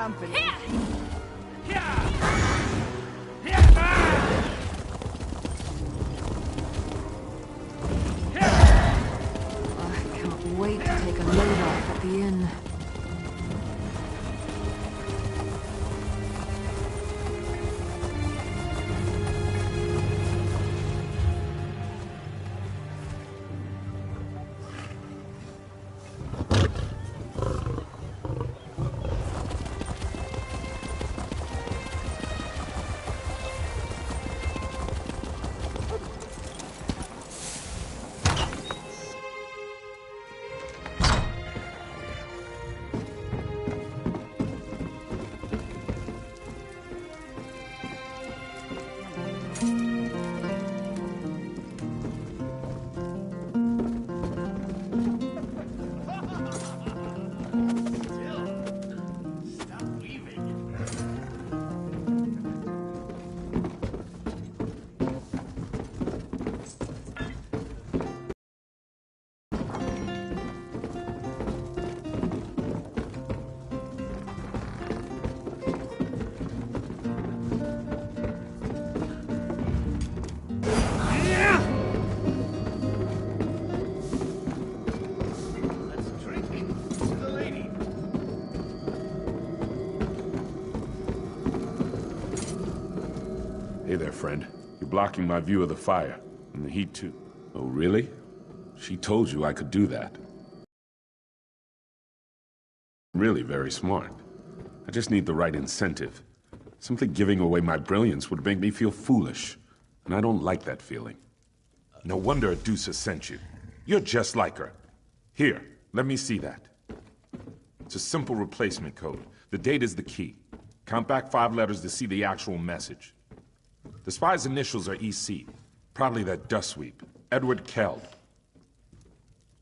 company. I can't wait to take a load off at the inn. Hey there, friend. You're blocking my view of the fire. And the heat, too. Oh, really? She told you I could do that. Really very smart. I just need the right incentive. Simply giving away my brilliance would make me feel foolish. And I don't like that feeling. No wonder Adusa sent you. You're just like her. Here, let me see that. It's a simple replacement code. The date is the key. Count back 5 letters to see the actual message. The spy's initials are EC. Probably that dust sweep. Edward Keld.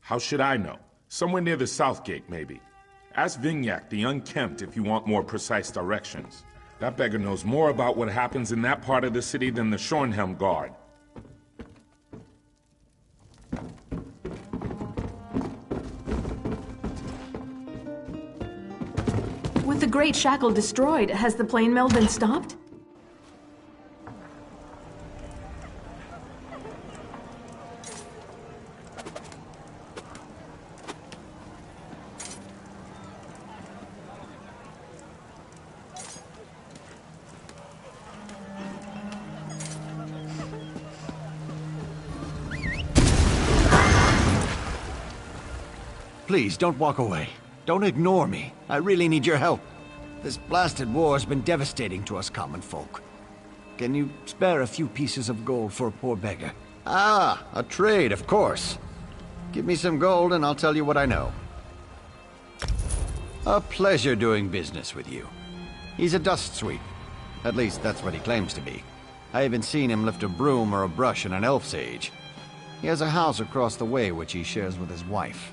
How should I know? Somewhere near the south gate, maybe. Ask Vignac, the Unkempt, if you want more precise directions. That beggar knows more about what happens in that part of the city than the Shornhelm Guard. With the Great Shackle destroyed, has the plane mill been stopped? Please, don't walk away. Don't ignore me. I really need your help. This blasted war has been devastating to us common folk. Can you spare a few pieces of gold for a poor beggar? Ah, a trade, of course. Give me some gold and I'll tell you what I know. A pleasure doing business with you. He's a dust sweep. At least that's what he claims to be. I haven't seen him lift a broom or a brush in an elf's age. He has a house across the way which he shares with his wife.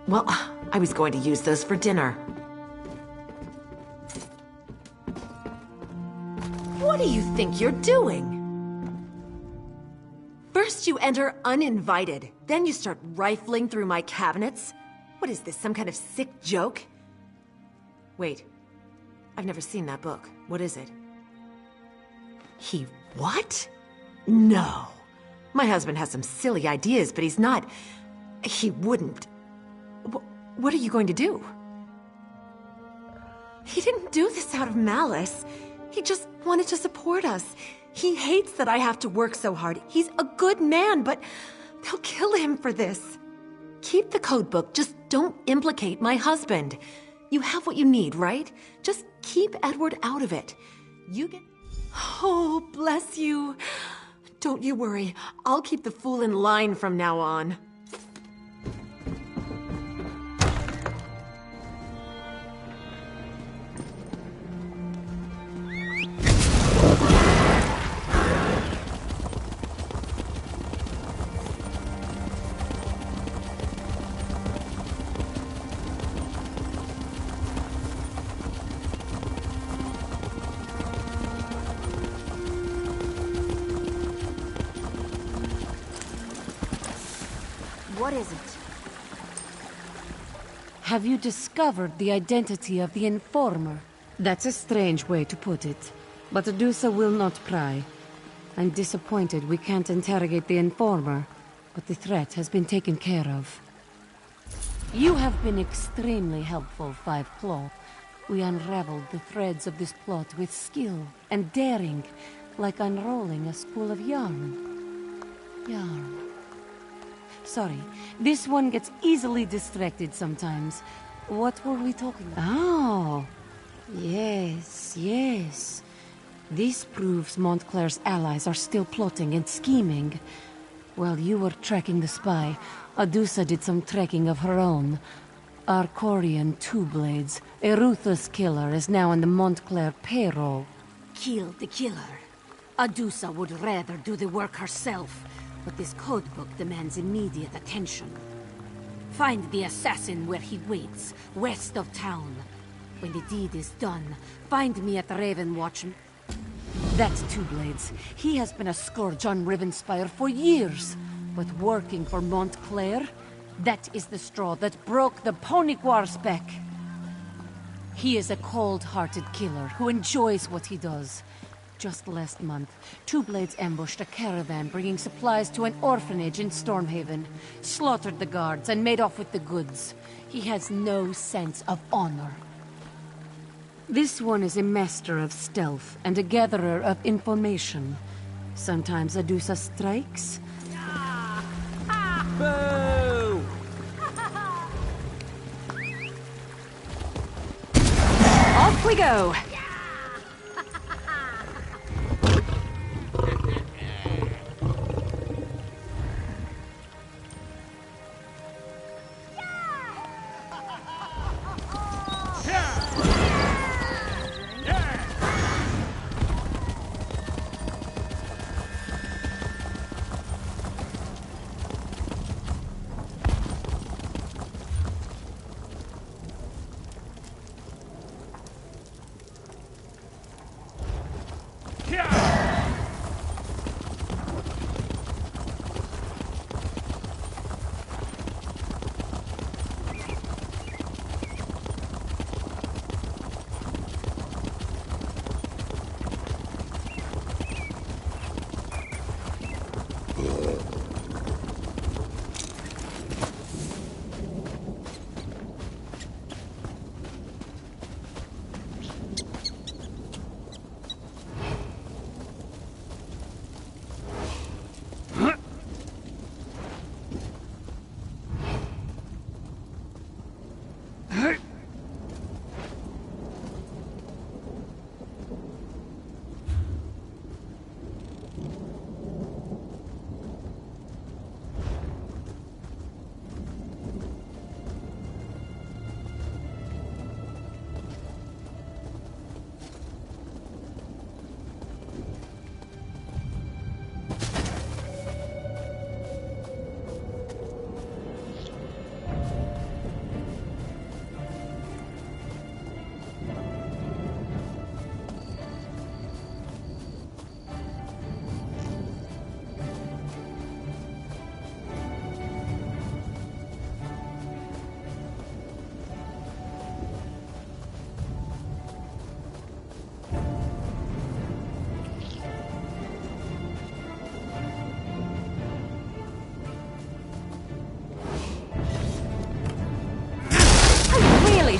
Well, I was going to use those for dinner. What do you think you're doing? First you enter uninvited, then you start rifling through my cabinets. What is this, some kind of sick joke? Wait, I've never seen that book. What is it? He what? No. My husband has some silly ideas, but he's not... He wouldn't... What are you going to do? He didn't do this out of malice. He just wanted to support us. He hates that I have to work so hard. He's a good man, but they'll kill him for this. Keep the code book, just don't implicate my husband. You have what you need, right? Just keep Edward out of it. You get... Oh, bless you. Don't you worry. I'll keep the fool in line from now on. What is it? Have you discovered the identity of the informer? That's a strange way to put it, but Adusa will not pry. I'm disappointed we can't interrogate the informer, but the threat has been taken care of. You have been extremely helpful, Five Claw. We unraveled the threads of this plot with skill and daring, like unrolling a spool of yarn. Sorry, this one gets easily distracted sometimes. What were we talking about? Oh, yes. This proves Montclair's allies are still plotting and scheming. While you were tracking the spy, Adusa did some tracking of her own. Arcorian Two-Blades, a ruthless killer, is now on the Montclair payroll. Kill the killer. Adusa would rather do the work herself, but this codebook demands immediate attention. Find the assassin where he waits, west of town. When the deed is done, find me at Ravenwatch. That's Two-Blades. He has been a scourge on Rivenspire for years. But working for Montclair, that is the straw that broke the Ponyquar's back. He is a cold-hearted killer who enjoys what he does. Just last month, Two-Blades ambushed a caravan bringing supplies to an orphanage in Stormhaven, slaughtered the guards, and made off with the goods. He has no sense of honor. This one is a master of stealth and a gatherer of information. Sometimes Adusa strikes. Boo! Off we go!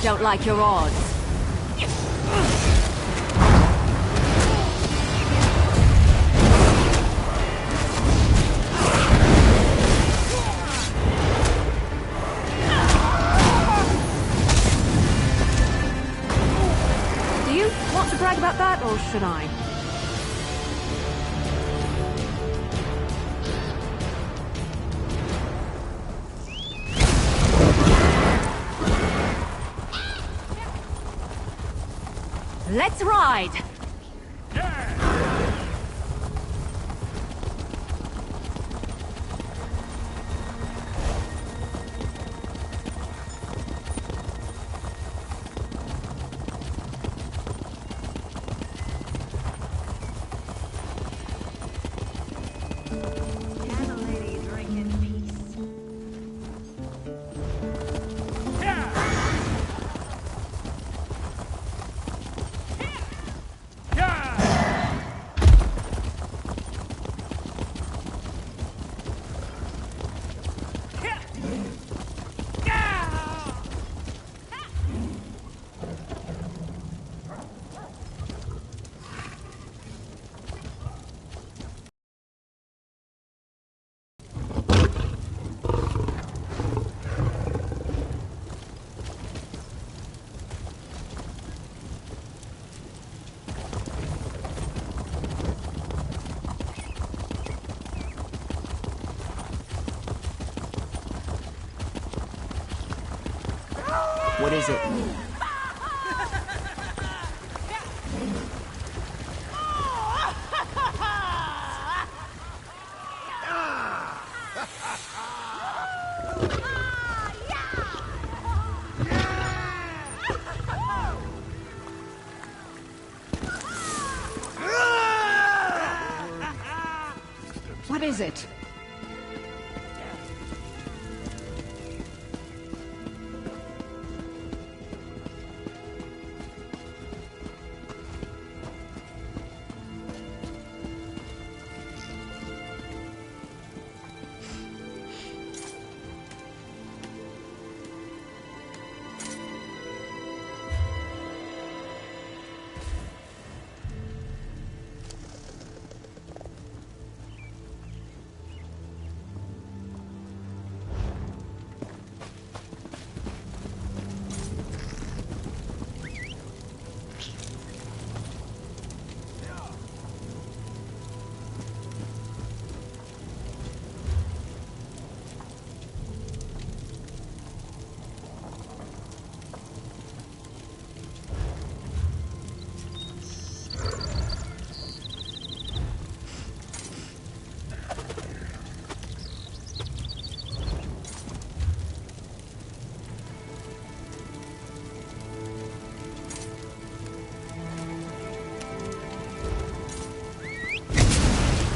Don't like your odds. Do you want to brag about that, or should I? Let's ride! What is it? What is it?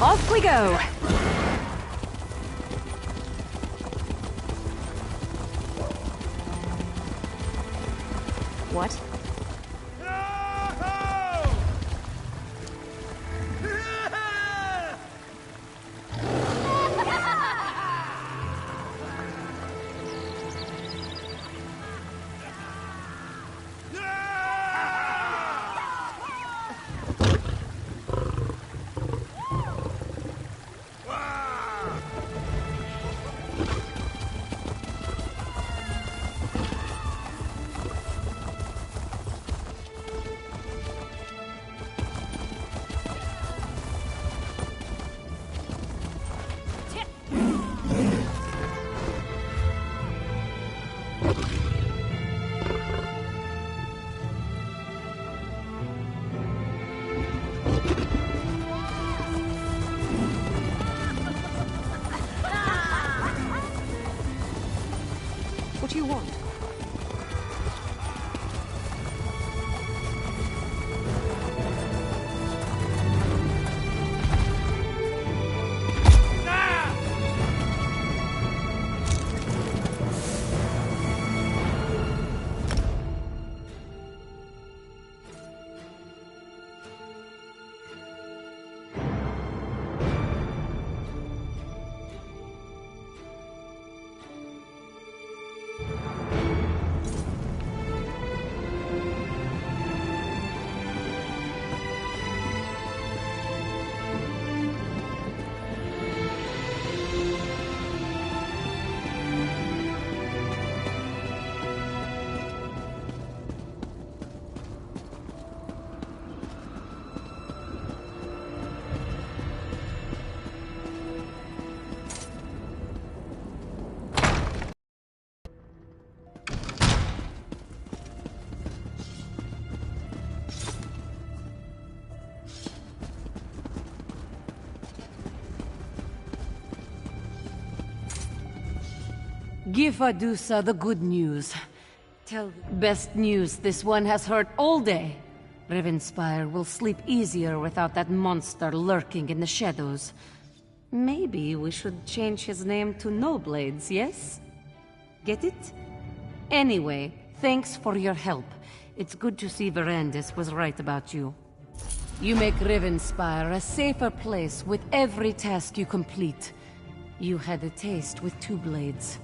Off we go! What? What do you want? Give Adusa the good news. Tell best news this one has heard all day. Rivenspire will sleep easier without that monster lurking in the shadows. Maybe we should change his name to Noblades, yes? Get it? Anyway, thanks for your help. It's good to see Verandis was right about you. You make Rivenspire a safer place with every task you complete. You had a taste with two blades.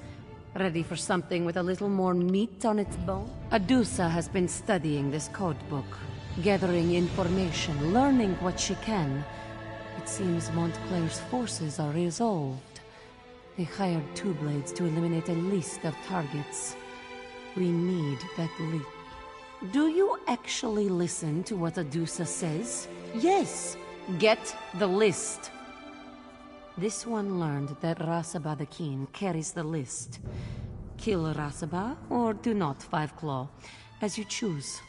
Ready for something with a little more meat on its bone? Adusa has been studying this codebook, gathering information, learning what she can. It seems Montclair's forces are resolved. They hired two blades to eliminate a list of targets. We need that list. Do you actually listen to what Adusa says? Yes, get the list. This one learned that Rasaba the Keen carries the list. Kill Rasaba, or do not, Five Claw, as you choose.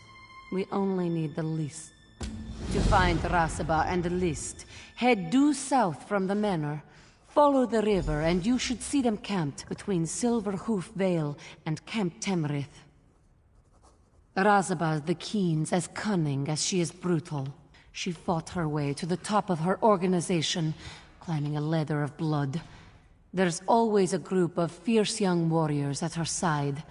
We only need the list. To find Rasaba and the list, head due south from the manor. Follow the river, and you should see them camped between Silverhoof Vale and Camp Tamriel. Rasaba the Keen's as cunning as she is brutal. She fought her way to the top of her organization, climbing a ladder of blood. There's always a group of fierce young warriors at her side.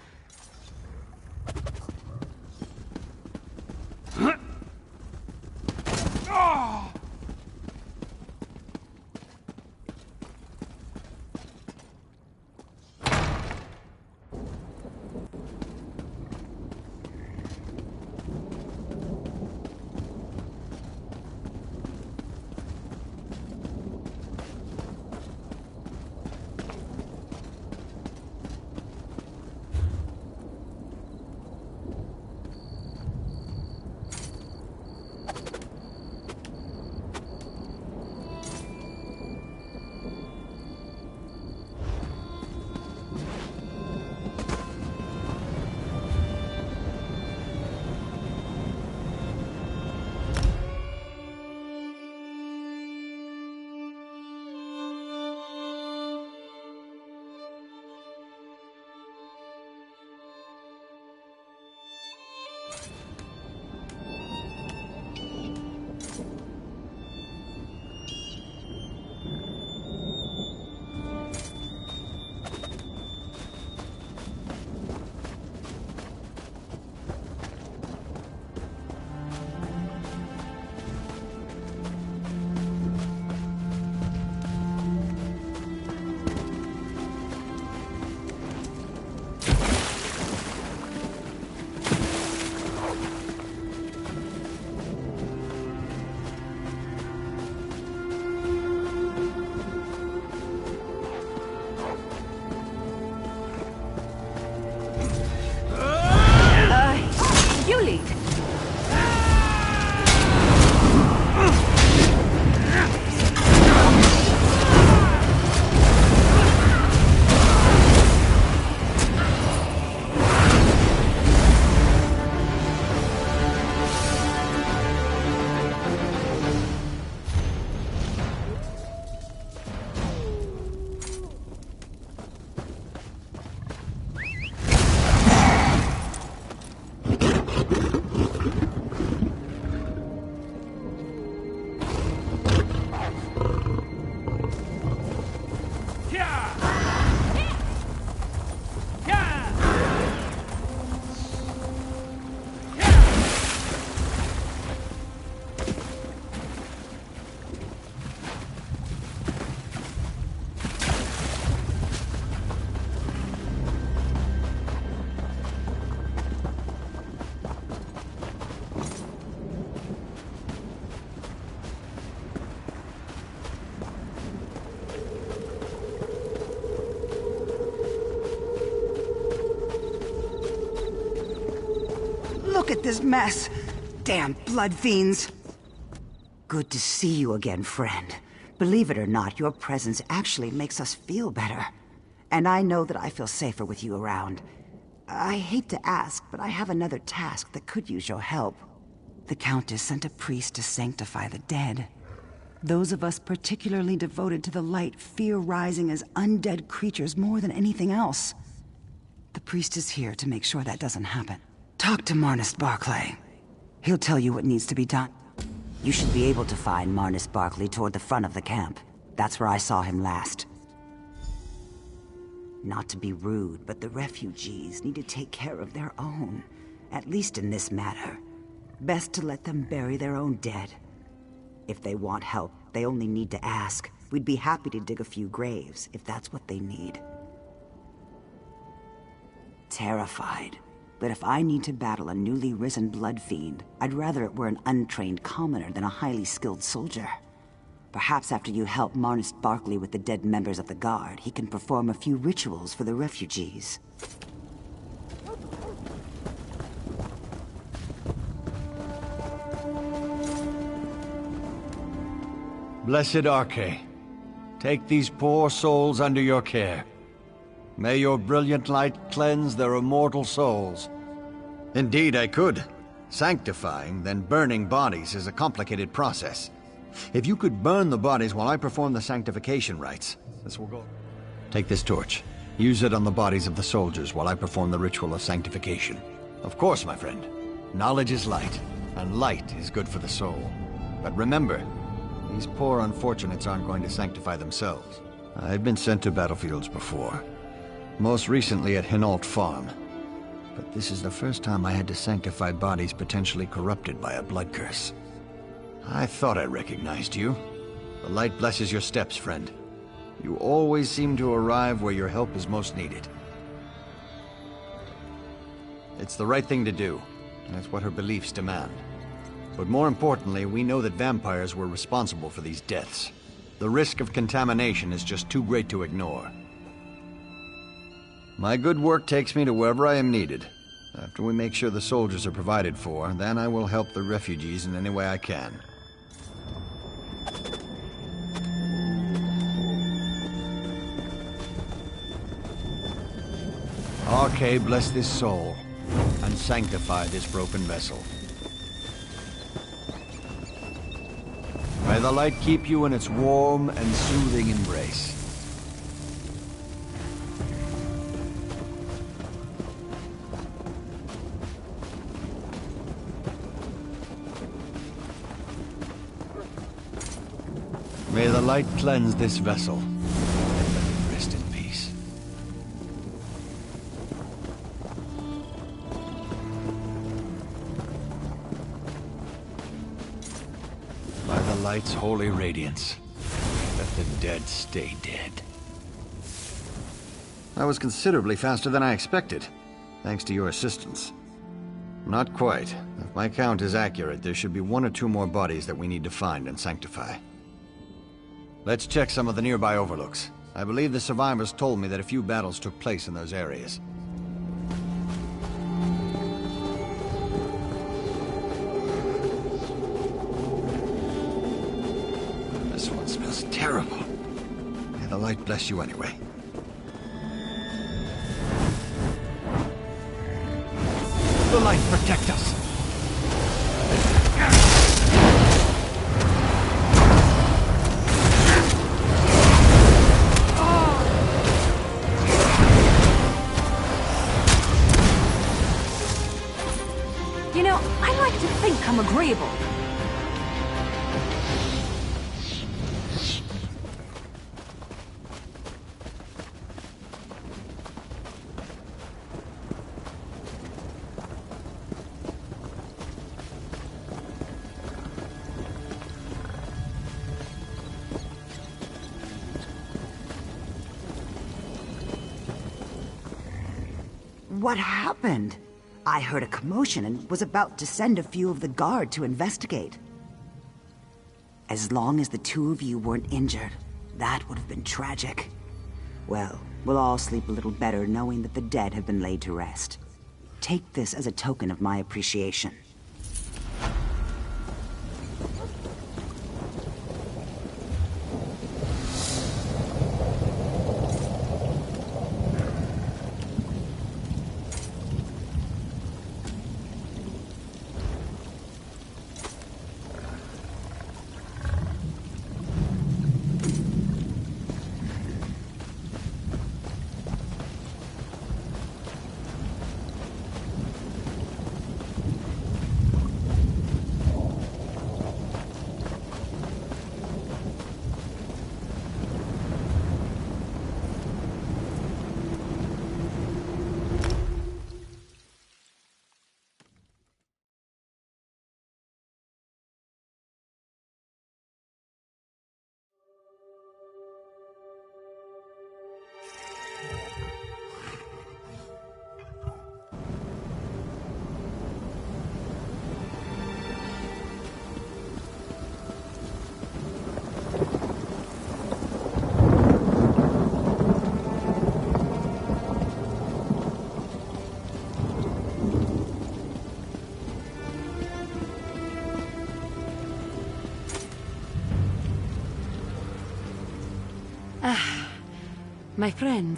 Look at this mess. Damn blood fiends. Good to see you again, friend. Believe it or not, your presence actually makes us feel better. And I know that I feel safer with you around. I hate to ask, but I have another task that could use your help. The Countess sent a priest to sanctify the dead. Those of us particularly devoted to the light fear rising as undead creatures more than anything else. The priest is here to make sure that doesn't happen. Talk to Marnus Barclay. He'll tell you what needs to be done. You should be able to find Marnus Barclay toward the front of the camp. That's where I saw him last. Not to be rude, but the refugees need to take care of their own. At least in this matter. Best to let them bury their own dead. If they want help, they only need to ask. We'd be happy to dig a few graves, if that's what they need. Terrified. But if I need to battle a newly risen blood fiend, I'd rather it were an untrained commoner than a highly skilled soldier. Perhaps after you help Marnus Barclay with the dead members of the Guard, he can perform a few rituals for the refugees. Blessed Arche, take these poor souls under your care. May your brilliant light cleanse their immortal souls. Indeed, I could. Sanctifying, then burning bodies is a complicated process. If you could burn the bodies while I perform the sanctification rites, this will go. Take this torch. Use it on the bodies of the soldiers while I perform the ritual of sanctification. Of course, my friend. Knowledge is light, and light is good for the soul. But remember, these poor unfortunates aren't going to sanctify themselves. I've been sent to battlefields before. Most recently at Hinault Farm. But this is the first time I had to sanctify bodies potentially corrupted by a blood curse. I thought I recognized you. The light blesses your steps, friend. You always seem to arrive where your help is most needed. It's the right thing to do, and it's what her beliefs demand. But more importantly, we know that vampires were responsible for these deaths. The risk of contamination is just too great to ignore. My good work takes me to wherever I am needed. After we make sure the soldiers are provided for, then I will help the refugees in any way I can. Arche, bless this soul, and sanctify this broken vessel. May the light keep you in its warm and soothing embrace. May the light cleanse this vessel, and let it rest in peace. By the light's holy radiance, let the dead stay dead. I was considerably faster than I expected, thanks to your assistance. Not quite. If my count is accurate, there should be 1 or 2 more bodies that we need to find and sanctify. Let's check some of the nearby overlooks. I believe the survivors told me that a few battles took place in those areas. This one smells terrible. May the light bless you anyway. The light protect us! You know, I like to think I'm agreeable. What happened? I heard a commotion and was about to send a few of the guard to investigate. As long as the 2 of you weren't injured, that would have been tragic. Well, we'll all sleep a little better knowing that the dead have been laid to rest. Take this as a token of my appreciation. My friend,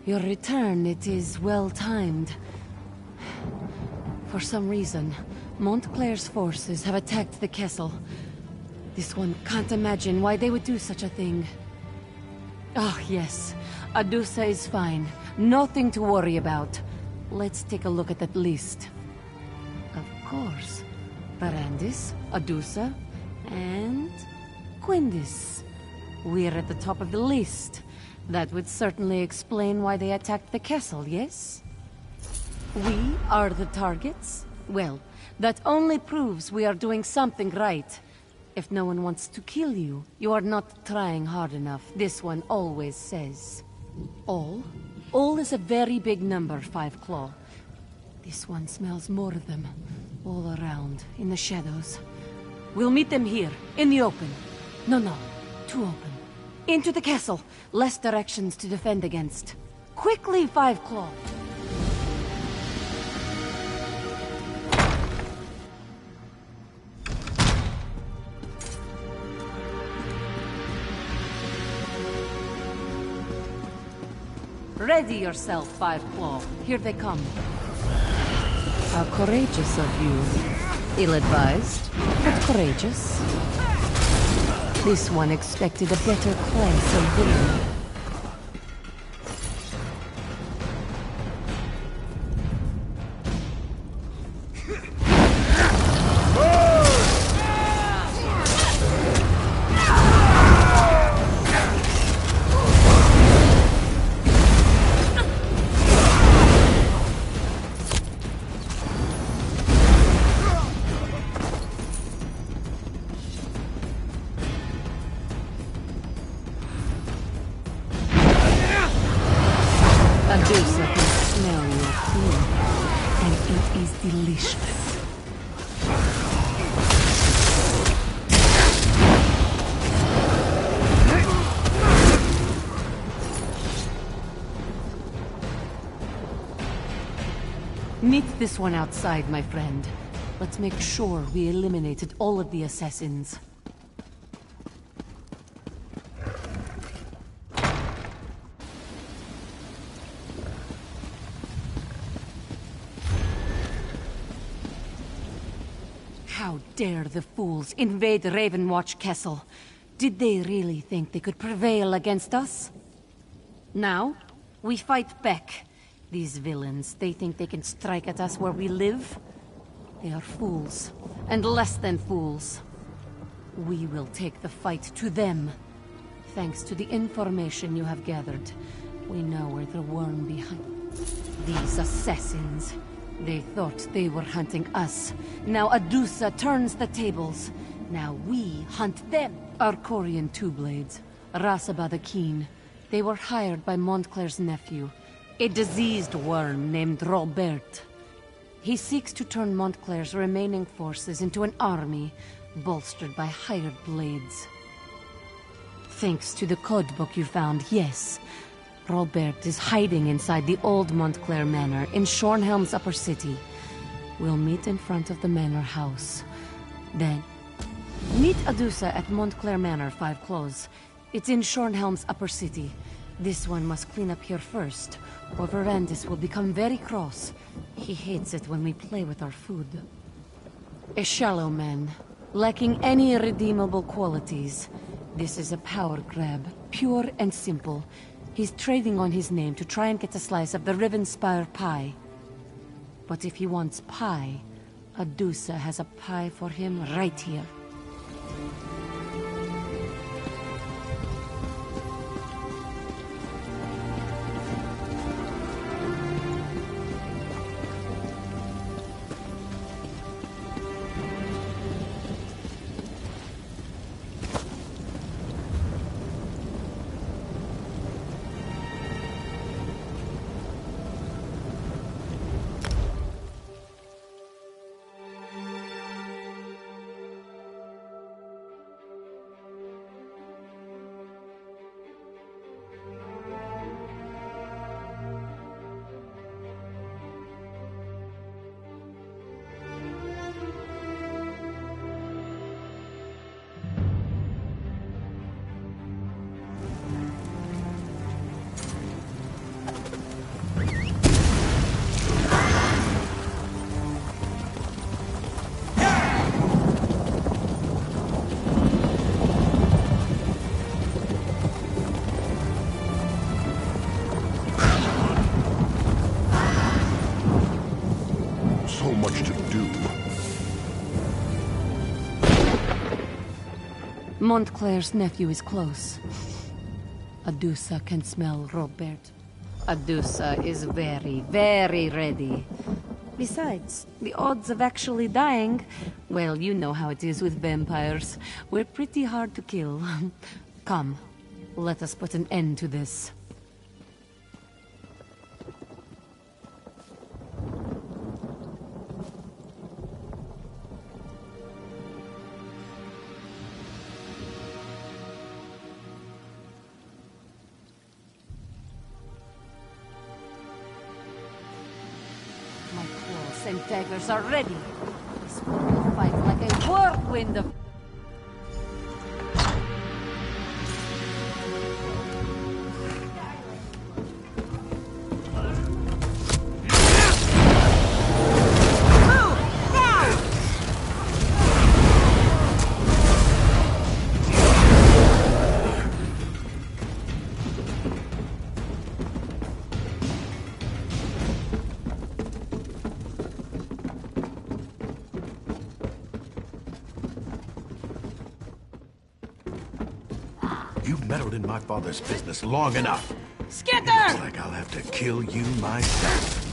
your return, it is well-timed. For some reason, Montclair's forces have attacked the castle. This one can't imagine why they would do such a thing. Oh, yes. Adusa is fine. Nothing to worry about. Let's take a look at that list. Of course. Barandis, Adusa, and Quindis. We're at the top of the list. That would certainly explain why they attacked the castle, yes? We are the targets? Well, that only proves we are doing something right. If no one wants to kill you, you are not trying hard enough, this one always says. All? All is a very big number, Five Claw. This one smells more of them, all around, in the shadows. We'll meet them here, in the open. No, too open. Into the castle, less directions to defend against. Quickly, Five Claw! Ready yourself, Five Claw. Here they come. How courageous of you. Ill-advised, but courageous. This one expected a better class of villain. Adusa can smell your food, and it is delicious. Meet this one outside, my friend. Let's make sure we eliminated all of the assassins. How dare the fools invade Ravenwatch Castle? Did they really think they could prevail against us? Now, we fight back. These villains, they think they can strike at us where we live? They are fools, and less than fools. We will take the fight to them. Thanks to the information you have gathered, we know where the worm behind... These assassins... They thought they were hunting us. Now Adusa turns the tables. Now we hunt them. Arcorian Two-Blades, Rasaba the Keen. They were hired by Montclair's nephew, a diseased worm named Robert. He seeks to turn Montclair's remaining forces into an army, bolstered by hired blades. Thanks to the codebook you found, yes. Robert is hiding inside the old Montclair Manor in Shornhelm's upper city. We'll meet in front of the manor house. Then, meet Adusa at Montclair Manor, Five Claws. It's in Shornhelm's upper city. This one must clean up here first, or Verandis will become very cross. He hates it when we play with our food. A shallow man, lacking any redeemable qualities. This is a power grab, pure and simple. He's trading on his name to try and get a slice of the Rivenspire pie. But if he wants pie, Adusa has a pie for him right here. So much to do. Montclair's nephew is close. Adusa can smell Robert. Adusa is very, very ready. Besides, the odds of actually dying, well, you know how it is with vampires. We're pretty hard to kill. Come, let us put an end to this. My claws and daggers are ready. This one will fight like a whirlwind of... You've meddled in my father's business long enough. Skitter! Looks like I'll have to kill you myself.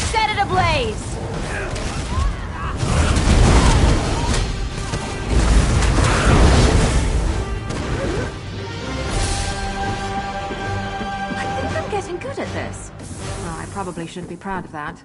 Set it ablaze! I think I'm getting good at this. Well, I probably shouldn't be proud of that.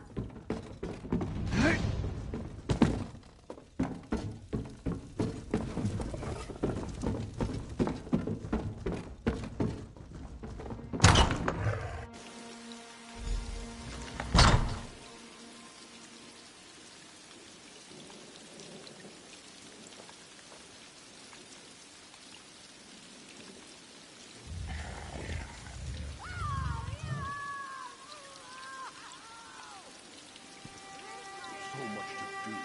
So much to do.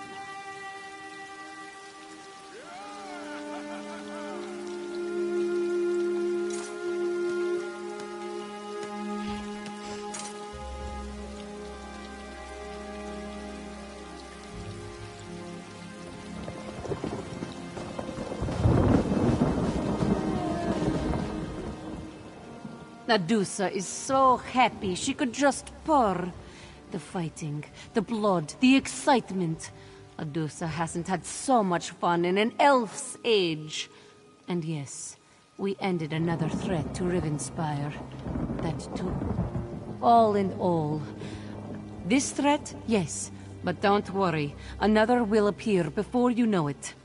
Adusa is so happy she could just purr. The fighting, the blood, the excitement. Adusa hasn't had so much fun in an elf's age. And yes, we ended another threat to Rivenspire. That too. All in all. This threat, yes, but don't worry. Another will appear before you know it.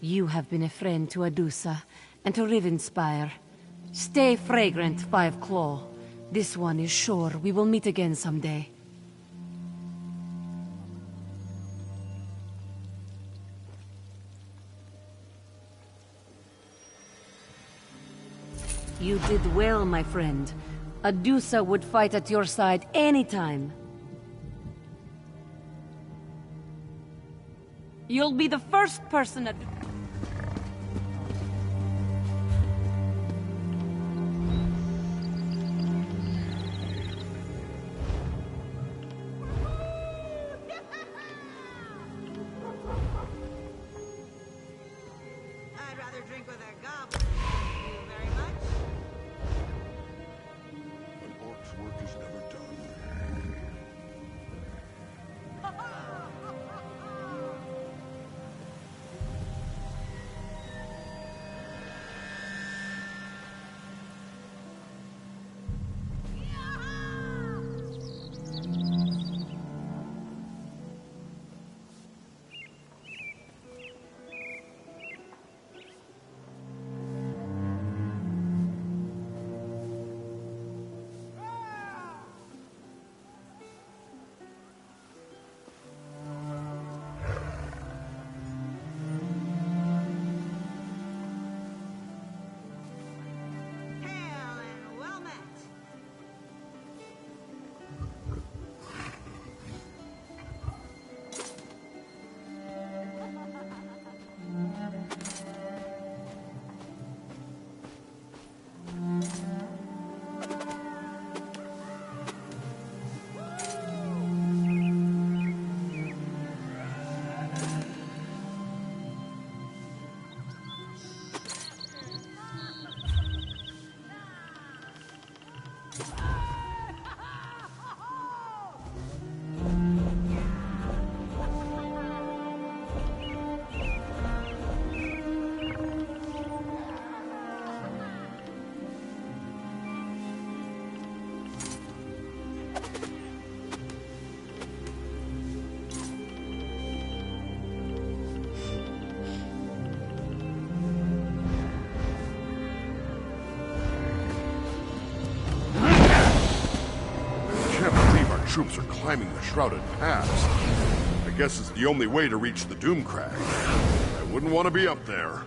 You have been a friend to Adusa and to Rivenspire. Stay fragrant, Five Claw. This one is sure we will meet again someday. You did well, my friend. Adusa would fight at your side anytime. You'll be the first person at... I'd rather drink with a goblin. Thank you very much. An orc's work is never done. troops are climbing the Shrouded Pass. I guess it's the only way to reach the Doomcrag. I wouldn't want to be up there.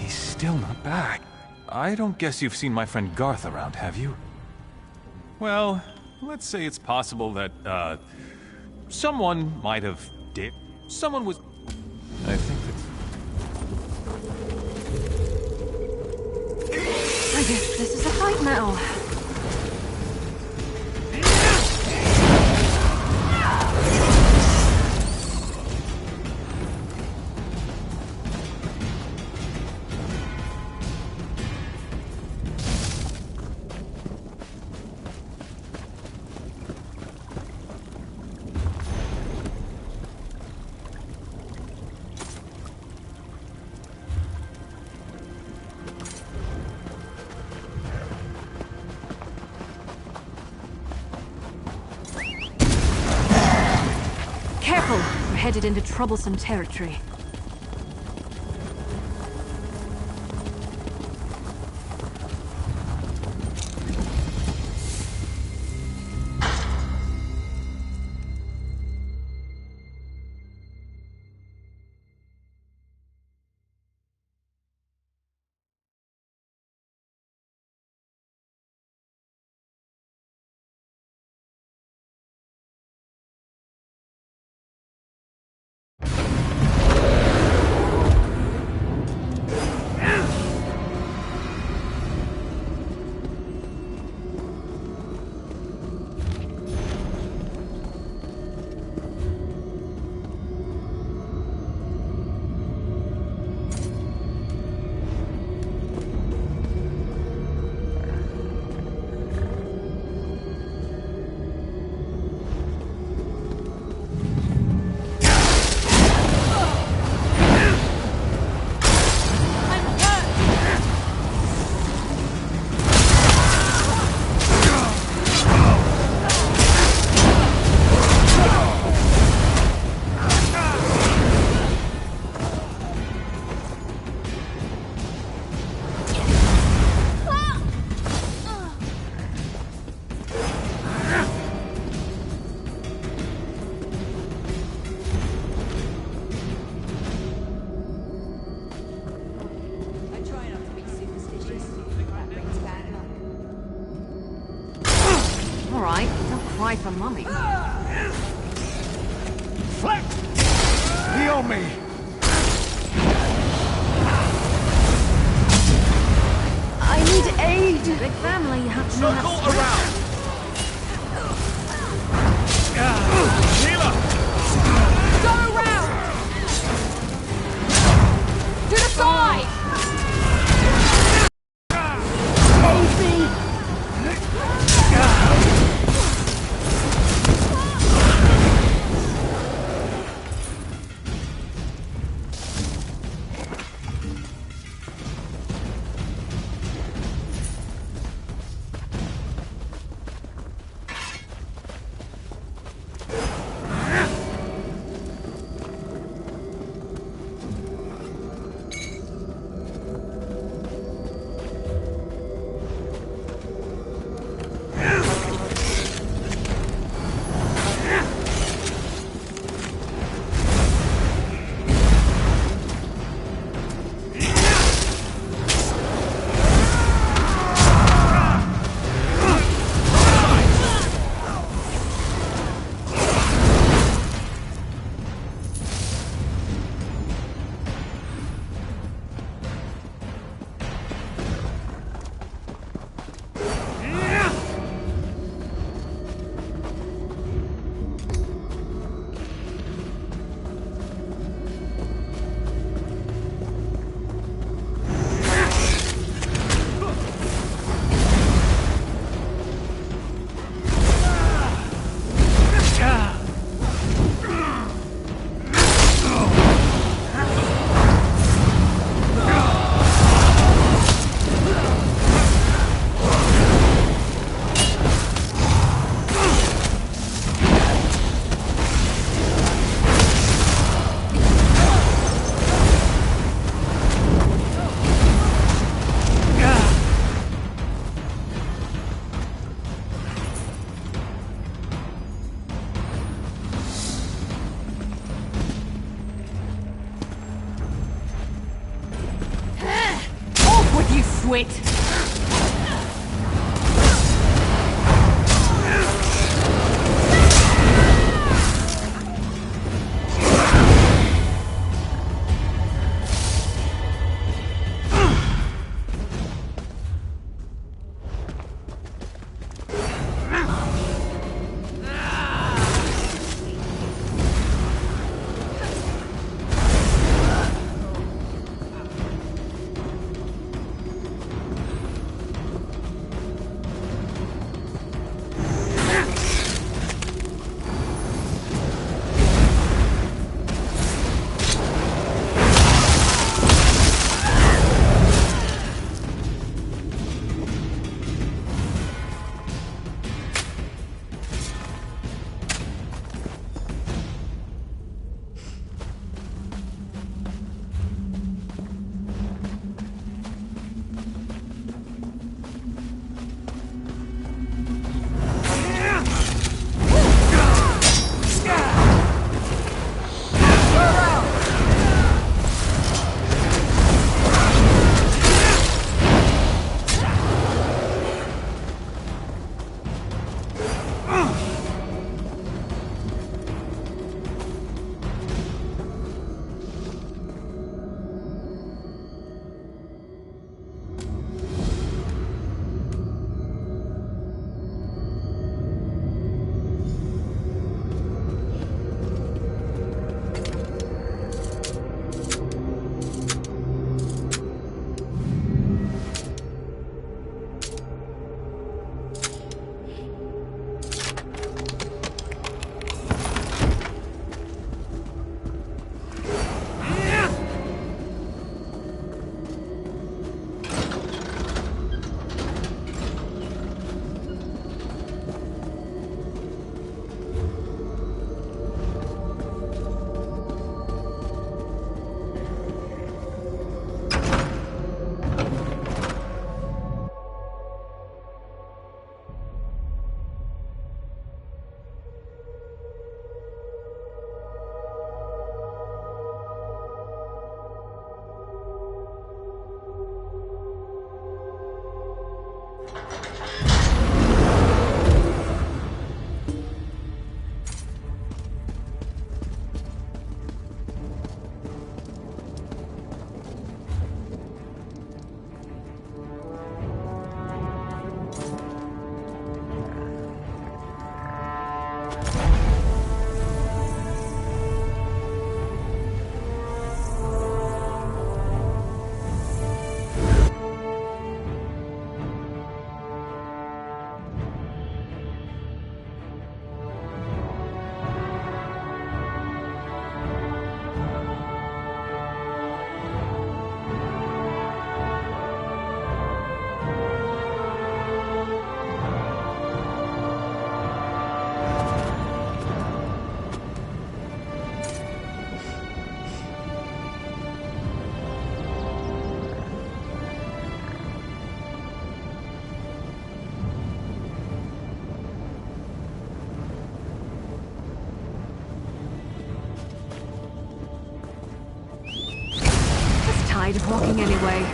Still not back. I don't guess you've seen my friend Garth around, have you? Well, let's say it's possible that, someone might have did. Someone was... I think that... I guess this is a fight now. Careful! We're headed into troublesome territory. Alright, don't cry for mummy. Fleck! Heal me! I need aid! Big family, you have to know circle how to around! Sheila! go around! To the side! quit? Tired of walking anyway.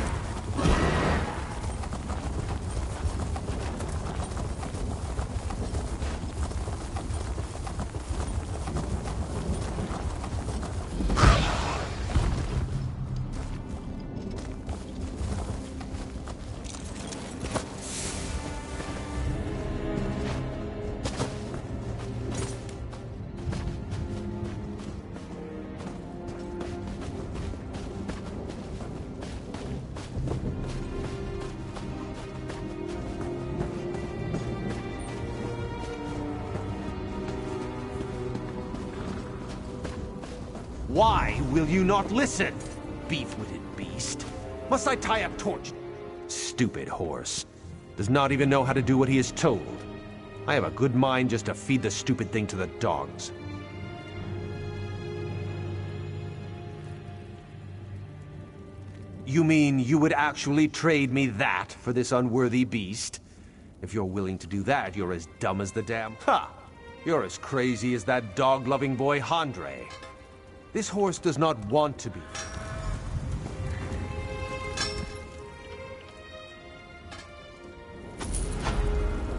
Why will you not listen, beef-witted beast? Must I tie up torch? Stupid horse. Does not even know how to do what he is told. I have a good mind just to feed the stupid thing to the dogs. You mean you would actually trade me that for this unworthy beast? If you're willing to do that, you're as dumb as the damn... Ha! You're as crazy as that dog-loving boy, Andre. This horse does not want to be.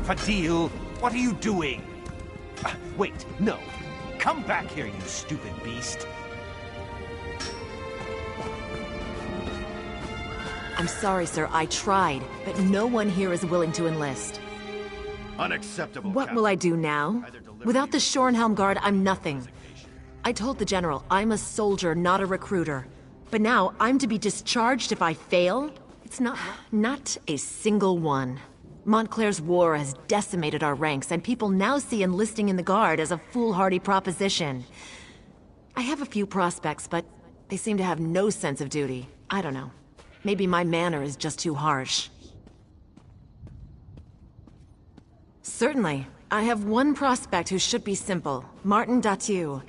Fadil, what are you doing? Wait, no. Come back here, you stupid beast. I'm sorry, sir. I tried, but no one here is willing to enlist. Unacceptable. What will I do now? Without the Shornhelm Guard, I'm nothing. I told the General I'm a soldier, not a recruiter. But now I'm to be discharged if I fail? It's not a single one. Montclair's war has decimated our ranks, and people now see enlisting in the Guard as a foolhardy proposition. I have a few prospects, but they seem to have no sense of duty. I don't know. Maybe my manner is just too harsh. Certainly. I have one prospect who should be simple. Martin Datu.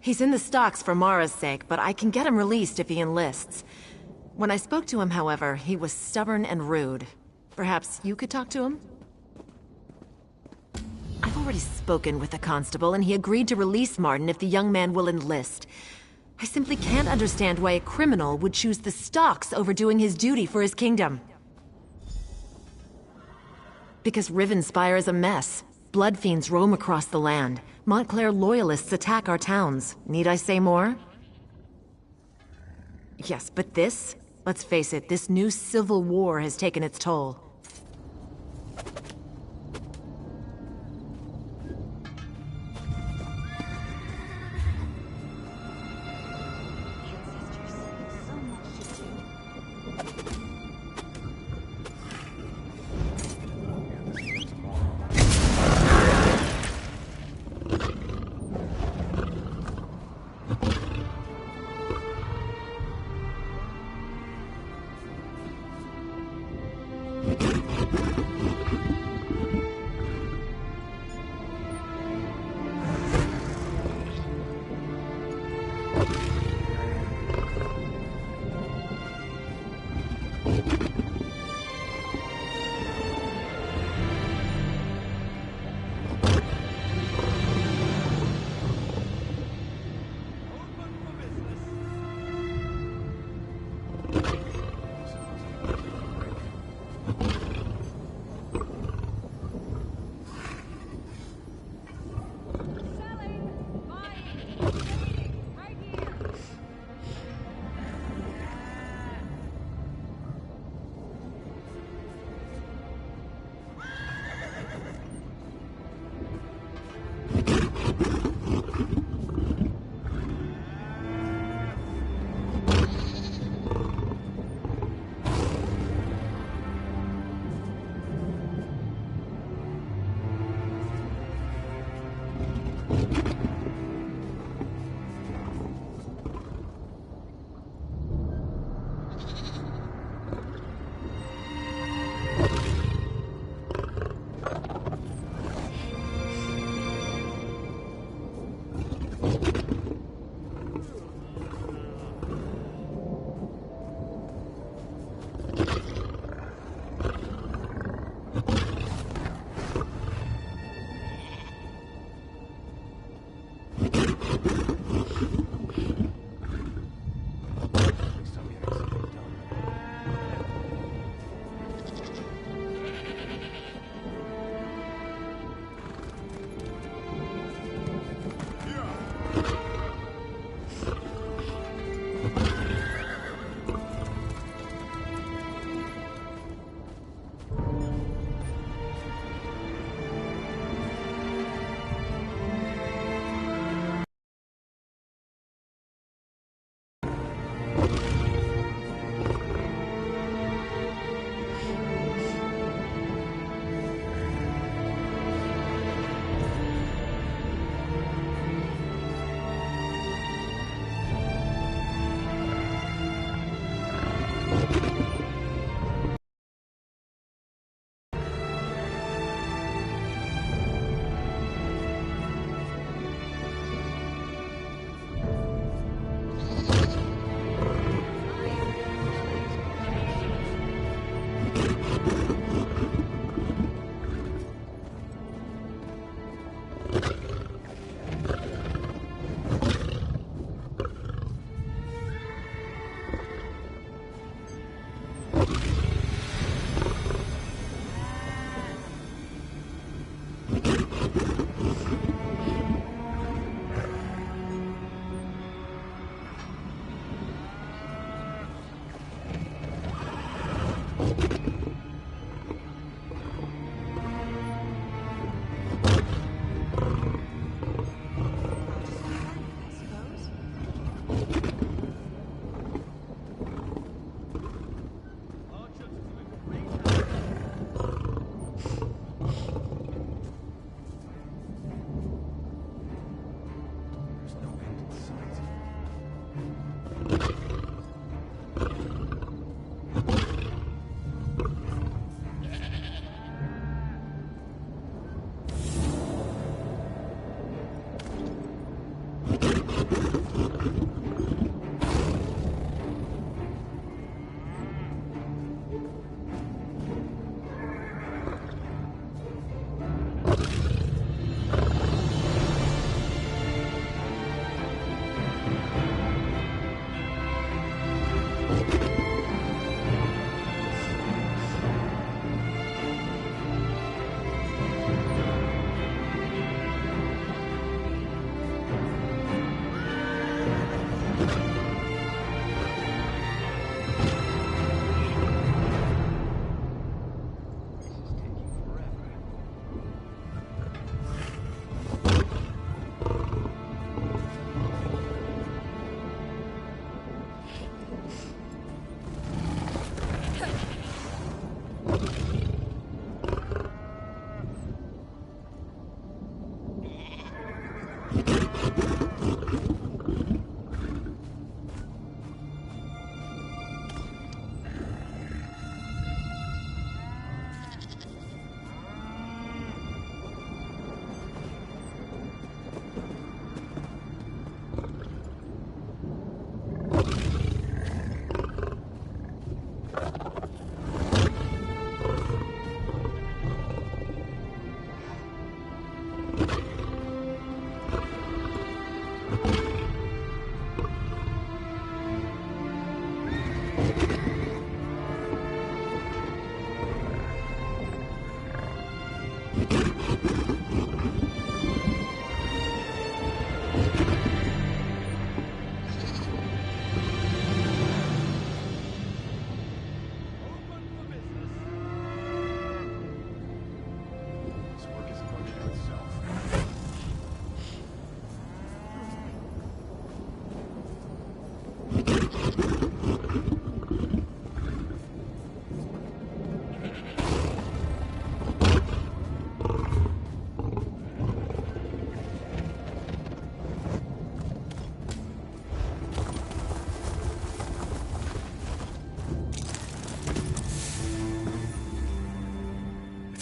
He's in the stocks for Mara's sake, but I can get him released if he enlists. When I spoke to him, however, he was stubborn and rude. Perhaps you could talk to him? I've already spoken with the constable, and he agreed to release Martin if the young man will enlist. I simply can't understand why a criminal would choose the stocks over doing his duty for his kingdom. Because Rivenspire is a mess. Blood fiends roam across the land. Montclair loyalists attack our towns. Need I say more? Yes, but this? Let's face it, this new civil war has taken its toll.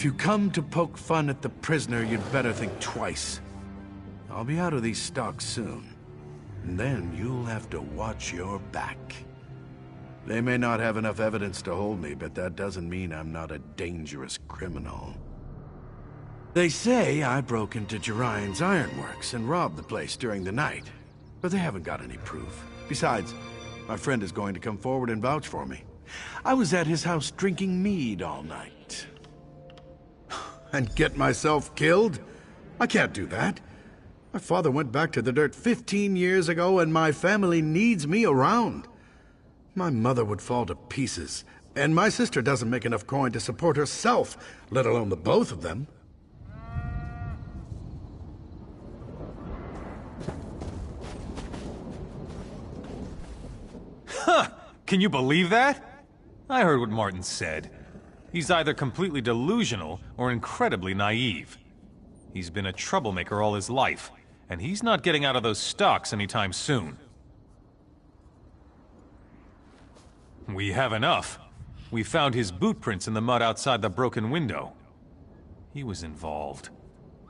If you come to poke fun at the prisoner, you'd better think twice. I'll be out of these stocks soon. And then you'll have to watch your back. They may not have enough evidence to hold me, but that doesn't mean I'm not a dangerous criminal. They say I broke into Jirion's ironworks and robbed the place during the night, but they haven't got any proof. Besides, my friend is going to come forward and vouch for me. I was at his house drinking mead all night. And get myself killed? I can't do that. My father went back to the dirt 15 years ago, and my family needs me around. My mother would fall to pieces, and my sister doesn't make enough coin to support herself, let alone the both of them. Huh! Can you believe that? I heard what Martin said. He's either completely delusional or incredibly naive. He's been a troublemaker all his life, and he's not getting out of those stocks anytime soon. We have enough. We found his boot prints in the mud outside the broken window. He was involved.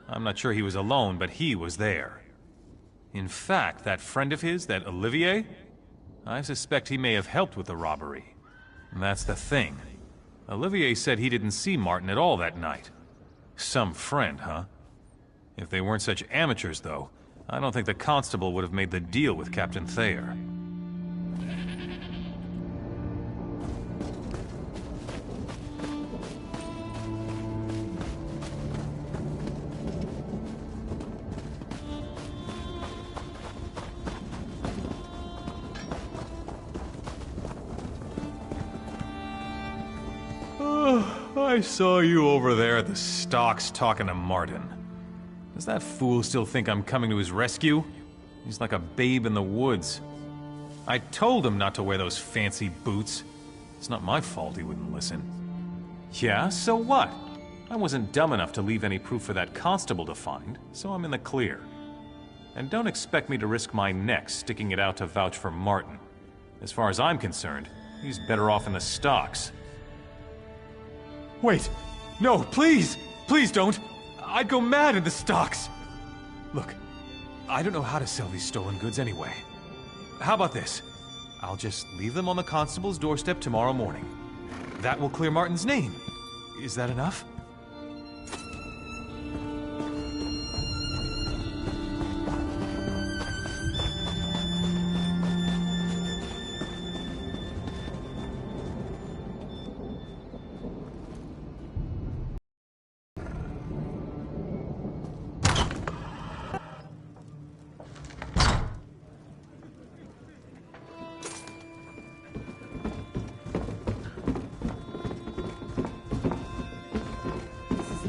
I'm not sure he was alone, but he was there. In fact, that friend of his, that Olivier, I suspect he may have helped with the robbery. And that's the thing. Olivier said he didn't see Martin at all that night. Some friend, huh? If they weren't such amateurs, though, I don't think the constable would have made the deal with Captain Thayer. I saw you over there at the stocks talking to Martin. Does that fool still think I'm coming to his rescue? He's like a babe in the woods. I told him not to wear those fancy boots. It's not my fault he wouldn't listen. Yeah, so what? I wasn't dumb enough to leave any proof for that constable to find, so I'm in the clear. And don't expect me to risk my neck sticking it out to vouch for Martin. As far as I'm concerned, he's better off in the stocks. Wait! No, please! Please don't! I'd go mad in the stocks! Look, I don't know how to sell these stolen goods anyway. How about this? I'll just leave them on the constable's doorstep tomorrow morning. That will clear Martin's name. Is that enough?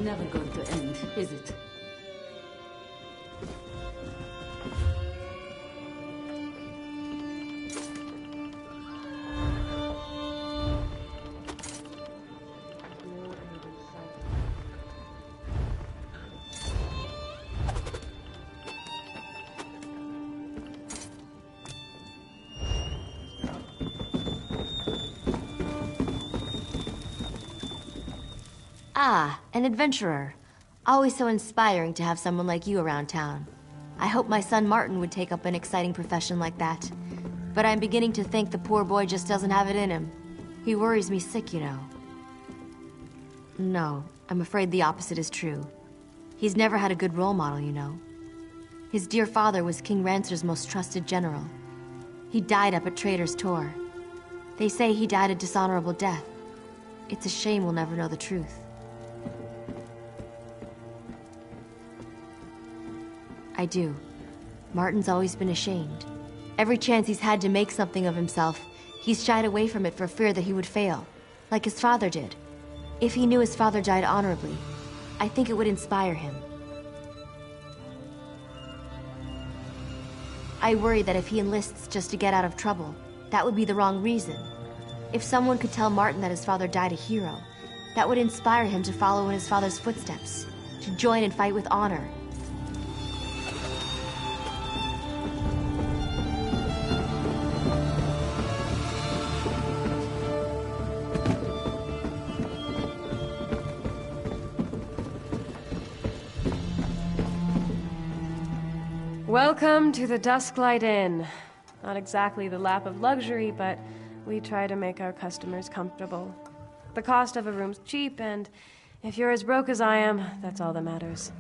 Never going to end, is it? Ah, an adventurer. Always so inspiring to have someone like you around town. I hope my son Martin would take up an exciting profession like that. But I'm beginning to think the poor boy just doesn't have it in him. He worries me sick, you know. No, I'm afraid the opposite is true. He's never had a good role model, you know. His dear father was King Rancer's most trusted general. He died up at Trader's Tor. They say he died a dishonorable death. It's a shame we'll never know the truth. I do. Martin's always been ashamed. Every chance he's had to make something of himself, he's shied away from it for fear that he would fail, like his father did. If he knew his father died honorably, I think it would inspire him. I worry that if he enlists just to get out of trouble, that would be the wrong reason. If someone could tell Martin that his father died a hero, that would inspire him to follow in his father's footsteps, to join and fight with honor. Welcome to the Dusklight Inn. Not exactly the lap of luxury, but we try to make our customers comfortable. The cost of a room's cheap, and if you're as broke as I am, that's all that matters.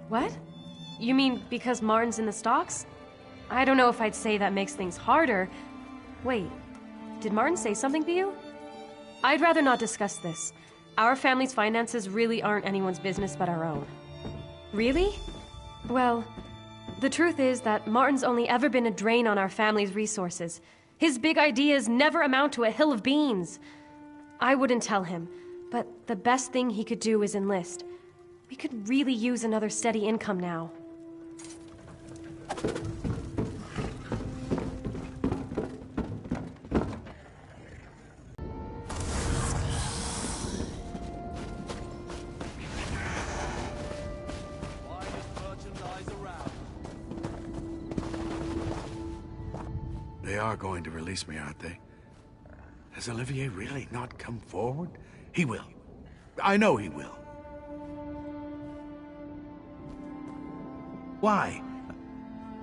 What? You mean because Martin's in the stocks? I don't know if I'd say that makes things harder. Wait, did Martin say something to you? I'd rather not discuss this. Our family's finances really aren't anyone's business but our own. Really? Well, the truth is that Martin's only ever been a drain on our family's resources. His big ideas never amount to a hill of beans. I wouldn't tell him, but the best thing he could do is enlist. We could really use another steady income now. They are going to release me, aren't they? Has Olivier really not come forward? He will. I know he will. Why?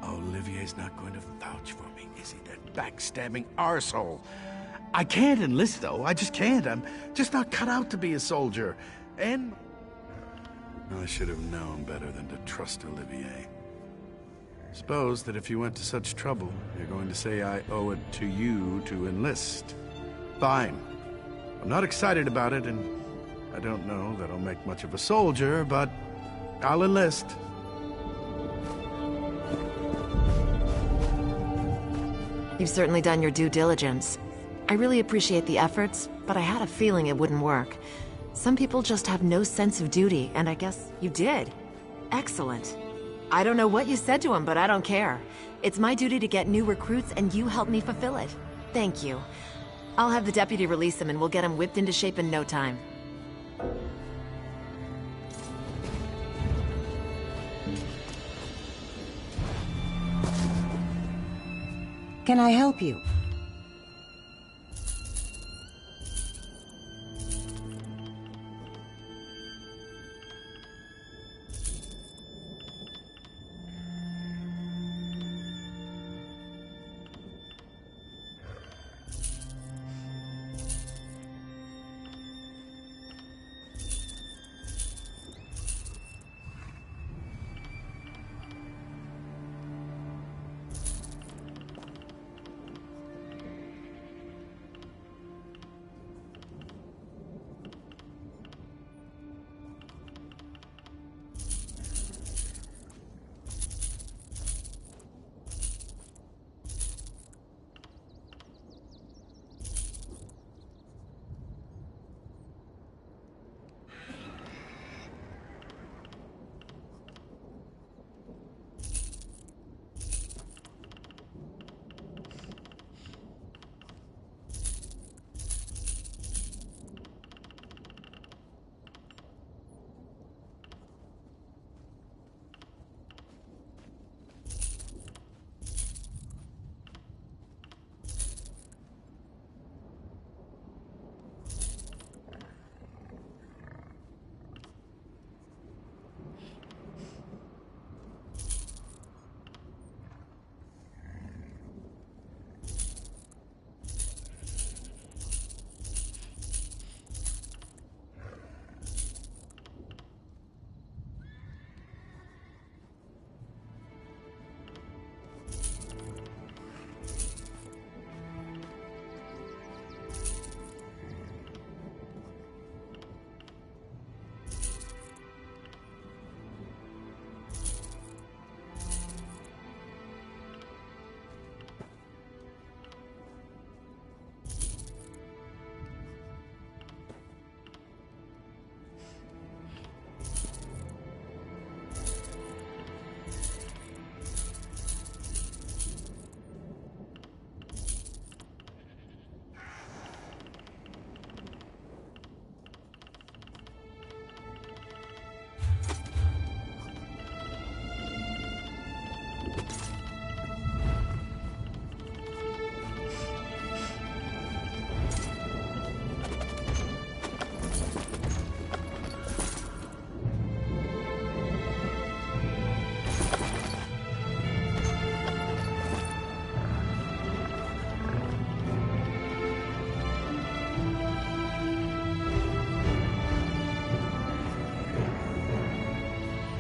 Olivier's not going to vouch for me, is he? That backstabbing arsehole. I can't enlist, though. I just can't. I'm just not cut out to be a soldier. And I should have known better than to trust Olivier. Suppose that if you went to such trouble, you're going to say I owe it to you to enlist. Fine. I'm not excited about it, and I don't know that I'll make much of a soldier, but I'll enlist. You've certainly done your due diligence. I really appreciate the efforts, but I had a feeling it wouldn't work. Some people just have no sense of duty, and I guess you did. Excellent. I don't know what you said to him, but I don't care. It's my duty to get new recruits, and you helped me fulfill it. Thank you. I'll have the deputy release him, and we'll get him whipped into shape in no time. Can I help you?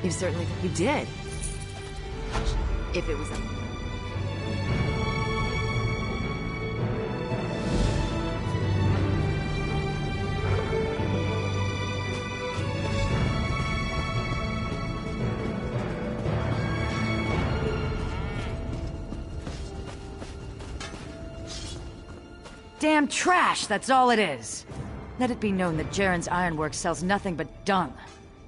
You certainly... You did. If it was a... Damn trash, that's all it is. Let it be known that Jaren's ironwork sells nothing but dung.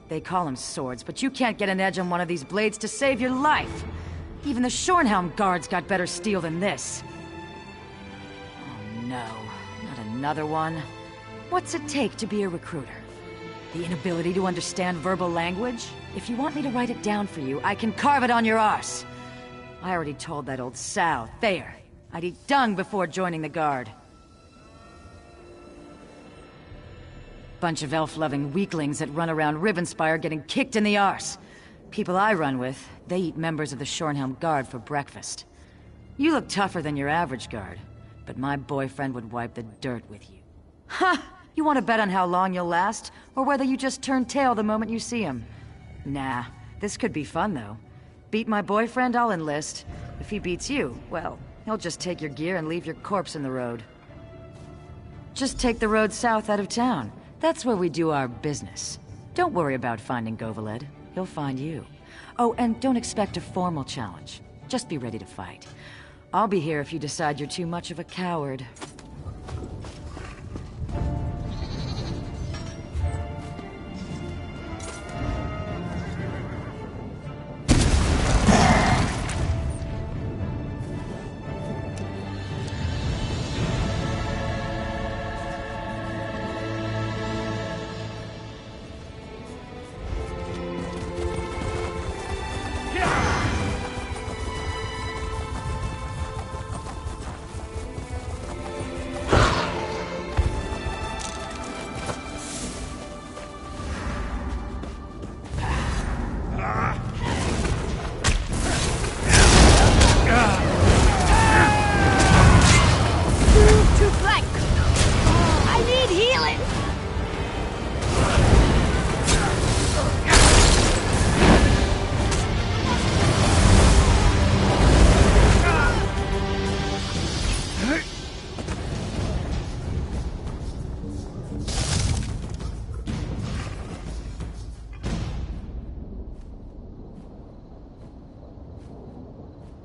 They call them swords, but you can't get an edge on one of these blades to save your life. Even the Shornhelm guards got better steel than this. Oh no, not another one. What's it take to be a recruiter? The inability to understand verbal language? If you want me to write it down for you, I can carve it on your arse. I already told that old sow, Thayer, I'd eat dung before joining the guard. Bunch of elf-loving weaklings that run around Rivenspire getting kicked in the arse. People I run with, they eat members of the Shornhelm Guard for breakfast. You look tougher than your average guard, but my boyfriend would wipe the dirt with you. Ha! You want to bet on how long you'll last, or whether you just turn tail the moment you see him? Nah, this could be fun though. Beat my boyfriend, I'll enlist. If he beats you, well, he'll just take your gear and leave your corpse in the road. Just take the road south out of town. That's where we do our business. Don't worry about finding Govaled. He'll find you. Oh, and don't expect a formal challenge. Just be ready to fight. I'll be here if you decide you're too much of a coward.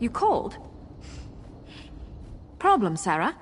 You called? Problem, Sarah?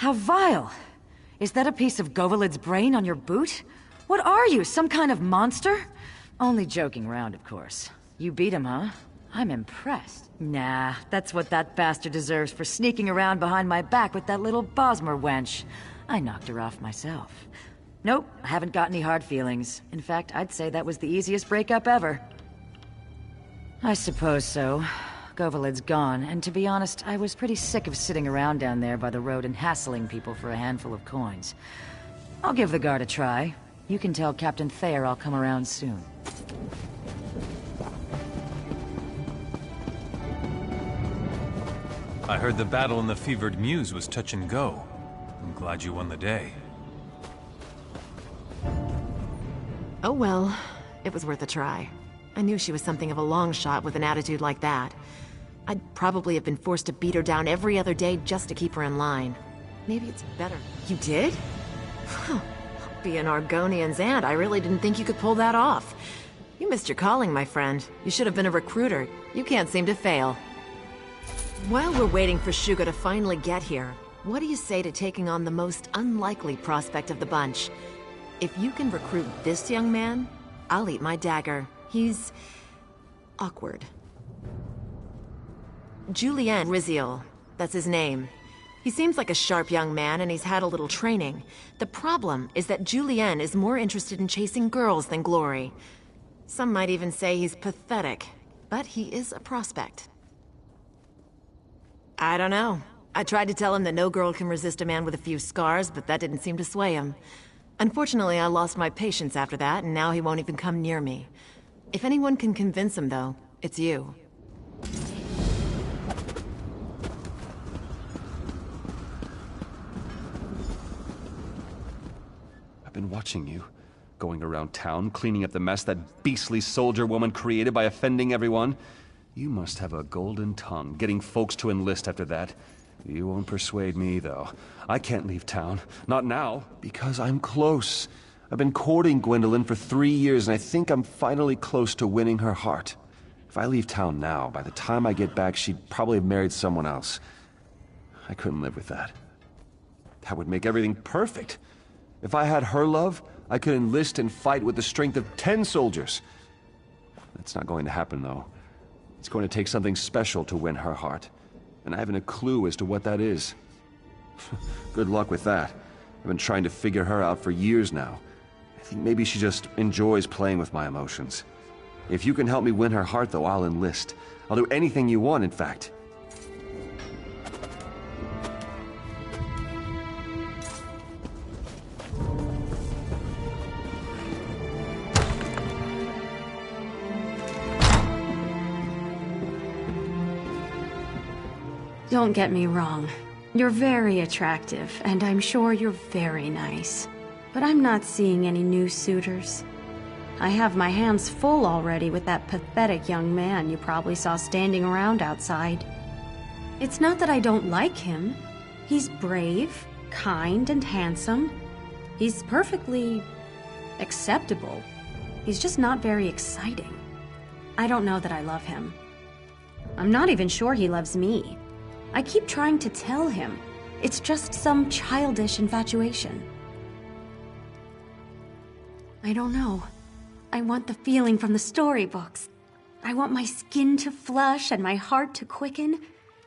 How vile! Is that a piece of Govaled's brain on your boot? What are you, some kind of monster? Only joking around, of course. You beat him, huh? I'm impressed. Nah, that's what that bastard deserves for sneaking around behind my back with that little Bosmer wench. I knocked her off myself. Nope, I haven't got any hard feelings. In fact, I'd say that was the easiest breakup ever. I suppose so. Govalid's gone, and to be honest, I was pretty sick of sitting around down there by the road and hassling people for a handful of coins. I'll give the guard a try. You can tell Captain Thayer I'll come around soon. I heard the battle in the Fevered Muse was touch and go. I'm glad you won the day. Oh well, it was worth a try. I knew she was something of a long shot with an attitude like that. I'd probably have been forced to beat her down every other day just to keep her in line. Maybe it's better. You did? Being Argonian's aunt, I really didn't think you could pull that off. You missed your calling, my friend. You should have been a recruiter. You can't seem to fail. While we're waiting for Shuga to finally get here, what do you say to taking on the most unlikely prospect of the bunch? If you can recruit this young man, I'll eat my dagger. He's awkward. Julien Riziol, that's his name. He seems like a sharp young man and he's had a little training. The problem is that Julien is more interested in chasing girls than glory. Some might even say he's pathetic, but he is a prospect. I don't know. I tried to tell him that no girl can resist a man with a few scars, but that didn't seem to sway him. Unfortunately, I lost my patience after that, and now he won't even come near me. If anyone can convince him, though, it's you. I've been watching you, going around town, cleaning up the mess that beastly soldier woman created by offending everyone. You must have a golden tongue, getting folks to enlist after that. You won't persuade me, though. I can't leave town. Not now, because I'm close. I've been courting Gwendolyn for 3 years, and I think I'm finally close to winning her heart. If I leave town now, by the time I get back, she'd probably have married someone else. I couldn't live with that. That would make everything perfect. If I had her love, I could enlist and fight with the strength of 10 soldiers. That's not going to happen, though. It's going to take something special to win her heart. And I haven't a clue as to what that is. Good luck with that. I've been trying to figure her out for years now. I think maybe she just enjoys playing with my emotions. If you can help me win her heart, though, I'll enlist. I'll do anything you want, in fact. Don't get me wrong. You're very attractive, and I'm sure you're very nice. But I'm not seeing any new suitors. I have my hands full already with that pathetic young man you probably saw standing around outside. It's not that I don't like him. He's brave, kind, and handsome. He's perfectly acceptable. He's just not very exciting. I don't know that I love him. I'm not even sure he loves me. I keep trying to tell him. It's just some childish infatuation. I don't know. I want the feeling from the storybooks. I want my skin to flush and my heart to quicken.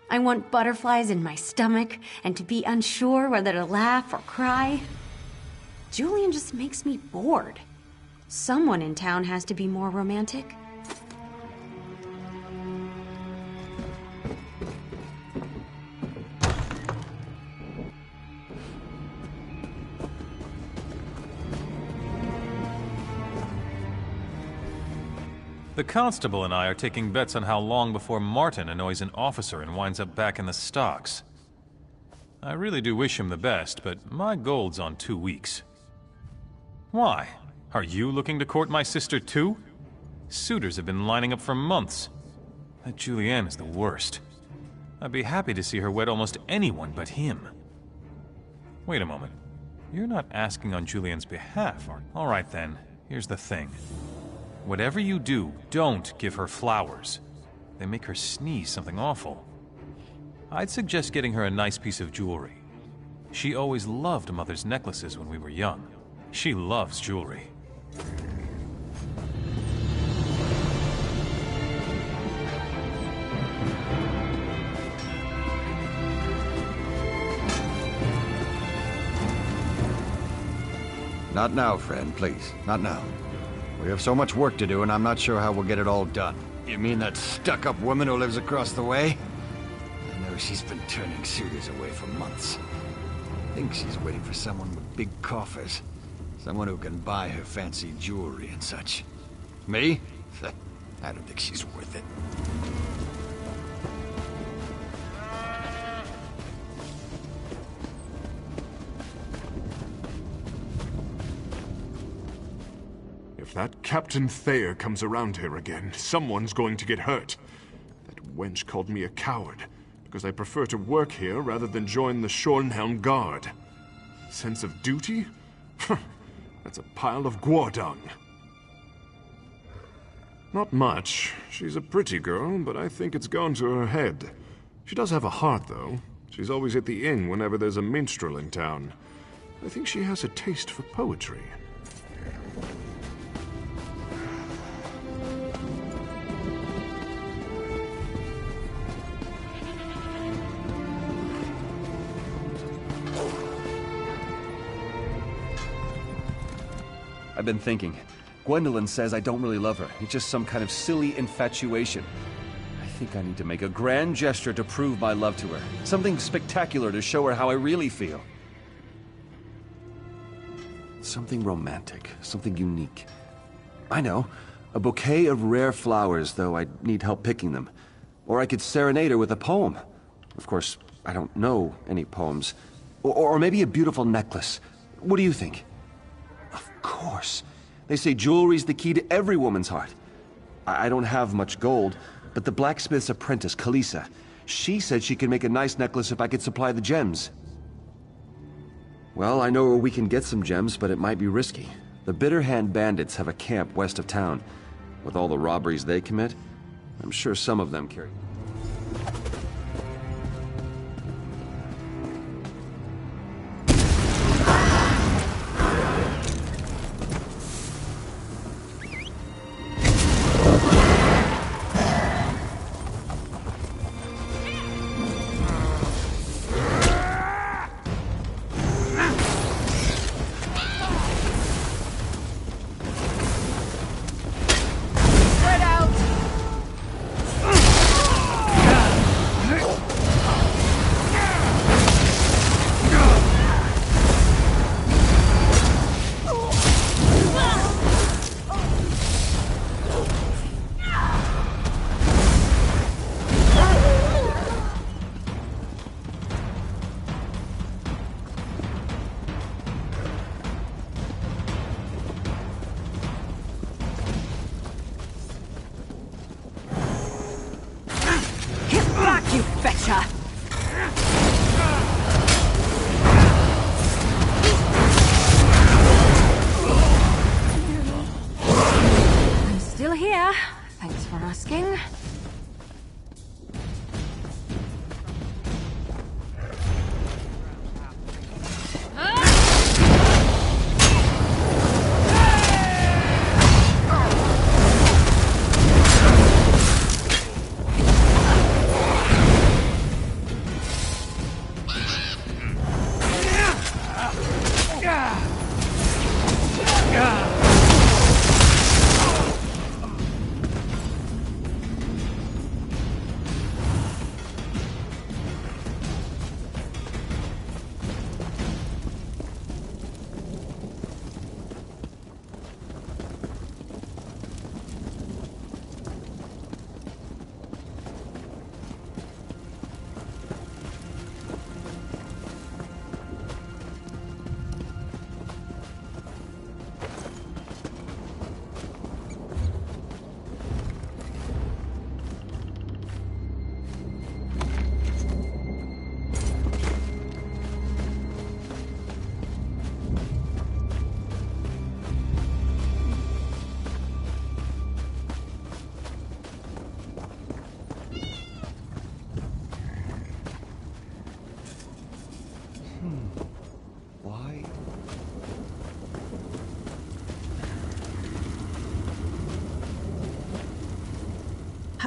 I want butterflies in my stomach and to be unsure whether to laugh or cry. Julian just makes me bored. Someone in town has to be more romantic. The constable and I are taking bets on how long before Martin annoys an officer and winds up back in the stocks. I really do wish him the best, but my gold's on 2 weeks. Why? Are you looking to court my sister too? Suitors have been lining up for months. That Julianne is the worst. I'd be happy to see her wed almost anyone but him. Wait a moment. You're not asking on Julianne's behalf, are you? All right then, here's the thing. Whatever you do, don't give her flowers. They make her sneeze something awful. I'd suggest getting her a nice piece of jewelry. She always loved Mother's necklaces when we were young. She loves jewelry. Not now, friend, please. Not now. We have so much work to do, and I'm not sure how we'll get it all done. You mean that stuck-up woman who lives across the way? I know she's been turning suitors away for months. I think she's waiting for someone with big coffers. Someone who can buy her fancy jewelry and such. Me? I don't think she's worth it. If that Captain Thayer comes around here again, someone's going to get hurt. That wench called me a coward, because I prefer to work here rather than join the Shornhelm Guard. Sense of duty? That's a pile of guardung. Not much. She's a pretty girl, but I think it's gone to her head. She does have a heart, though. She's always at the inn whenever there's a minstrel in town. I think she has a taste for poetry. I've been thinking. Gwendolyn says I don't really love her. It's just some kind of silly infatuation. I think I need to make a grand gesture to prove my love to her. Something spectacular to show her how I really feel. Something romantic. Something unique. I know. A bouquet of rare flowers, though I'd need help picking them. Or I could serenade her with a poem. Of course, I don't know any poems. Or maybe a beautiful necklace. What do you think? Of course. They say jewelry's the key to every woman's heart. I don't have much gold, but the blacksmith's apprentice, Kalisa, she said she could make a nice necklace if I could supply the gems. Well, I know where we can get some gems, but it might be risky. The Bitterhand bandits have a camp west of town. With all the robberies they commit, I'm sure some of them carry... You betcha! I'm still here. Thanks for asking.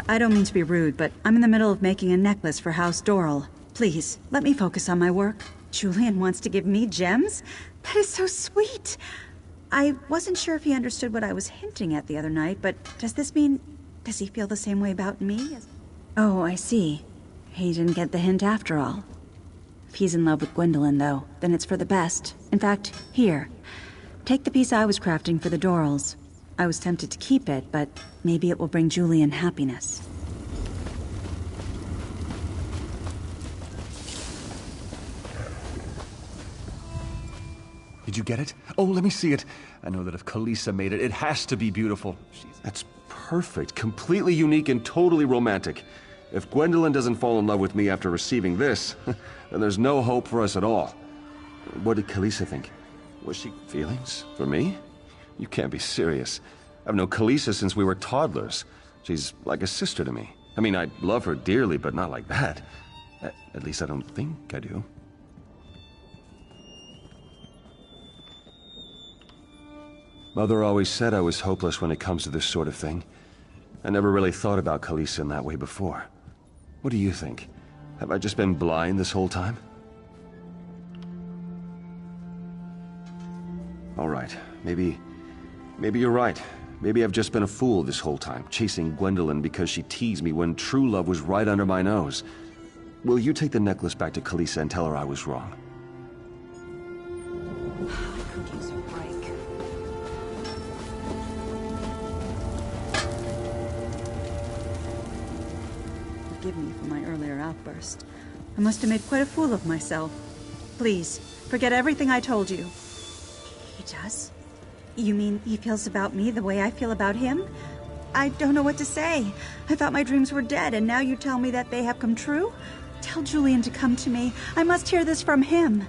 I don't mean to be rude, but I'm in the middle of making a necklace for House Doral. Please, let me focus on my work. Julian wants to give me gems? That is so sweet. I wasn't sure if he understood what I was hinting at the other night, but does this mean Does he feel the same way about me? Oh, I see. He didn't get the hint after all. If he's in love with Gwendolyn, though, then it's for the best. In fact, here. Take the piece I was crafting for the Dorals. I was tempted to keep it, but maybe it will bring Julian happiness. Did you get it? Oh, let me see it. I know that if Kalisa made it, it has to be beautiful. That's perfect, completely unique and totally romantic. If Gwendolyn doesn't fall in love with me after receiving this, then there's no hope for us at all. What did Kalisa think? Was she feelings for me? You can't be serious. I've known Kalisa since we were toddlers. She's like a sister to me. I mean, I love her dearly, but not like that. At least I don't think I do. Mother always said I was hopeless when it comes to this sort of thing. I never really thought about Kalisa in that way before. What do you think? Have I just been blind this whole time? All right, maybe you're right. Maybe I've just been a fool this whole time, chasing Gwendolyn because she teased me when true love was right under my nose. Will you take the necklace back to Kalisa and tell her I was wrong? I could use a break. Forgive me for my earlier outburst. I must have made quite a fool of myself. Please, forget everything I told you. He does? You mean he feels about me the way I feel about him? I don't know what to say. I thought my dreams were dead, and now you tell me that they have come true? Tell Julian to come to me. I must hear this from him.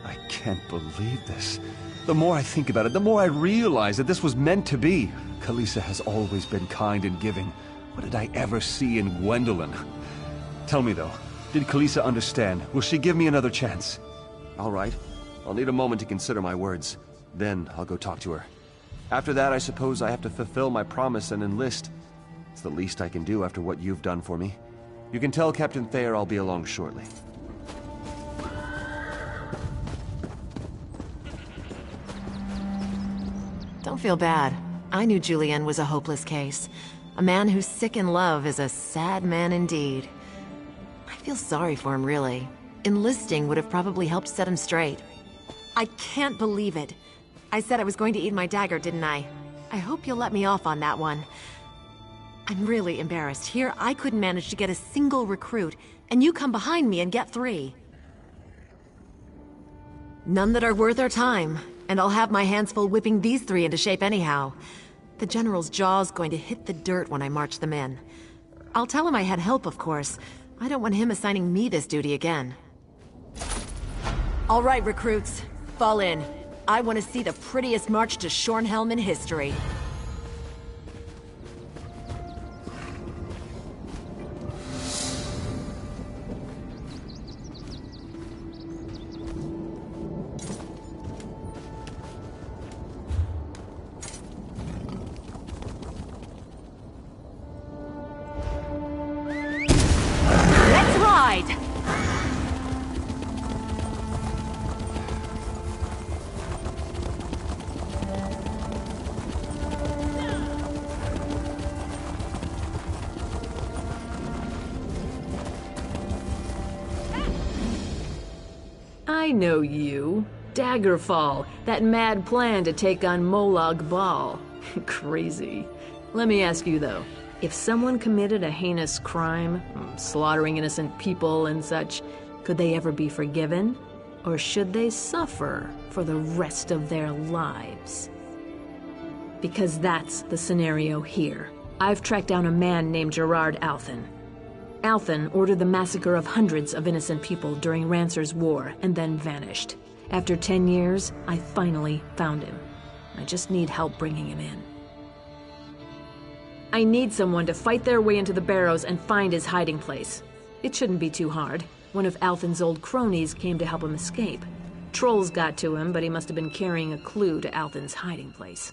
I can't believe this. The more I think about it, the more I realize that this was meant to be. Kalisa has always been kind and giving. What did I ever see in Gwendolyn? Tell me, though, did Kalisa understand? Will she give me another chance? All right. I'll need a moment to consider my words. Then I'll go talk to her. After that, I suppose I have to fulfill my promise and enlist. It's the least I can do after what you've done for me. You can tell Captain Thayer I'll be along shortly. Don't feel bad. I knew Julian was a hopeless case. A man who's sick in love is a sad man indeed. I feel sorry for him, really. Enlisting would have probably helped set him straight. I can't believe it. I said I was going to eat my dagger, didn't I? I hope you'll let me off on that one. I'm really embarrassed. Here, I couldn't manage to get a single recruit, and you come behind me and get 3. None that are worth our time, and I'll have my hands full whipping these 3 into shape anyhow. The General's jaw's going to hit the dirt when I march them in. I'll tell him I had help, of course. I don't want him assigning me this duty again. All right, recruits. Fall in. I want to see the prettiest march to Shornhelm in history. Let's ride! I know you. Daggerfall, that mad plan to take on Molag Bal. Crazy. Let me ask you though, if someone committed a heinous crime, slaughtering innocent people and such, could they ever be forgiven? Or should they suffer for the rest of their lives? Because that's the scenario here. I've tracked down a man named Gerard Althen. Althen ordered the massacre of hundreds of innocent people during Rancer's War and then vanished. After 10 years, I finally found him. I just need help bringing him in. I need someone to fight their way into the barrows and find his hiding place. It shouldn't be too hard. One of Althen's old cronies came to help him escape. Trolls got to him, but he must have been carrying a clue to Althen's hiding place.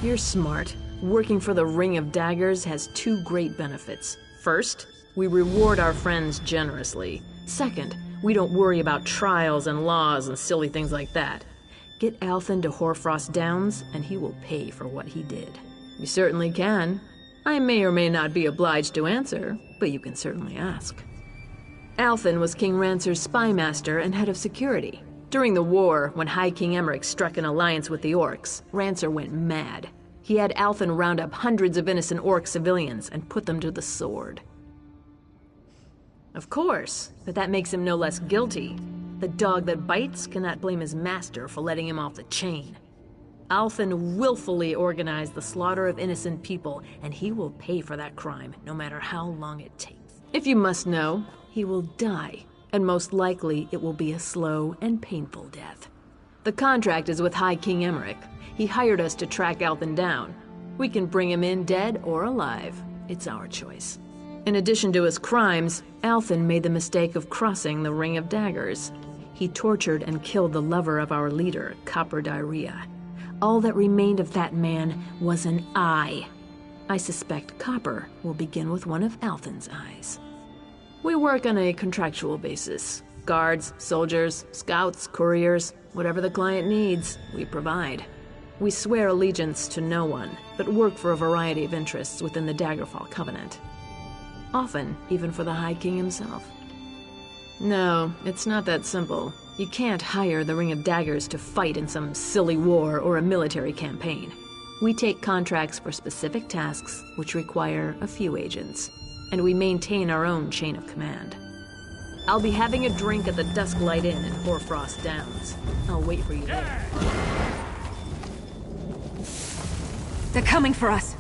You're smart. Working for the Ring of Daggers has 2 great benefits. First, we reward our friends generously. Second, we don't worry about trials and laws and silly things like that. Get Althen to Hoarfrost Downs, and he will pay for what he did. You certainly can. I may or may not be obliged to answer, but you can certainly ask. Althen was King Rancer's spy master and head of security. During the war, when High King Emmerich struck an alliance with the Orcs, Rancer went mad. He had Althen round up hundreds of innocent Orc civilians and put them to the sword. Of course, but that makes him no less guilty. The dog that bites cannot blame his master for letting him off the chain. Althen willfully organized the slaughter of innocent people, and he will pay for that crime, no matter how long it takes. If you must know, he will die, and most likely it will be a slow and painful death. The contract is with High King Emmerich. He hired us to track Althen down. We can bring him in dead or alive. It's our choice. In addition to his crimes, Althen made the mistake of crossing the Ring of Daggers. He tortured and killed the lover of our leader, Copper Diarrhea. All that remained of that man was an eye. I suspect Copper will begin with one of Althen's eyes. We work on a contractual basis. Guards, soldiers, scouts, couriers, whatever the client needs, we provide. We swear allegiance to no one, but work for a variety of interests within the Daggerfall Covenant. Often, even for the High King himself. No, it's not that simple. You can't hire the Ring of Daggers to fight in some silly war or a military campaign. We take contracts for specific tasks which require a few agents, and we maintain our own chain of command. I'll be having a drink at the Dusklight Inn in Hoarfrost Downs. I'll wait for you there. They're coming for us!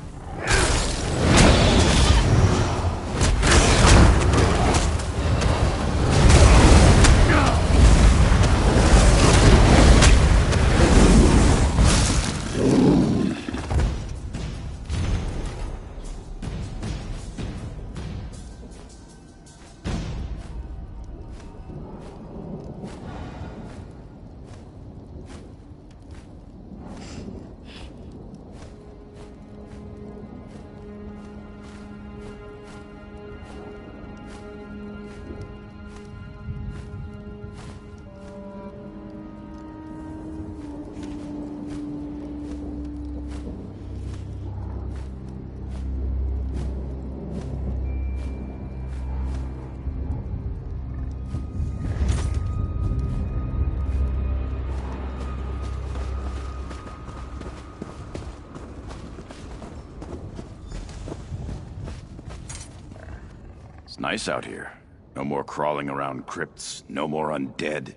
It's nice out here. No more crawling around crypts, no more undead,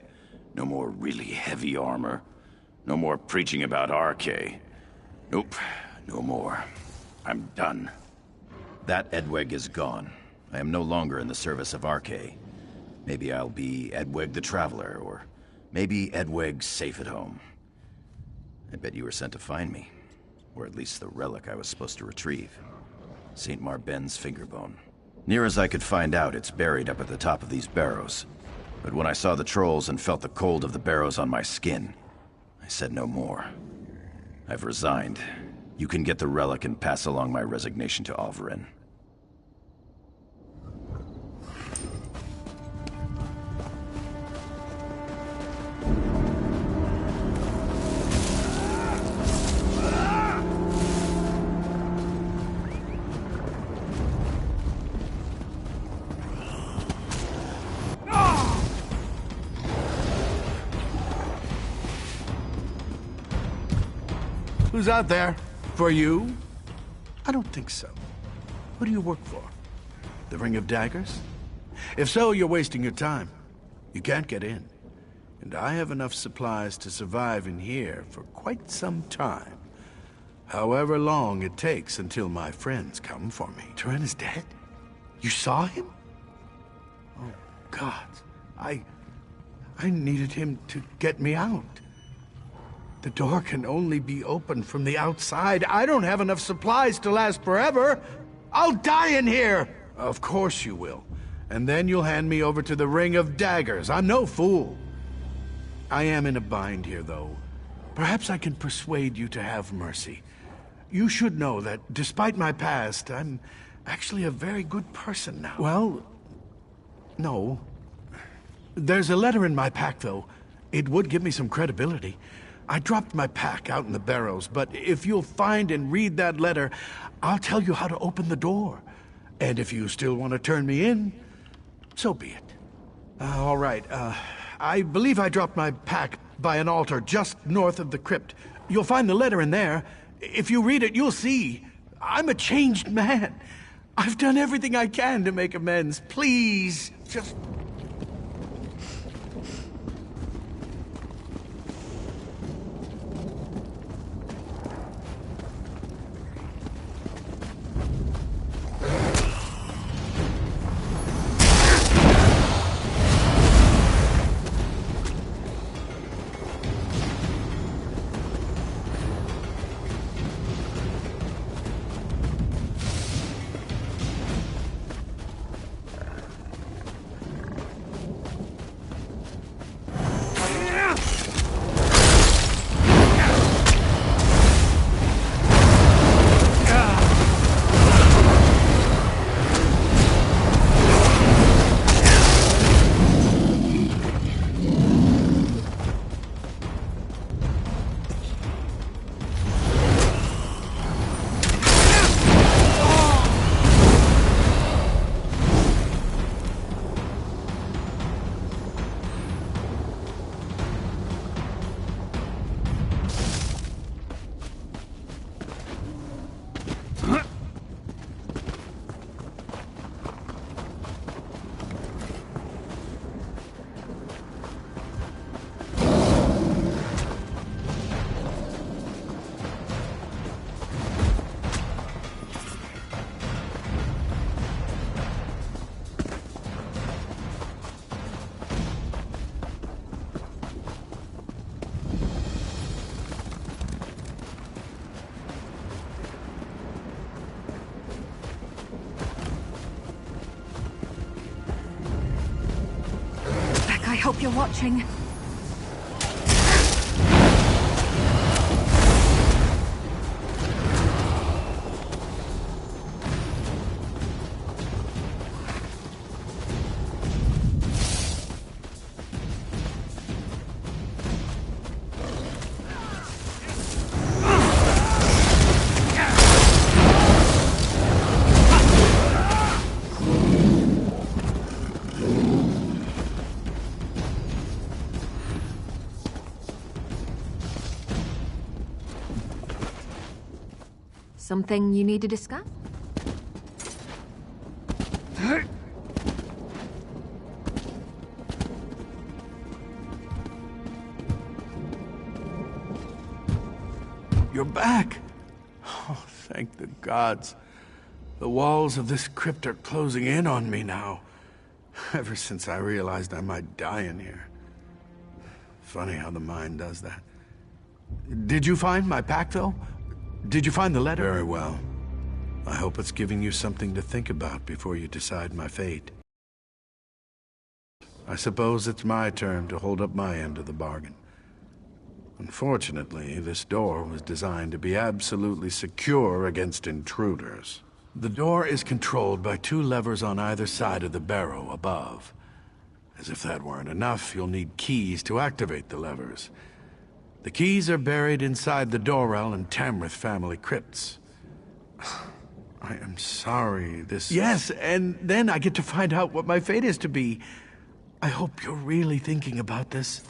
no more really heavy armor, no more preaching about RK. Nope, no more. I'm done. That Edweg is gone. I am no longer in the service of RK. Maybe I'll be Edweg the Traveler, or maybe Edweg's safe at home. I bet you were sent to find me. Or at least the relic I was supposed to retrieve. St. Marben's fingerbone. Near as I could find out, it's buried up at the top of these barrows. But when I saw the trolls and felt the cold of the barrows on my skin, I said no more. I've resigned. You can get the relic and pass along my resignation to Alvarin. Who's out there? For you? I don't think so. Who do you work for? The Ring of Daggers? If so, you're wasting your time. You can't get in. And I have enough supplies to survive in here for quite some time. However long it takes until my friends come for me. Turin is dead? You saw him? Oh, God. I needed him to get me out. The door can only be opened from the outside. I don't have enough supplies to last forever. I'll die in here! Of course you will. And then you'll hand me over to the Ring of Daggers. I'm no fool. I am in a bind here, though. Perhaps I can persuade you to have mercy. You should know that, despite my past, I'm actually a very good person now. Well, no. There's a letter in my pack, though. It would give me some credibility. I dropped my pack out in the barrows, but if you'll find and read that letter, I'll tell you how to open the door. And if you still want to turn me in, so be it. All right, I believe I dropped my pack by an altar just north of the crypt. You'll find the letter in there. If you read it, you'll see. I'm a changed man. I've done everything I can to make amends. Please, just... I hope you're watching. Something you need to discuss? You're back! Oh, thank the gods. The walls of this crypt are closing in on me now. Ever since I realized I might die in here. Funny how the mind does that. Did you find my pack, though? Did you find the letter? Very well. I hope it's giving you something to think about before you decide my fate. I suppose it's my turn to hold up my end of the bargain. Unfortunately, this door was designed to be absolutely secure against intruders. The door is controlled by 2 levers on either side of the barrow above. As if that weren't enough, you'll need keys to activate the levers. The keys are buried inside the Dorel and Tamriel family crypts. I am sorry, this... Yes, and then I get to find out what my fate is to be. I hope you're really thinking about this.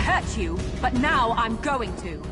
hurt you, but now I'm going to.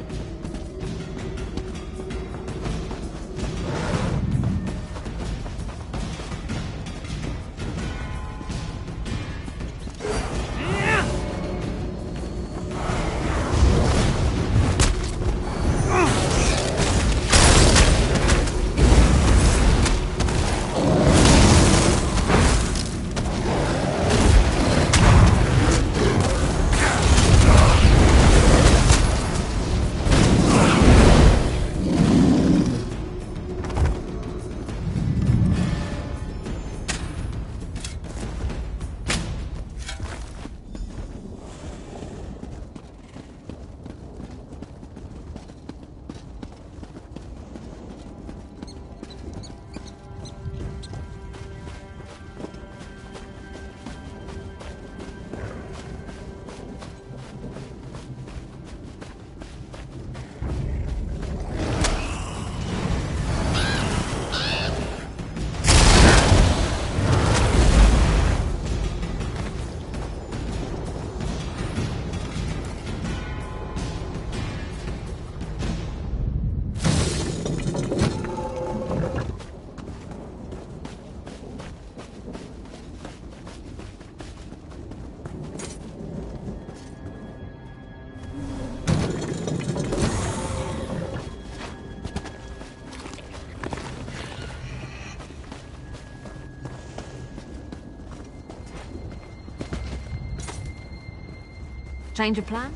Change of plan?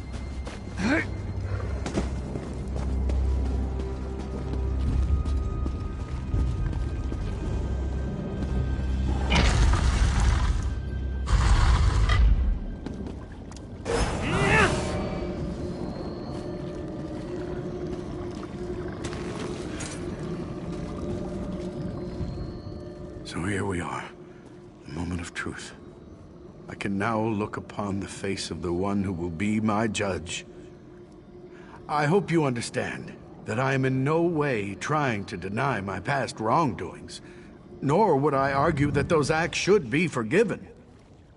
So here we are, the moment of truth. I can now look upon the face of the one who will be my judge. I hope you understand that I am in no way trying to deny my past wrongdoings, nor would I argue that those acts should be forgiven.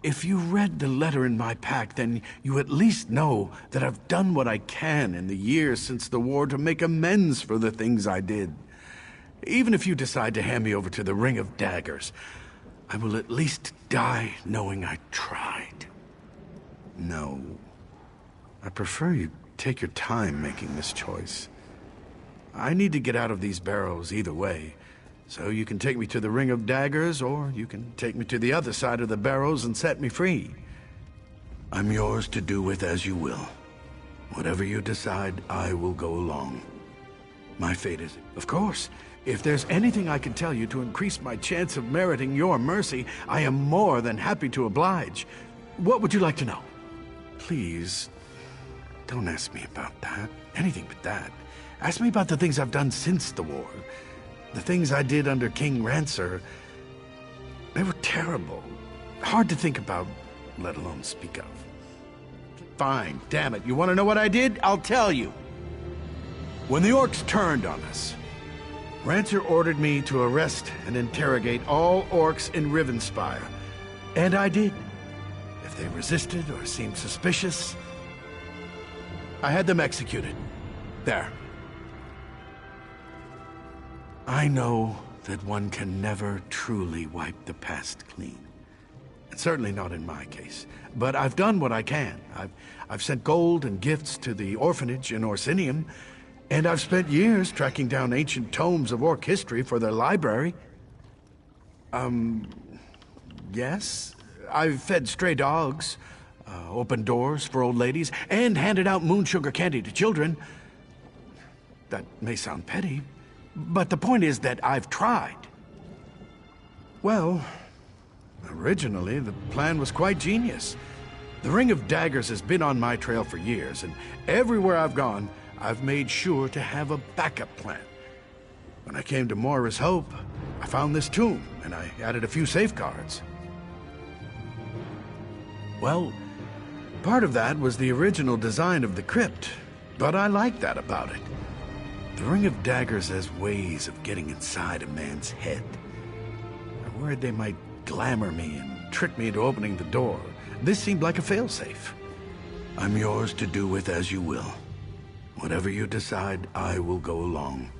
If you read the letter in my pack, then you at least know that I've done what I can in the years since the war to make amends for the things I did. Even if you decide to hand me over to the Ring of Daggers, I will at least die knowing I tried. No. I prefer you take your time making this choice. I need to get out of these barrows either way, so you can take me to the Ring of Daggers, or you can take me to the other side of the barrows and set me free. I'm yours to do with as you will. Whatever you decide, I will go along. My fate is... Of course, if there's anything I can tell you to increase my chance of meriting your mercy, I am more than happy to oblige. What would you like to know? Please, don't ask me about that. Anything but that. Ask me about the things I've done since the war. The things I did under King Rancer. They were terrible. Hard to think about, let alone speak of. Fine, damn it. You want to know what I did? I'll tell you. When the orcs turned on us, Rancer ordered me to arrest and interrogate all orcs in Rivenspire. And I did. If they resisted or seemed suspicious, I had them executed. There. I know that one can never truly wipe the past clean. And certainly not in my case. But I've done what I can. I've sent gold and gifts to the orphanage in Orsinium, and I've spent years tracking down ancient tomes of orc history for their library. Yes. I've fed stray dogs, opened doors for old ladies, and handed out moon sugar candy to children. That may sound petty, but the point is that I've tried. Well, originally the plan was quite genius. The Ring of Daggers has been on my trail for years, and everywhere I've gone, I've made sure to have a backup plan. When I came to Moira's Hope, I found this tomb, and I added a few safeguards. Well, part of that was the original design of the crypt, but I like that about it. The Ring of Daggers has ways of getting inside a man's head. I worried they might glamour me and trick me into opening the door. This seemed like a failsafe. I'm yours to do with as you will. Whatever you decide, I will go along.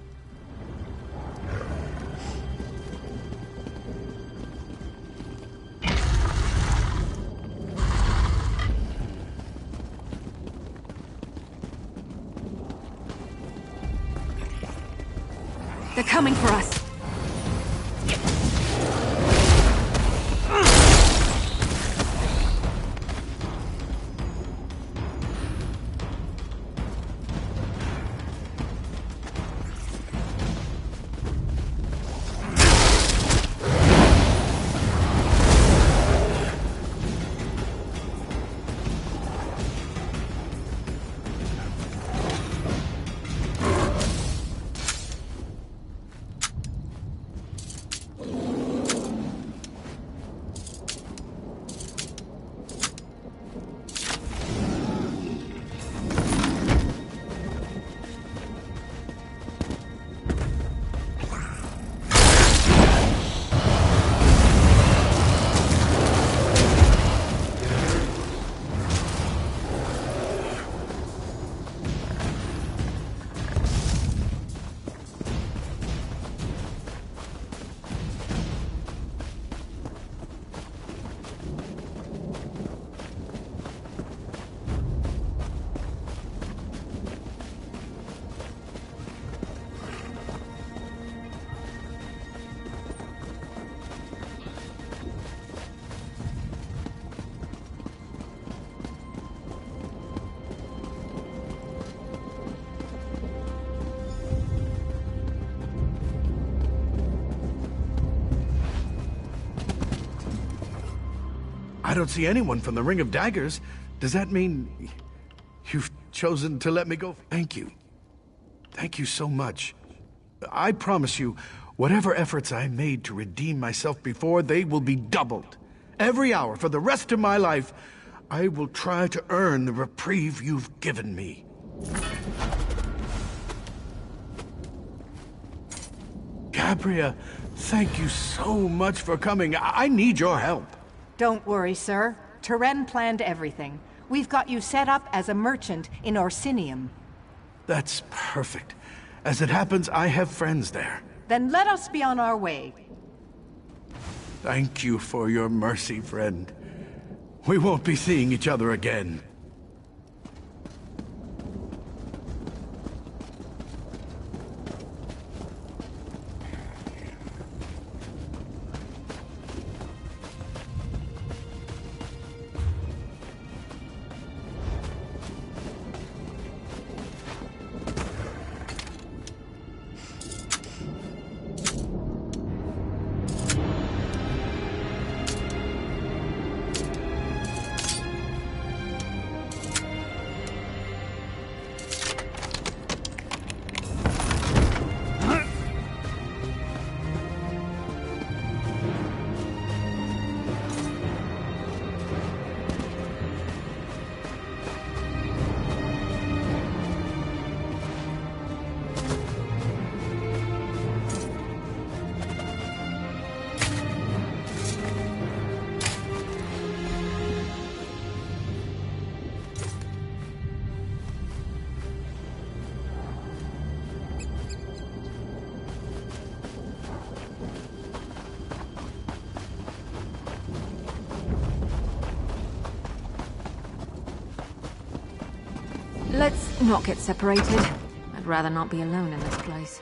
They're coming for us. I don't see anyone from the Ring of Daggers. Does that mean you've chosen to let me go? Thank you. Thank you so much. I promise you, whatever efforts I made to redeem myself before, they will be doubled. Every hour for the rest of my life, I will try to earn the reprieve you've given me. Gabrielle, thank you so much for coming. I need your help. Don't worry, sir. Teren planned everything. We've got you set up as a merchant in Orsinium. That's perfect. As it happens, I have friends there. Then let us be on our way. Thank you for your mercy, friend. We won't be seeing each other again. Let's not get separated. I'd rather not be alone in this place.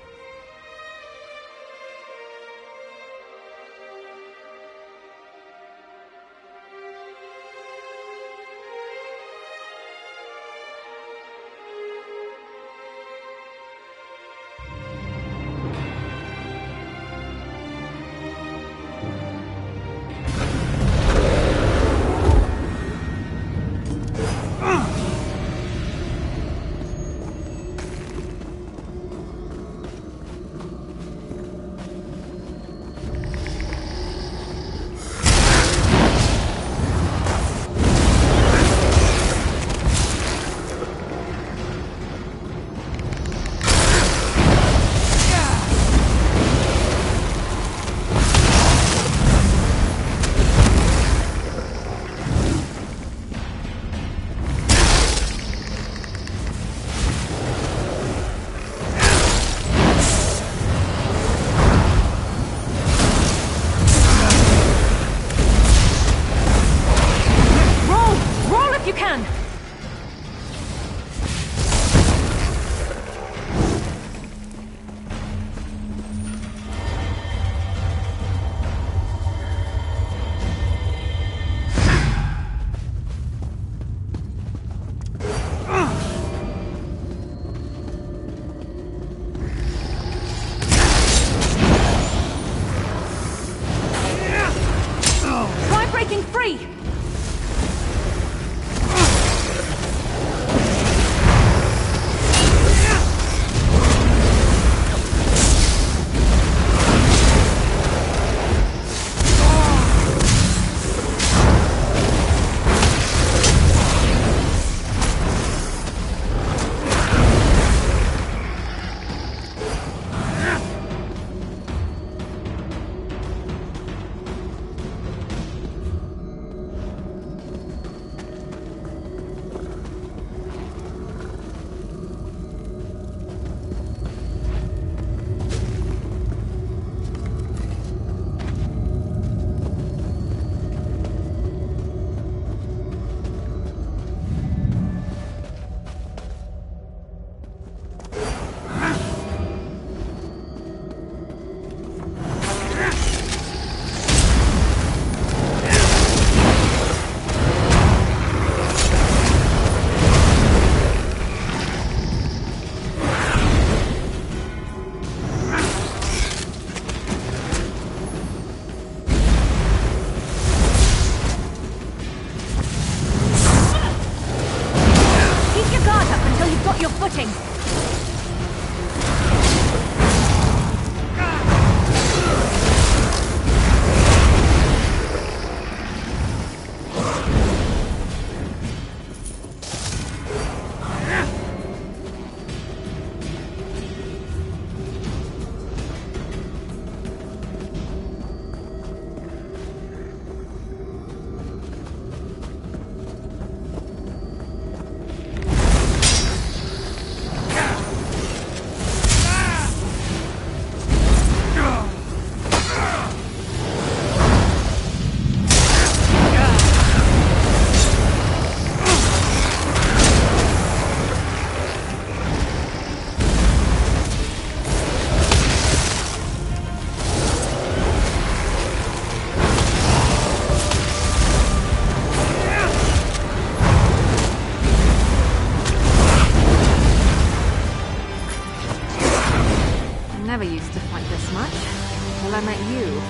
that I met you.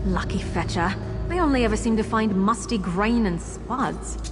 Lucky fetcher. They only ever seem to find musty grain and spuds.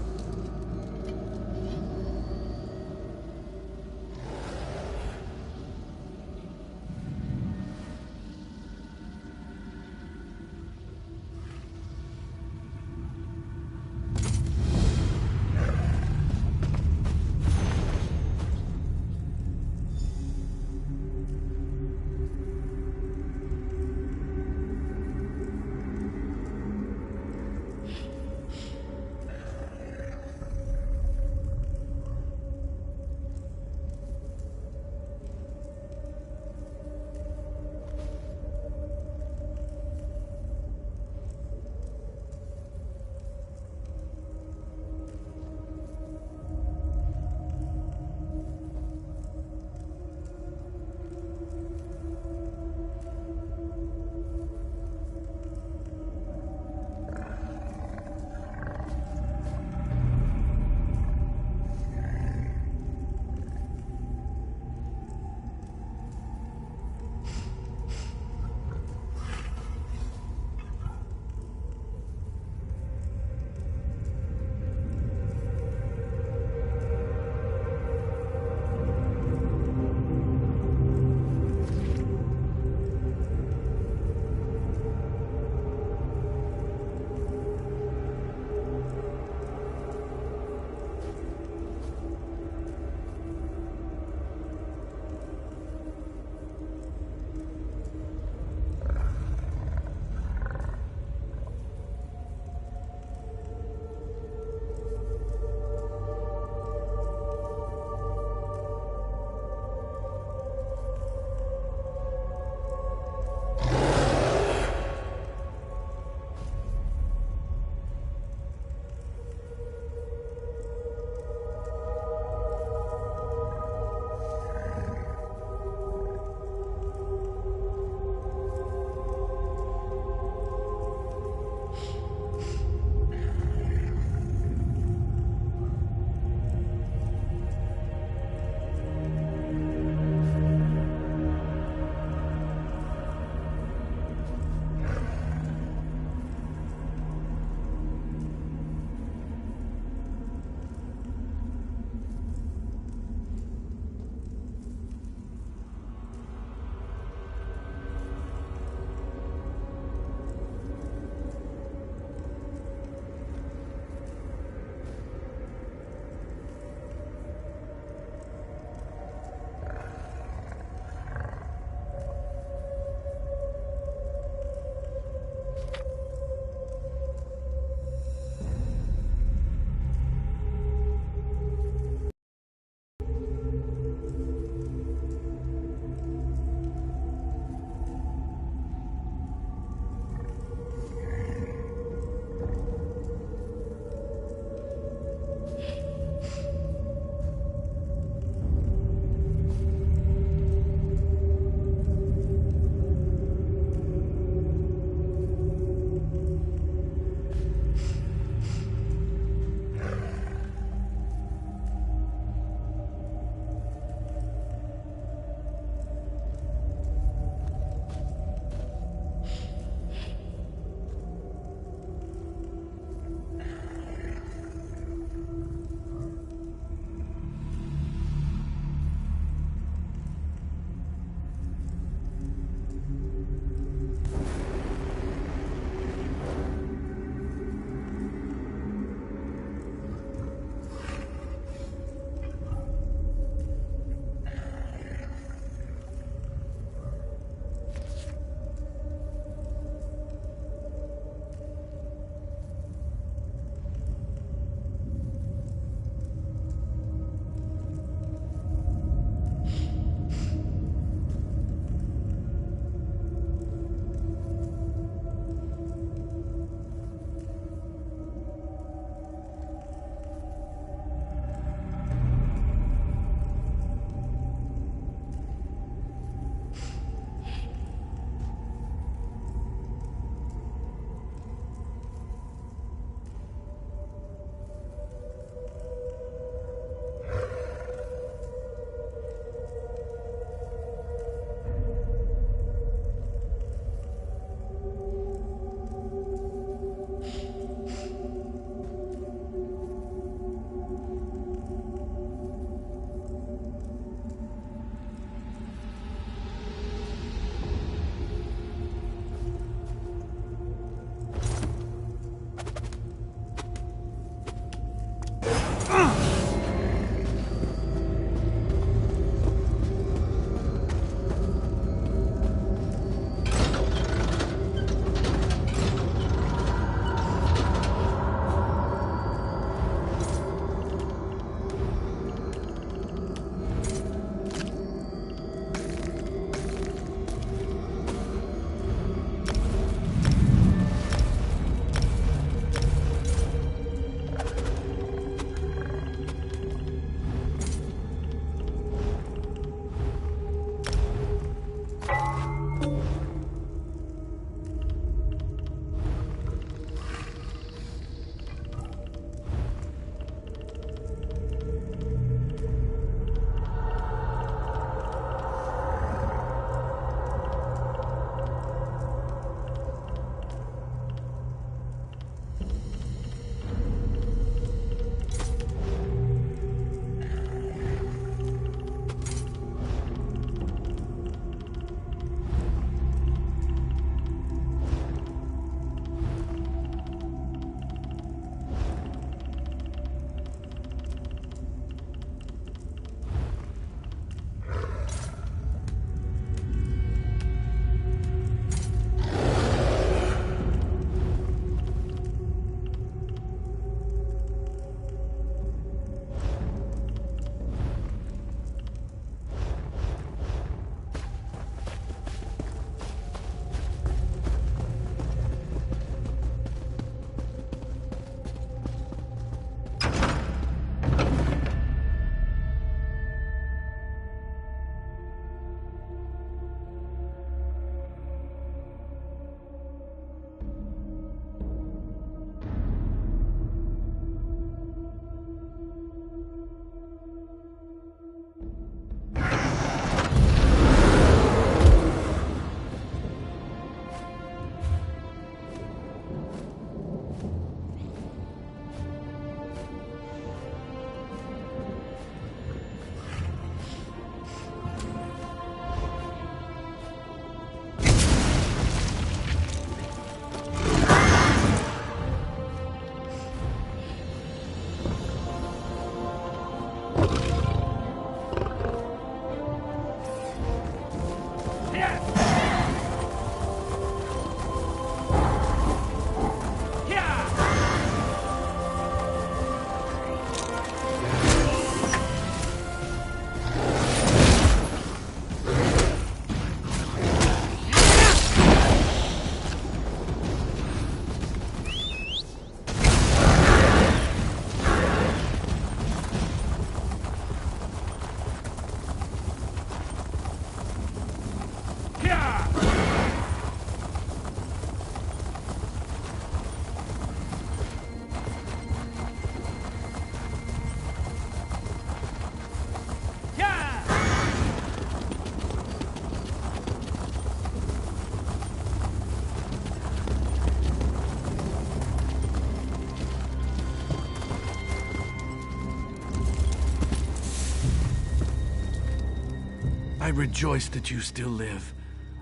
rejoice that you still live.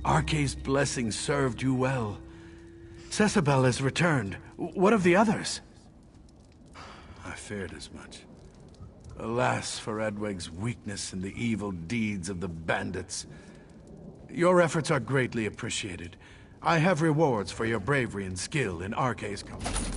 Arkay's blessing served you well. Cecibel has returned. What of the others? I feared as much. Alas for Edweg's weakness and the evil deeds of the bandits. Your efforts are greatly appreciated. I have rewards for your bravery and skill in Arkay's cause.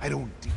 I don't...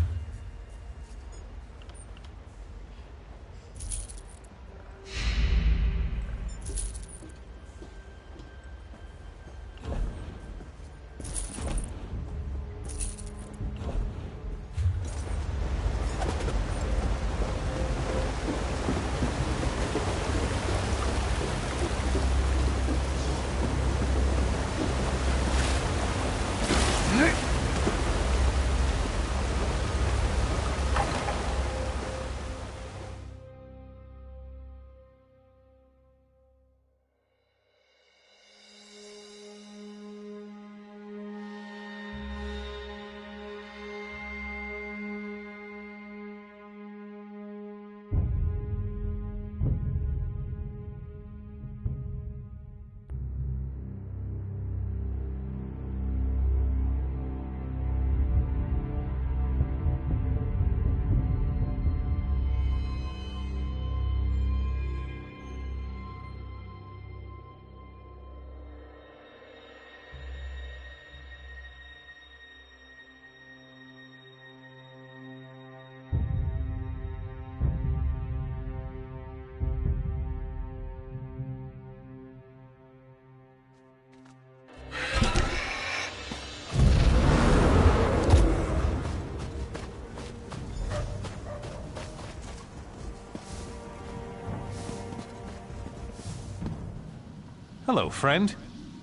Hello, friend.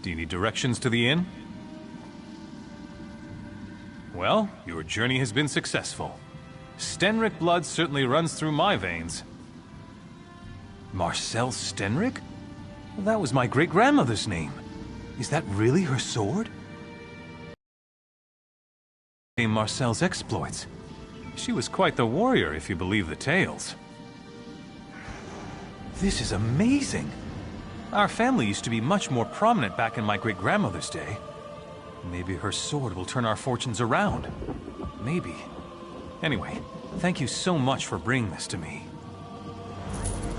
Do you need directions to the inn? Well, your journey has been successful. Stenrick blood certainly runs through my veins. Marcel Stenrick? Well, that was my great-grandmother's name. Is that really her sword? Marcel's exploits. She was quite the warrior, if you believe the tales. This is amazing. Our family used to be much more prominent back in my great-grandmother's day. Maybe her sword will turn our fortunes around. Maybe. Anyway, thank you so much for bringing this to me.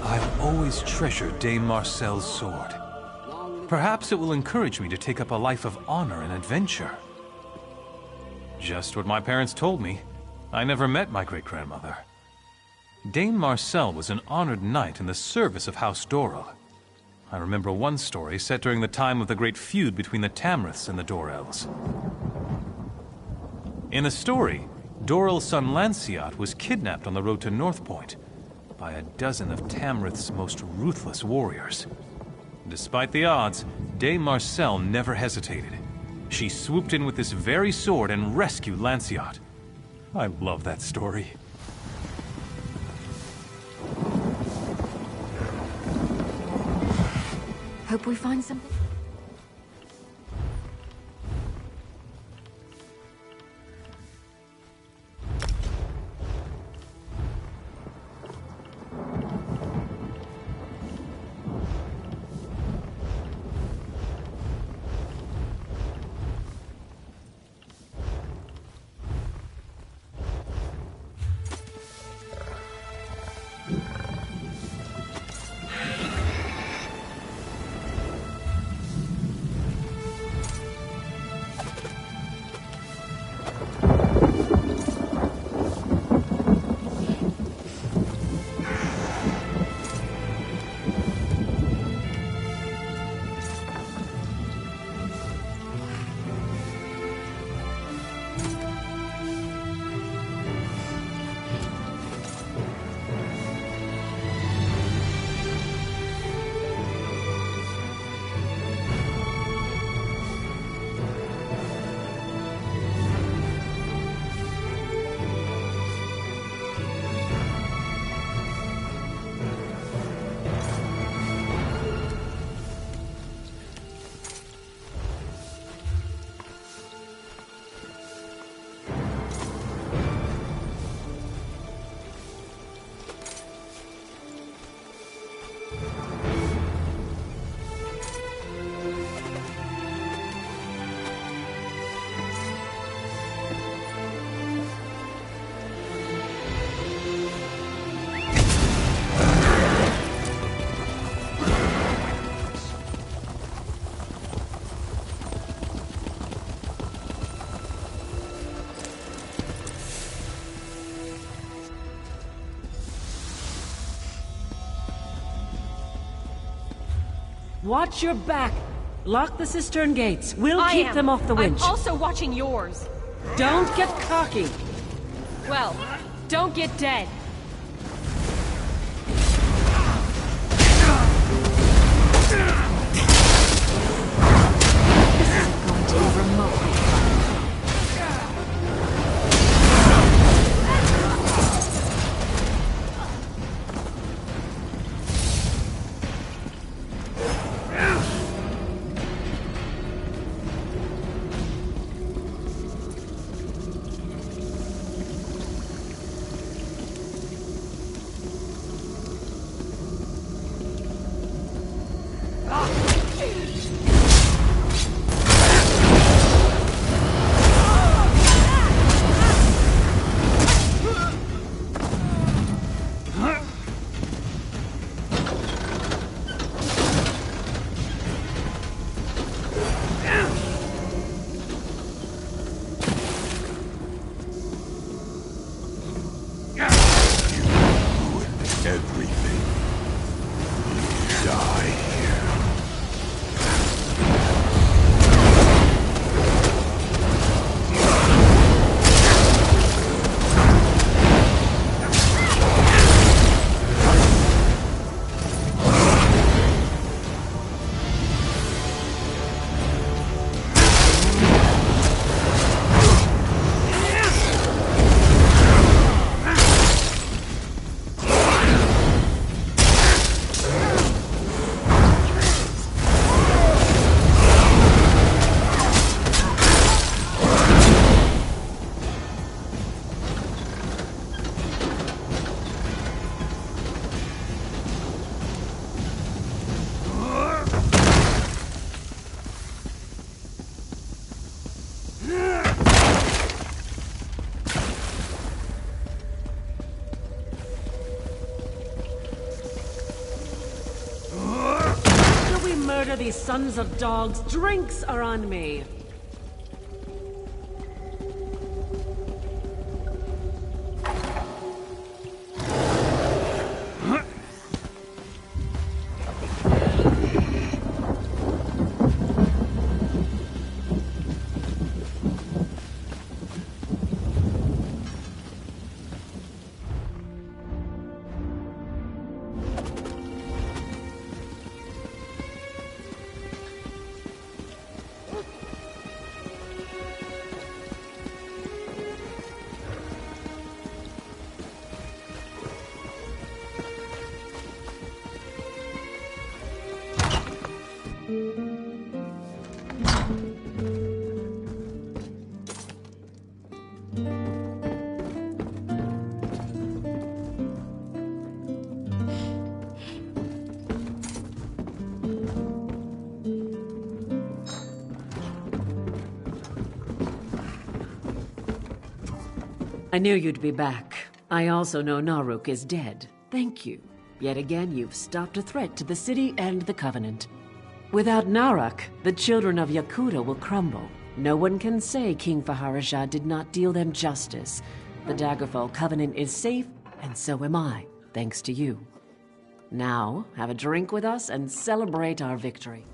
I'll always treasure Dame Marcel's sword. Perhaps it will encourage me to take up a life of honor and adventure. Just what my parents told me. I never met my great-grandmother. Dame Marcel was an honored knight in the service of House Dorel. I remember one story set during the time of the great feud between the Tamriths and the Dorels. In the story, Dorel's son Lanciot was kidnapped on the road to North Point by a dozen of Tamrith's most ruthless warriors. Despite the odds, Dame Marcel never hesitated. She swooped in with this very sword and rescued Lanciot. I love that story. Hope we find something. Watch your back. Lock the cistern gates. We'll keep them off the winch. I'm also watching yours. Don't get cocky. Well, don't get dead. This isn't going to be remotely fun. rid of these sons of dogs. Drinks are on me. I knew you'd be back. I also know Naruk is dead. Thank you. Yet again, you've stopped a threat to the city and the Covenant. Without Naruk, the children of Yakuta will crumble. No one can say King Faharaja did not deal them justice. The Daggerfall Covenant is safe, and so am I, thanks to you. Now, have a drink with us and celebrate our victory.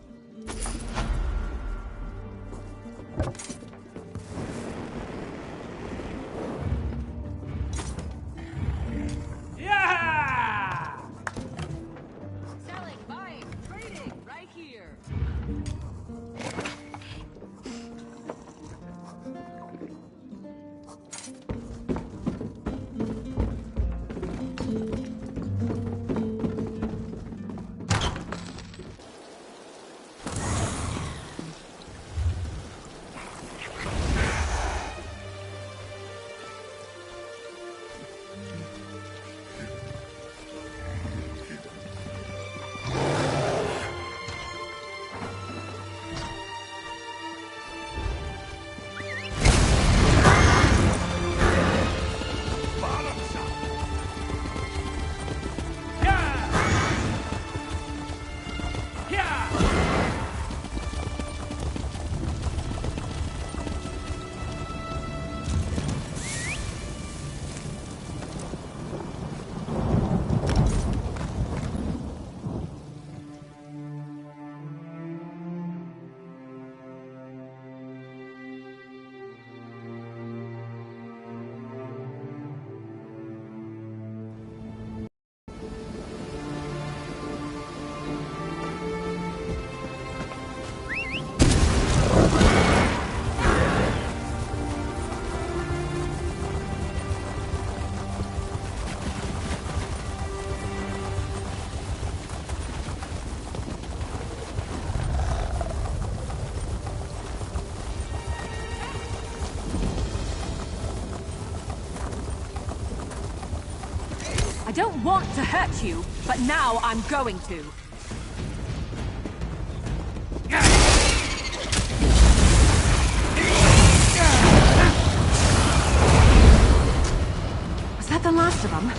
I don't want to hurt you, but now I'm going to. Was that the last of them?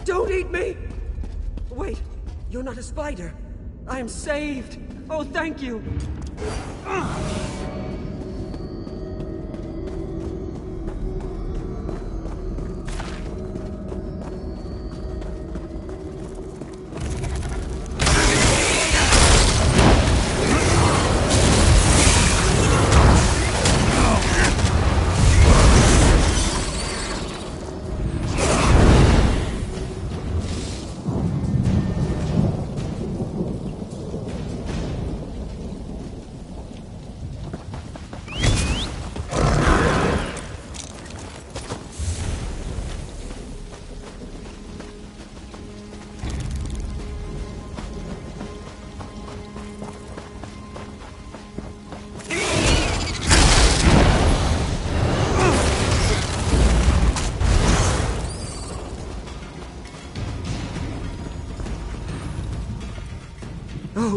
Don't eat me! Wait, you're not a spider. I am saved. Oh, thank you.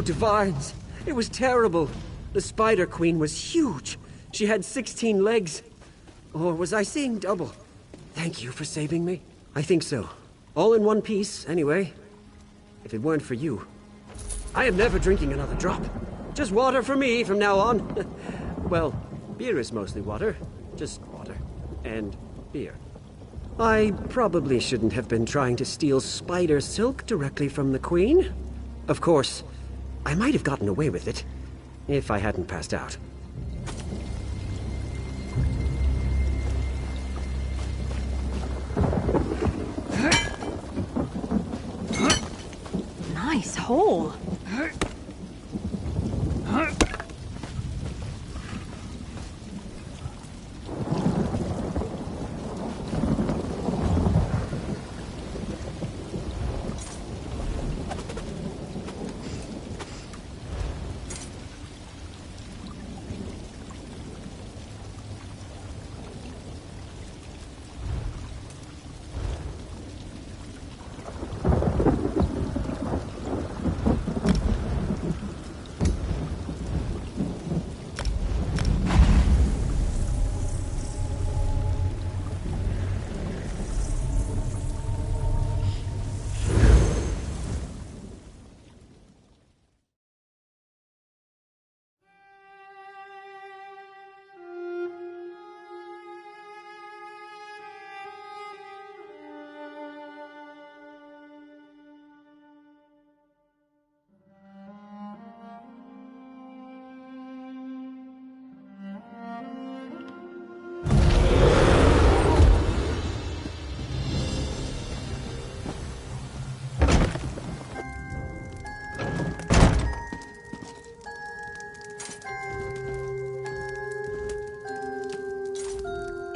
divines. It was terrible. The Spider Queen was huge. She had 16 legs. Or was I seeing double? Thank you for saving me. I think so. All in one piece, anyway. If it weren't for you, I am never drinking another drop. Just water for me from now on. Well, beer is mostly water. Just water. And beer. I probably shouldn't have been trying to steal spider silk directly from the Queen. Of course, I might have gotten away with it, if I hadn't passed out. Nice hole.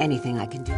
Anything I can do?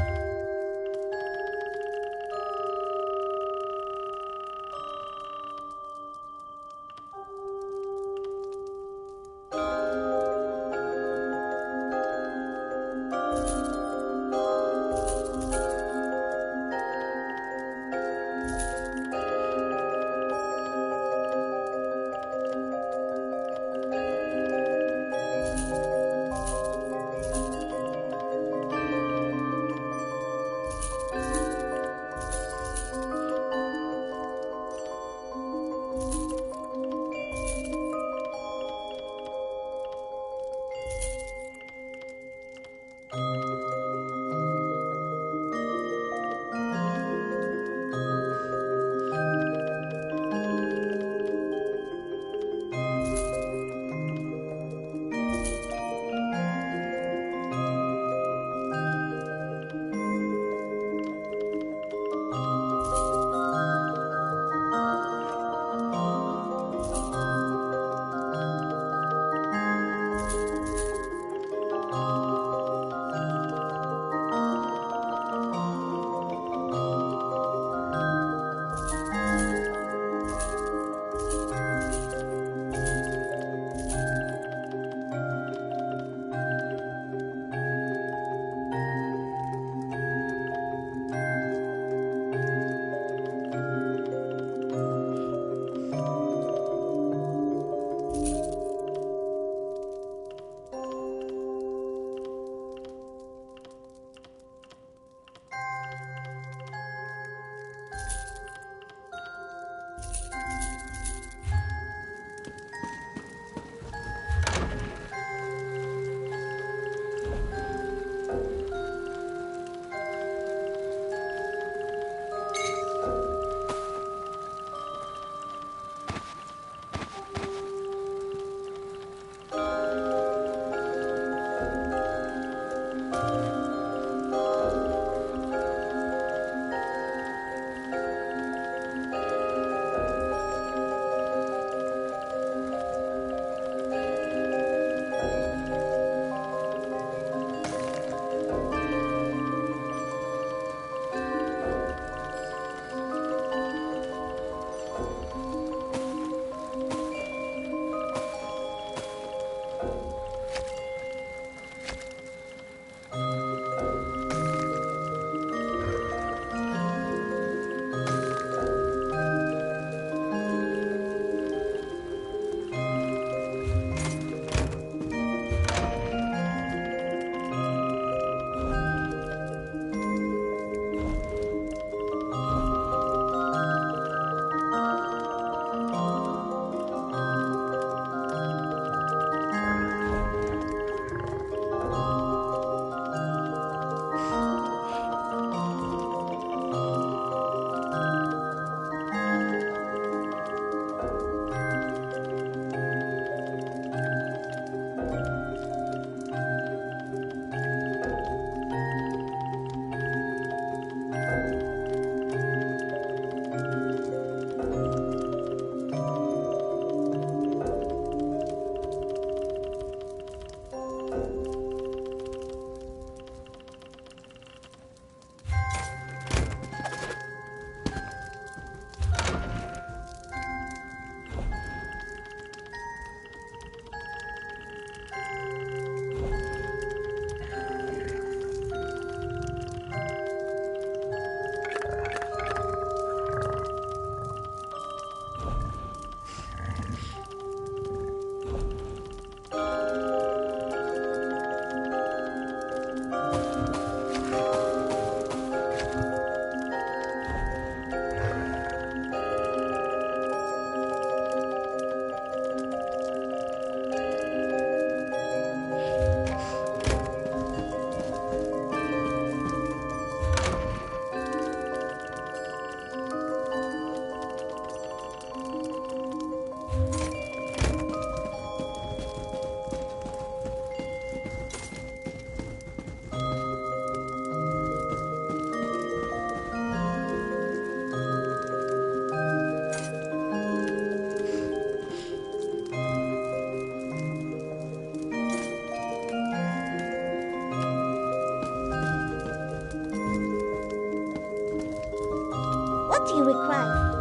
What do you require?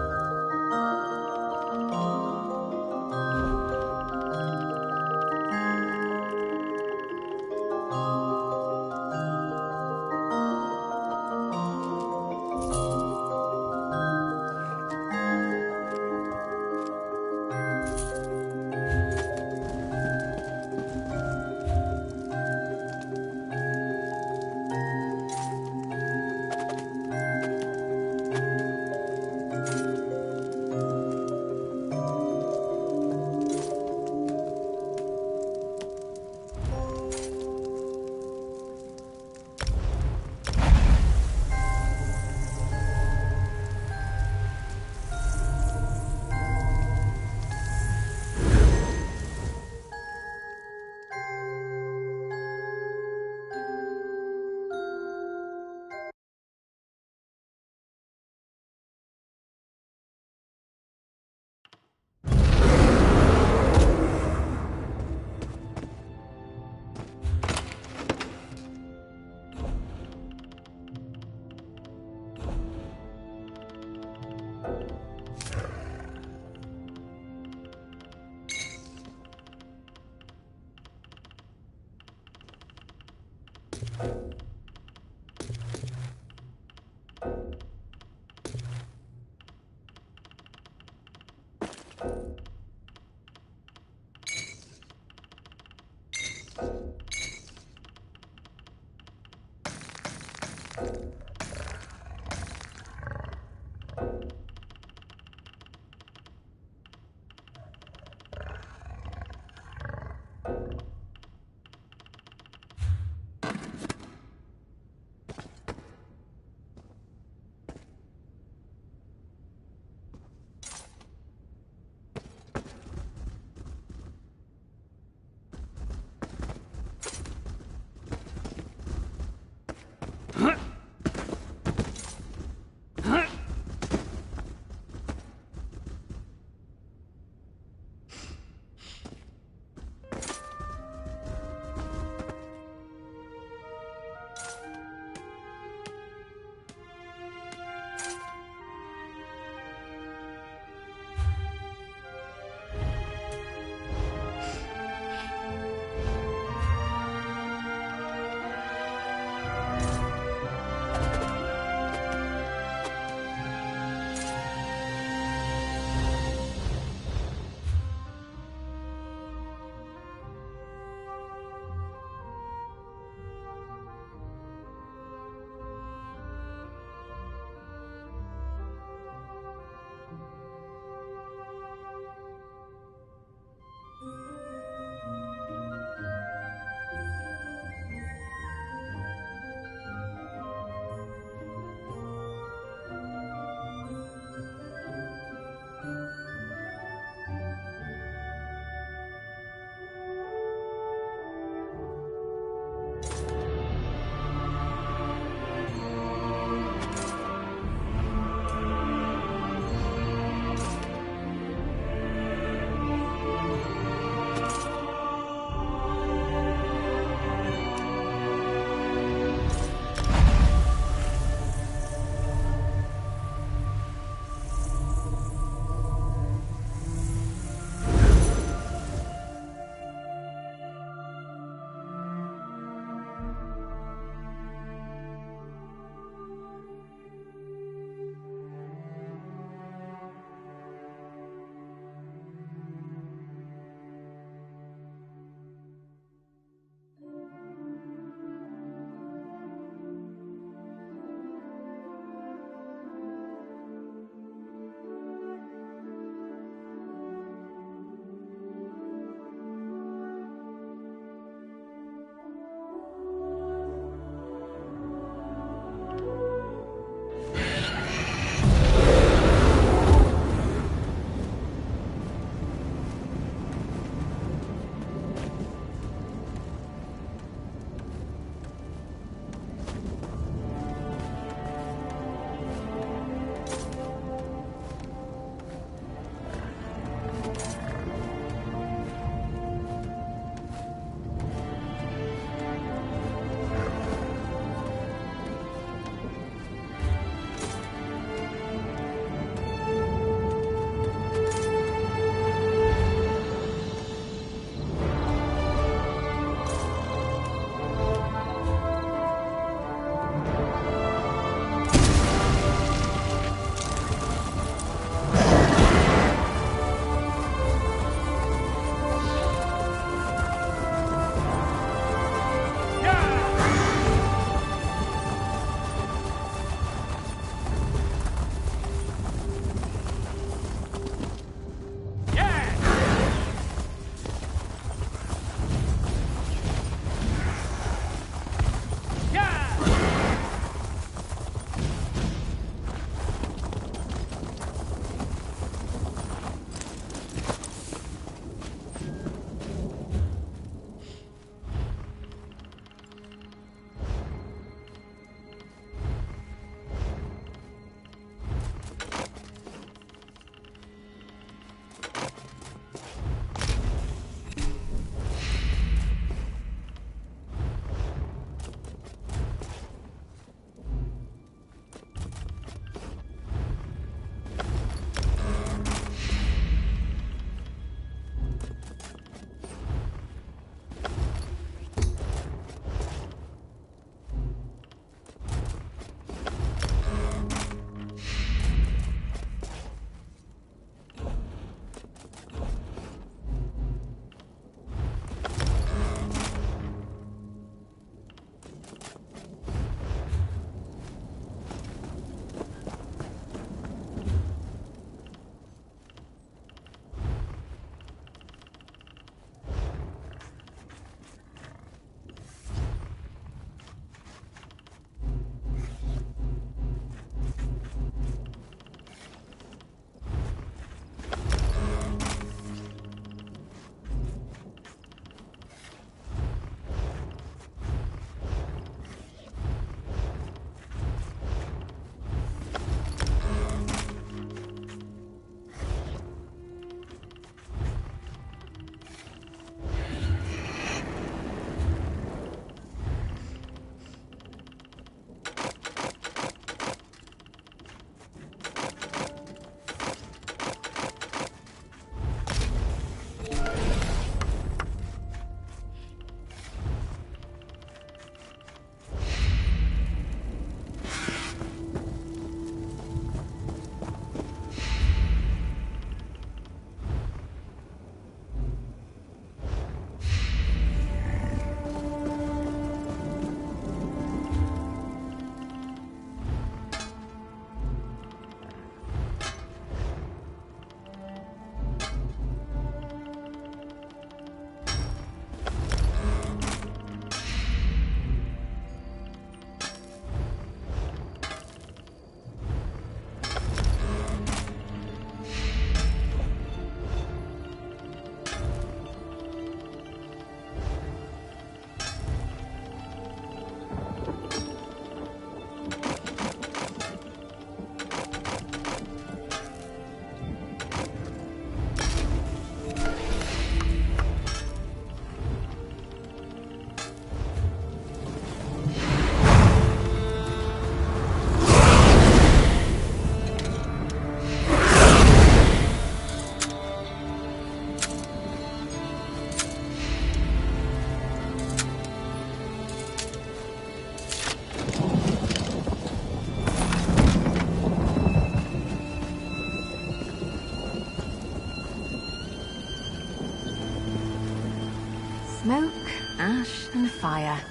fire.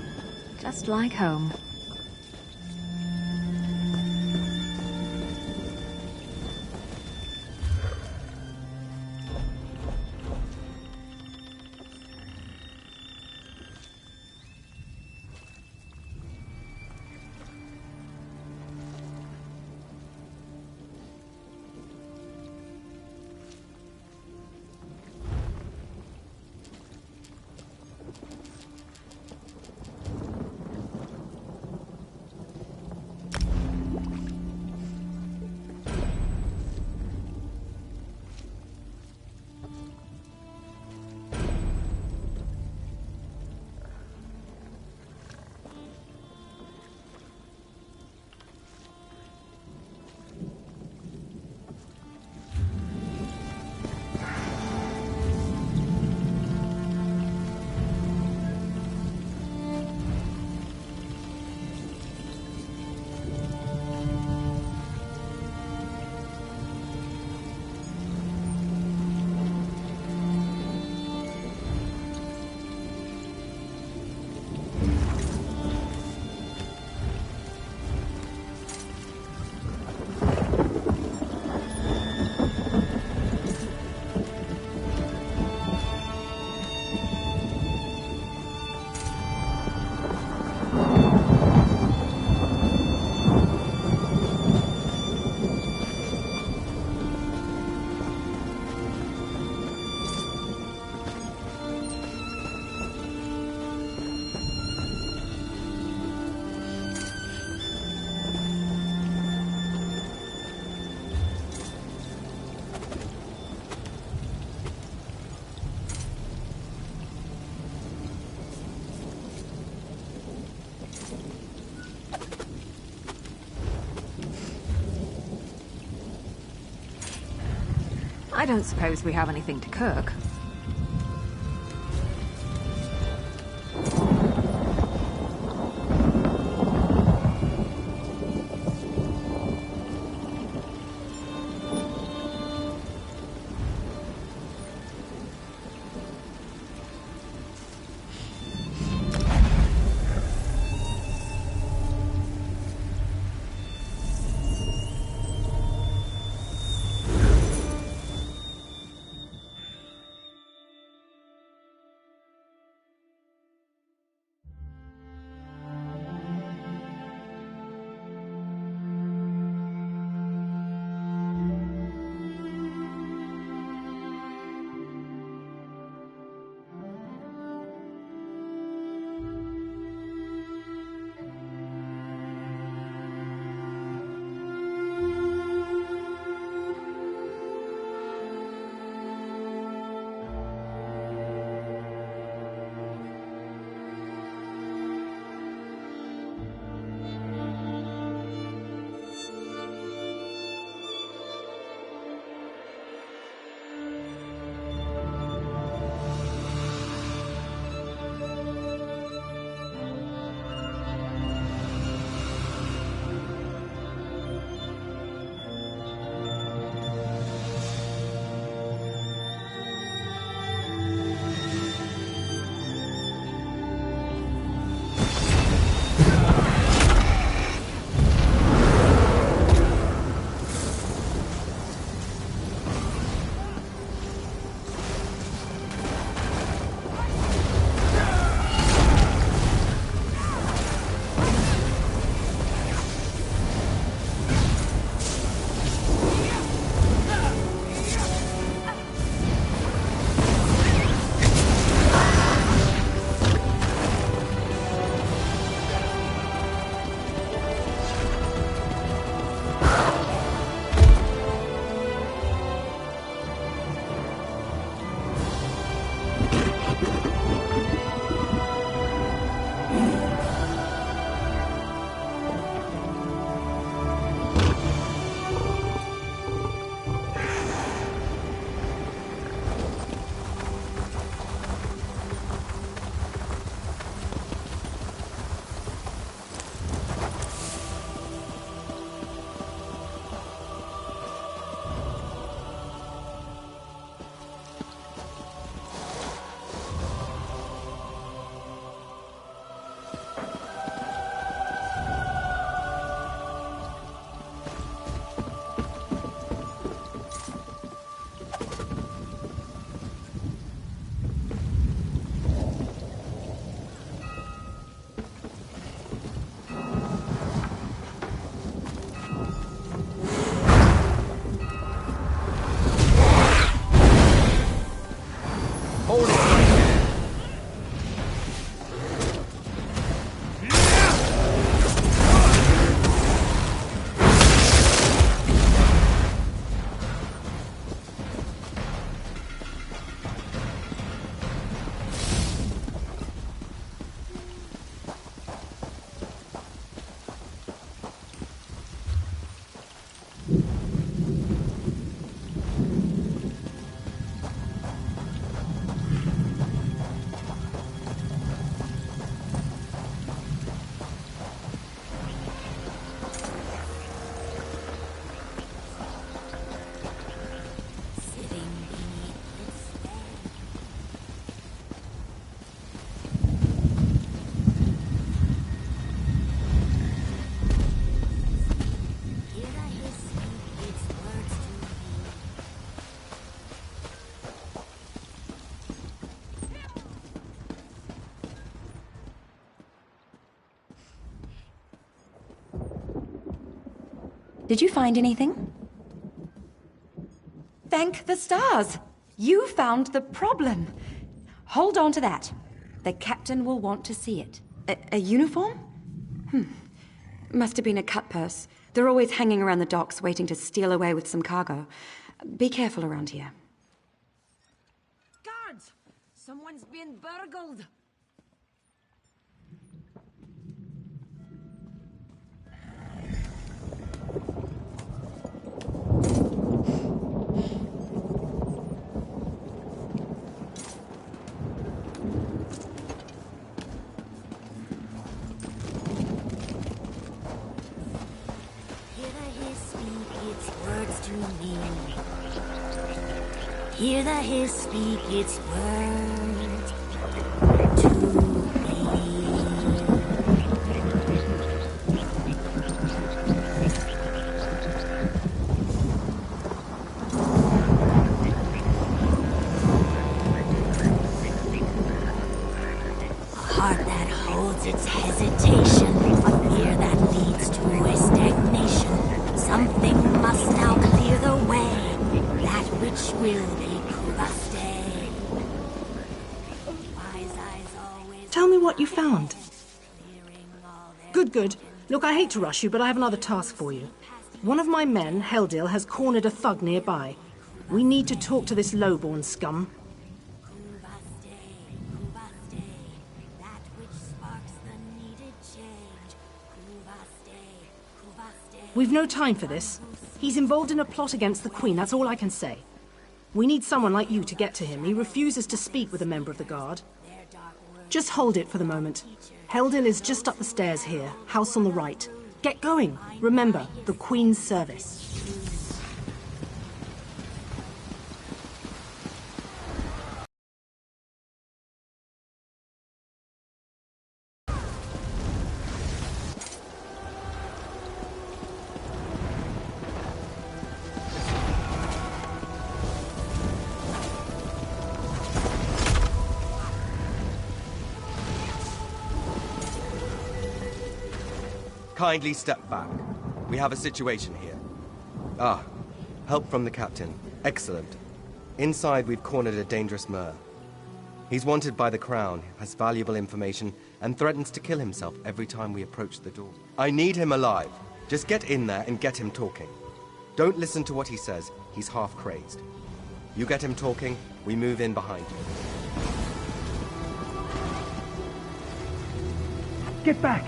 Just like home. I don't suppose we have anything to cook. Did you find anything? Thank the stars! You found the problem. Hold on to that. The captain will want to see it. A uniform? Must have been a cut purse. They're always hanging around the docks waiting to steal away with some cargo. Be careful around here. Guards! Someone's been burgled! Hear the hiss speak its words a heart that holds its hesitation, a fear that leads to a stagnation. Something must now clear the way, that which will be. Tell me what you found. Good, good. Look, I hate to rush you, but I have another task for you. One of my men, Heldil, has cornered a thug nearby. We need to talk to this lowborn scum. We've no time for this. He's involved in a plot against the Queen, that's all I can say. We need someone like you to get to him. He refuses to speak with a member of the Guard. Just hold it for the moment. Heldil is just up the stairs here, house on the right. Get going. Remember, the Queen's service. Kindly step back. We have a situation here. Ah, help from the captain. Excellent. Inside, we've cornered a dangerous Mer. He's wanted by the Crown, has valuable information, and threatens to kill himself every time we approach the door. I need him alive. Just get in there and get him talking. Don't listen to what he says. He's half crazed. You get him talking, we move in behind you. Get back!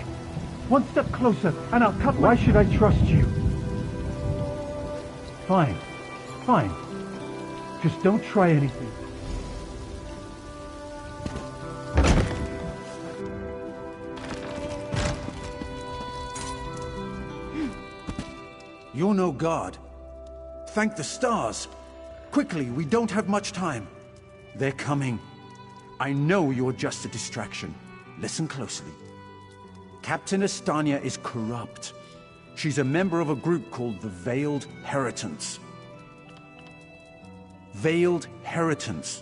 One step closer, and I'll cut. Why should I trust you? Fine. Fine. Just don't try anything. You're no guard. Thank the stars. Quickly, we don't have much time. They're coming. I know you're just a distraction. Listen closely. Captain Estania is corrupt. She's a member of a group called the Veiled Heritants. Veiled Heritants.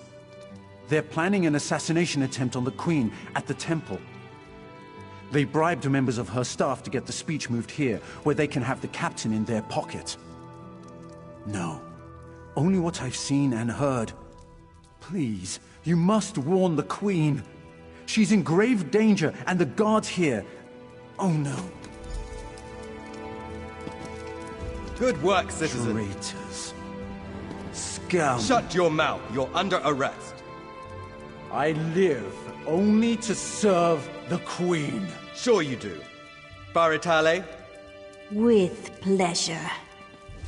They're planning an assassination attempt on the Queen at the temple. They bribed members of her staff to get the speech moved here, where they can have the captain in their pocket. No. Only what I've seen and heard. Please, you must warn the Queen. She's in grave danger, and the guards here. Oh no. Good work, citizen. Traitors. Scum. Shut your mouth. You're under arrest. I live only to serve the Queen. Sure you do. Baritale? With pleasure.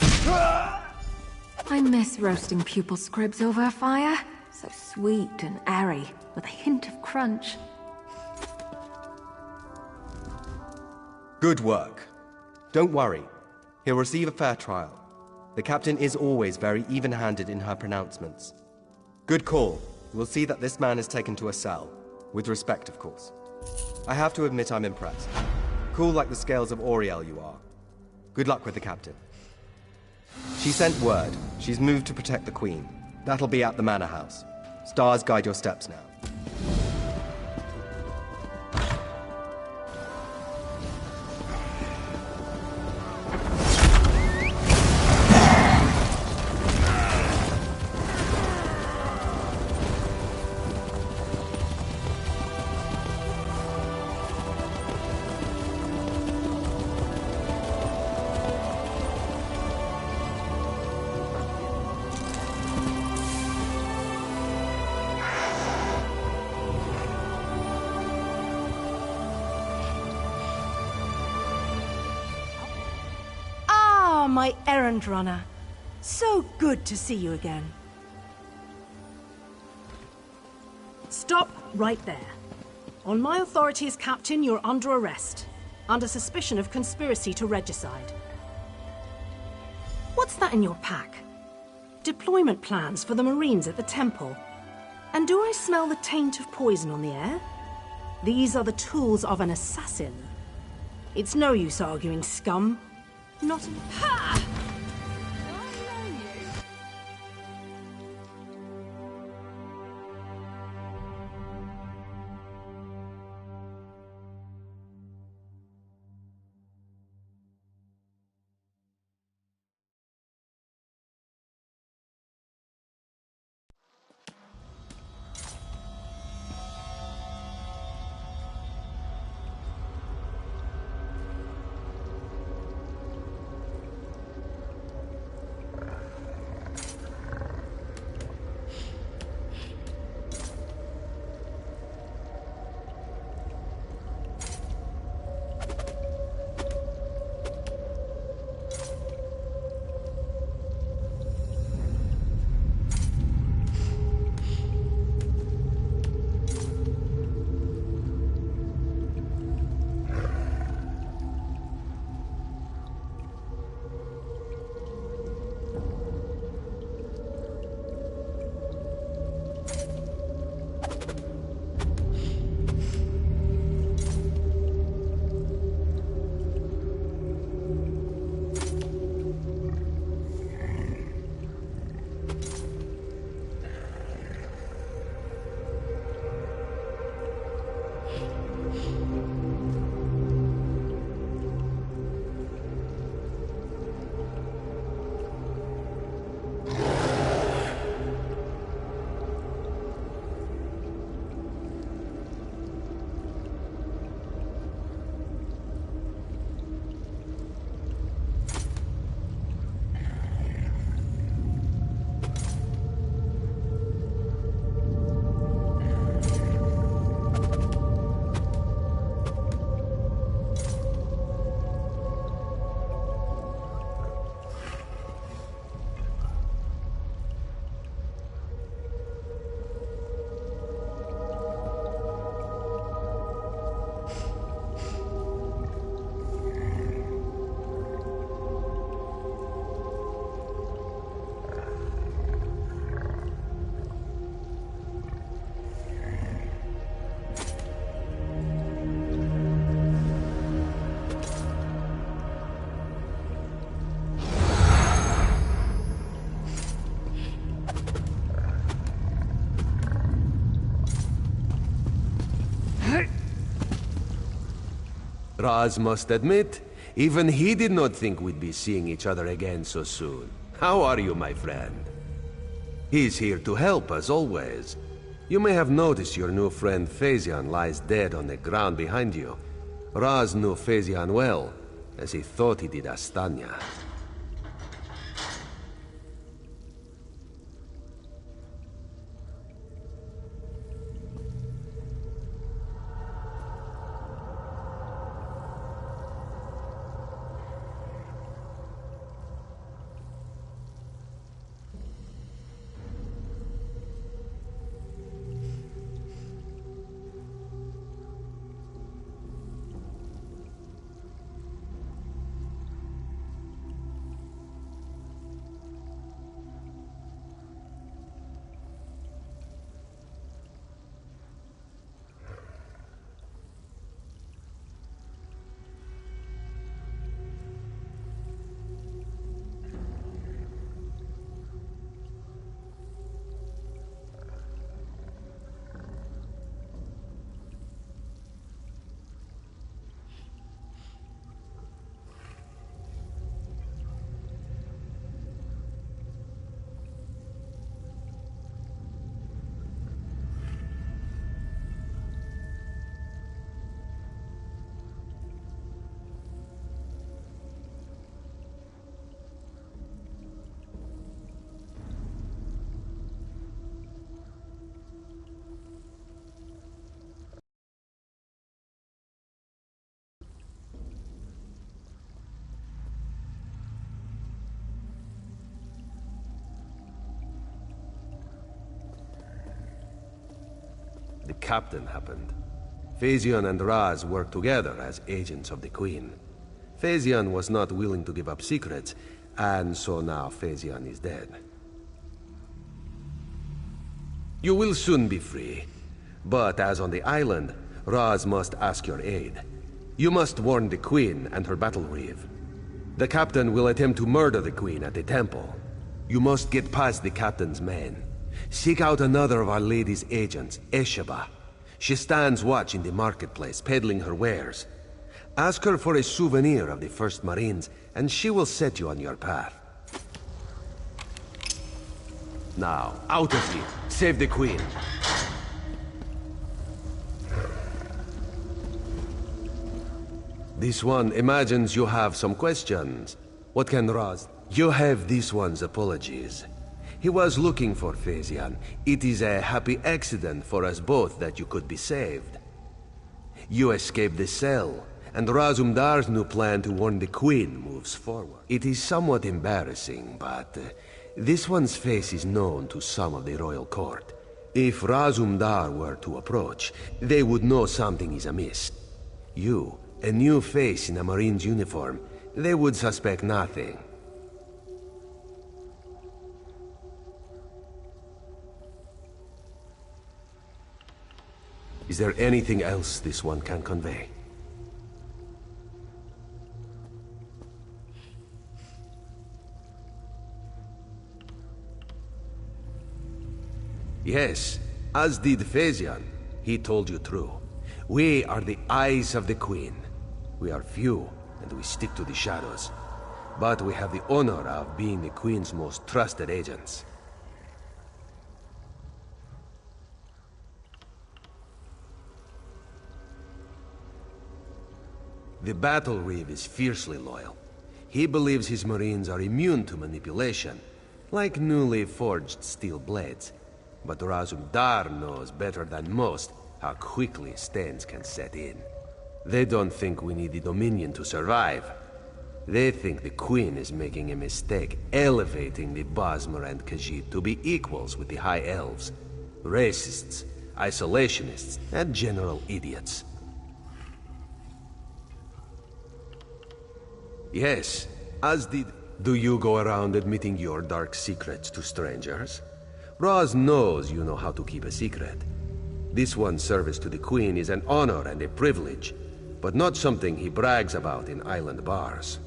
I miss roasting pupil scribs over a fire. So sweet and airy, with a hint of crunch. Good work. Don't worry. He'll receive a fair trial. The captain is always very even-handed in her pronouncements. Good call. We'll see that this man is taken to a cell. With respect, of course. I have to admit I'm impressed. Cool like the scales of Auriel you are. Good luck with the captain. She sent word. She's moved to protect the Queen. That'll be at the Manor House. Stars guide your steps now. my errand runner. So good to see you again. Stop right there. On my authority as captain, you're under arrest, under suspicion of conspiracy to regicide. What's that in your pack? Deployment plans for the Marines at the temple. And do I smell the taint of poison on the air? These are the tools of an assassin. It's no use arguing, scum. Not an... Ha! Raz must admit, even he did not think we'd be seeing each other again so soon. How are you, my friend? He's here to help, as always. You may have noticed your new friend Phazion lies dead on the ground behind you. Raz knew Phazion well, as he thought he did Astanya. Captain happened. Phasion and Raz worked together as agents of the Queen. Phasion was not willing to give up secrets, and so now Phasion is dead. You will soon be free. But as on the island, Raz must ask your aid. You must warn the Queen and her battle reeve. The Captain will attempt to murder the Queen at the temple. You must get past the Captain's men. Seek out another of Our Lady's agents, Esheba. She stands watch in the marketplace, peddling her wares. Ask her for a souvenir of the First Marines, and she will set you on your path. Now, out of here! Save the Queen! This one imagines you have some questions. What can Raz? You have this one's apologies. He was looking for Phasion. It is a happy accident for us both that you could be saved. You escaped the cell, and Razumdar's new plan to warn the Queen moves forward. It is somewhat embarrassing, but this one's face is known to some of the royal court. If Razumdar were to approach, they would know something is amiss. You, a new face in a Marine's uniform, they would suspect nothing. Is there anything else this one can convey? Yes, as did Phasion. He told you true. We are the eyes of the Queen. We are few, and we stick to the shadows. But we have the honor of being the Queen's most trusted agents. The Battle Reeve is fiercely loyal. He believes his Marines are immune to manipulation, like newly forged steel blades. But Razumdar knows better than most how quickly stains can set in. They don't think we need the Dominion to survive. They think the Queen is making a mistake, elevating the Bosmer and Khajiit to be equals with the High Elves. Racists, isolationists, and general idiots. Yes, as did... Do you go around admitting your dark secrets to strangers? Raz knows you know how to keep a secret. This one's service to the Queen is an honor and a privilege, but not something he brags about in island bars.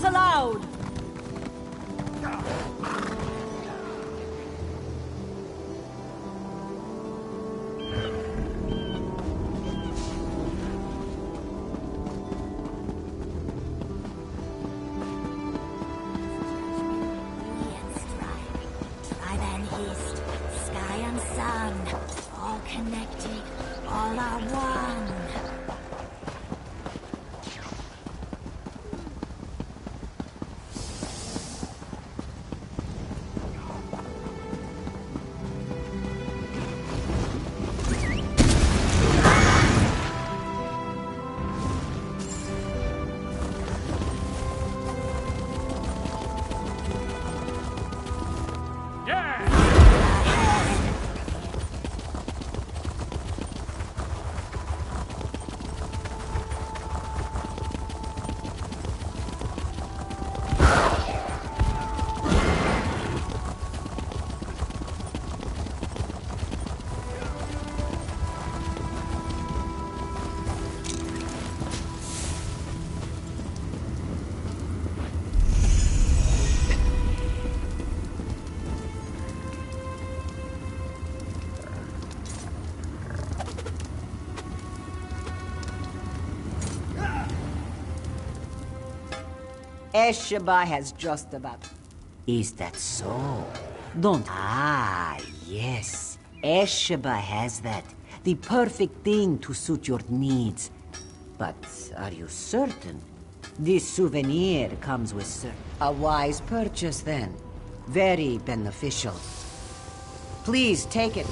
Allowed! Tribe and East, sky and sun, all connected, all are one. Esheba has just about... Is that so? Don't... Ah, yes. Esheba has that. The perfect thing to suit your needs. But are you certain? This souvenir comes with a wise purchase, then. Very beneficial. Please, take it.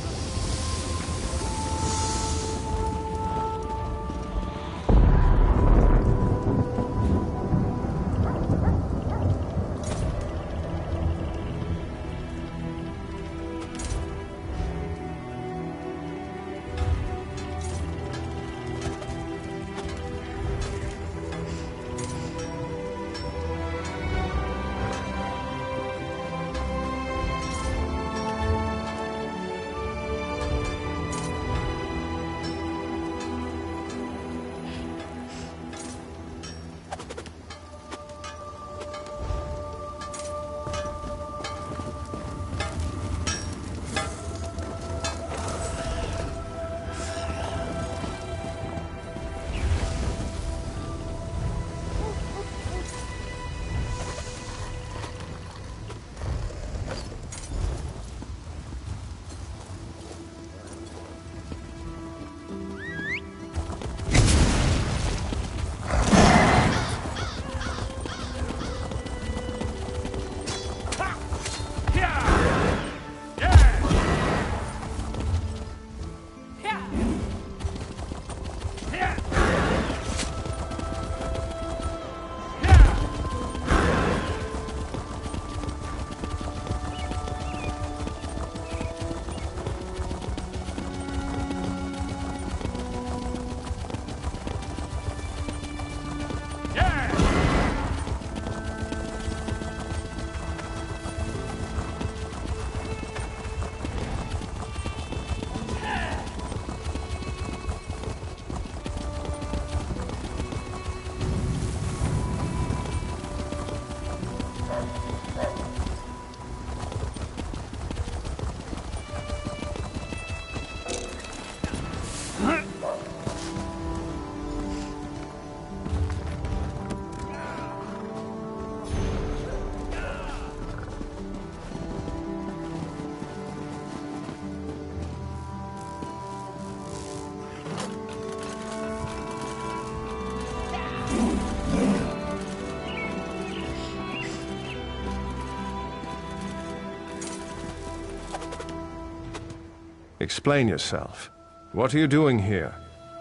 Explain yourself. What are you doing here?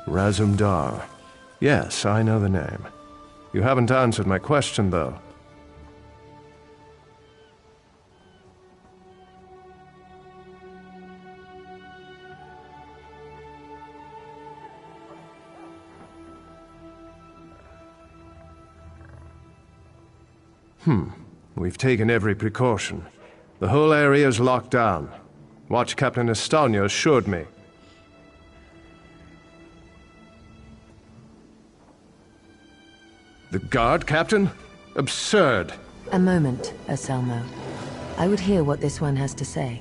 Razumdar. Yes, I know the name. You haven't answered my question, though. We've taken every precaution. The whole area is locked down. Watch Captain Estanio assured me. The guard, Captain? Absurd. A moment, Anselmo. I would hear what this one has to say.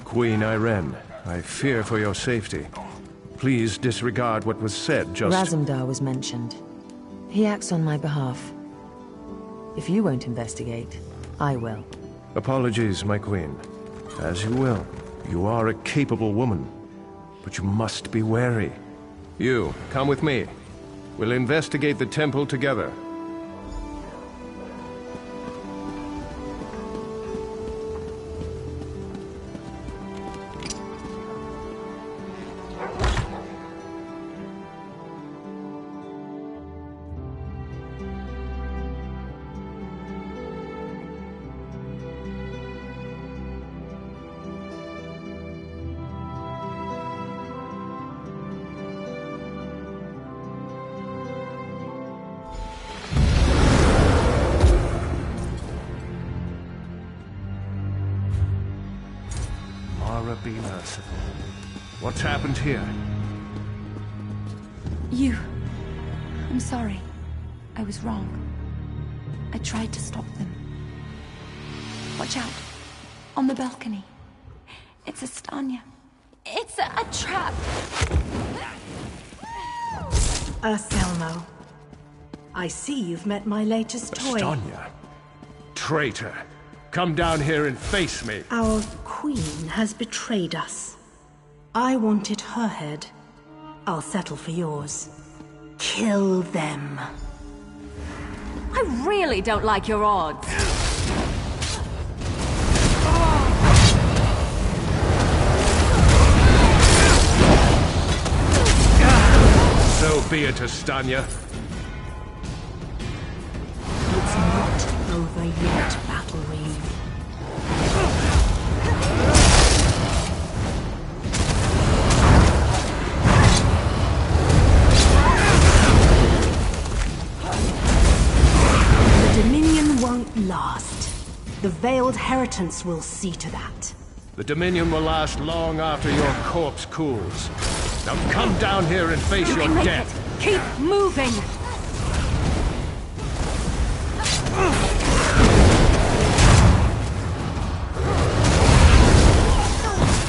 Queen Irene, I fear for your safety. Please disregard what was said just... Razumdar was mentioned. He acts on my behalf. If you won't investigate, I will. Apologies, my queen. As you will. You are a capable woman. But you must be wary. You, come with me. We'll investigate the temple together. Be merciful. What's happened here? You. I'm sorry. I was wrong. I tried to stop them. Watch out. On the balcony. It's Estania. It's a trap. Anselmo. I see you've met my latest toy. Estonia. Traitor. Come down here and face me. Our queen has betrayed us. I wanted her head. I'll settle for yours. Kill them. I really don't like your odds. So be it, Estonia. It's not over yet, Battle Reeve. The Dominion won't last. The Veiled Heritance will see to that. The Dominion will last long after your corpse cools. Now come down here and face your death. Keep moving!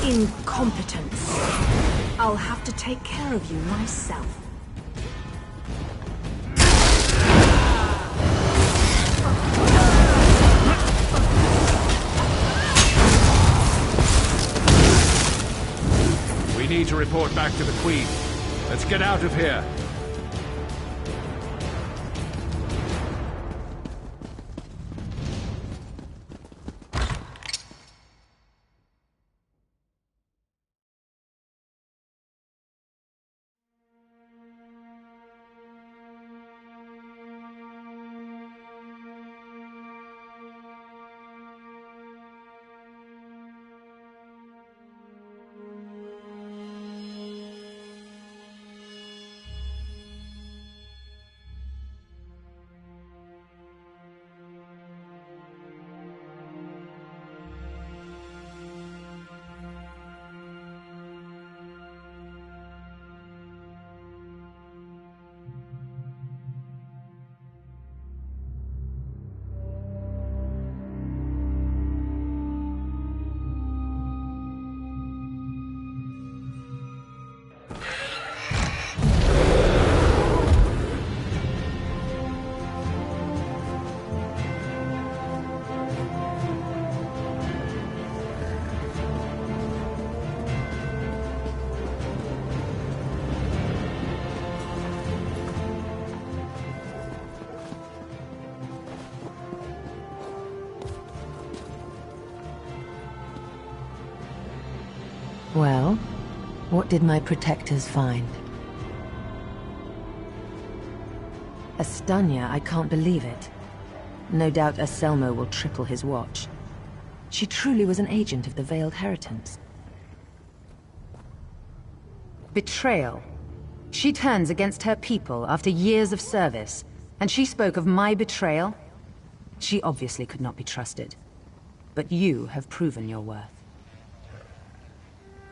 Incompetence. I'll have to take care of you myself. We need to report back to the Queen. Let's get out of here. Well, what did my protectors find? Estonia, I can't believe it. No doubt Anselmo will triple his watch. She truly was an agent of the Veiled Heritance. Betrayal. She turns against her people after years of service, and she spoke of my betrayal? She obviously could not be trusted. But you have proven your worth.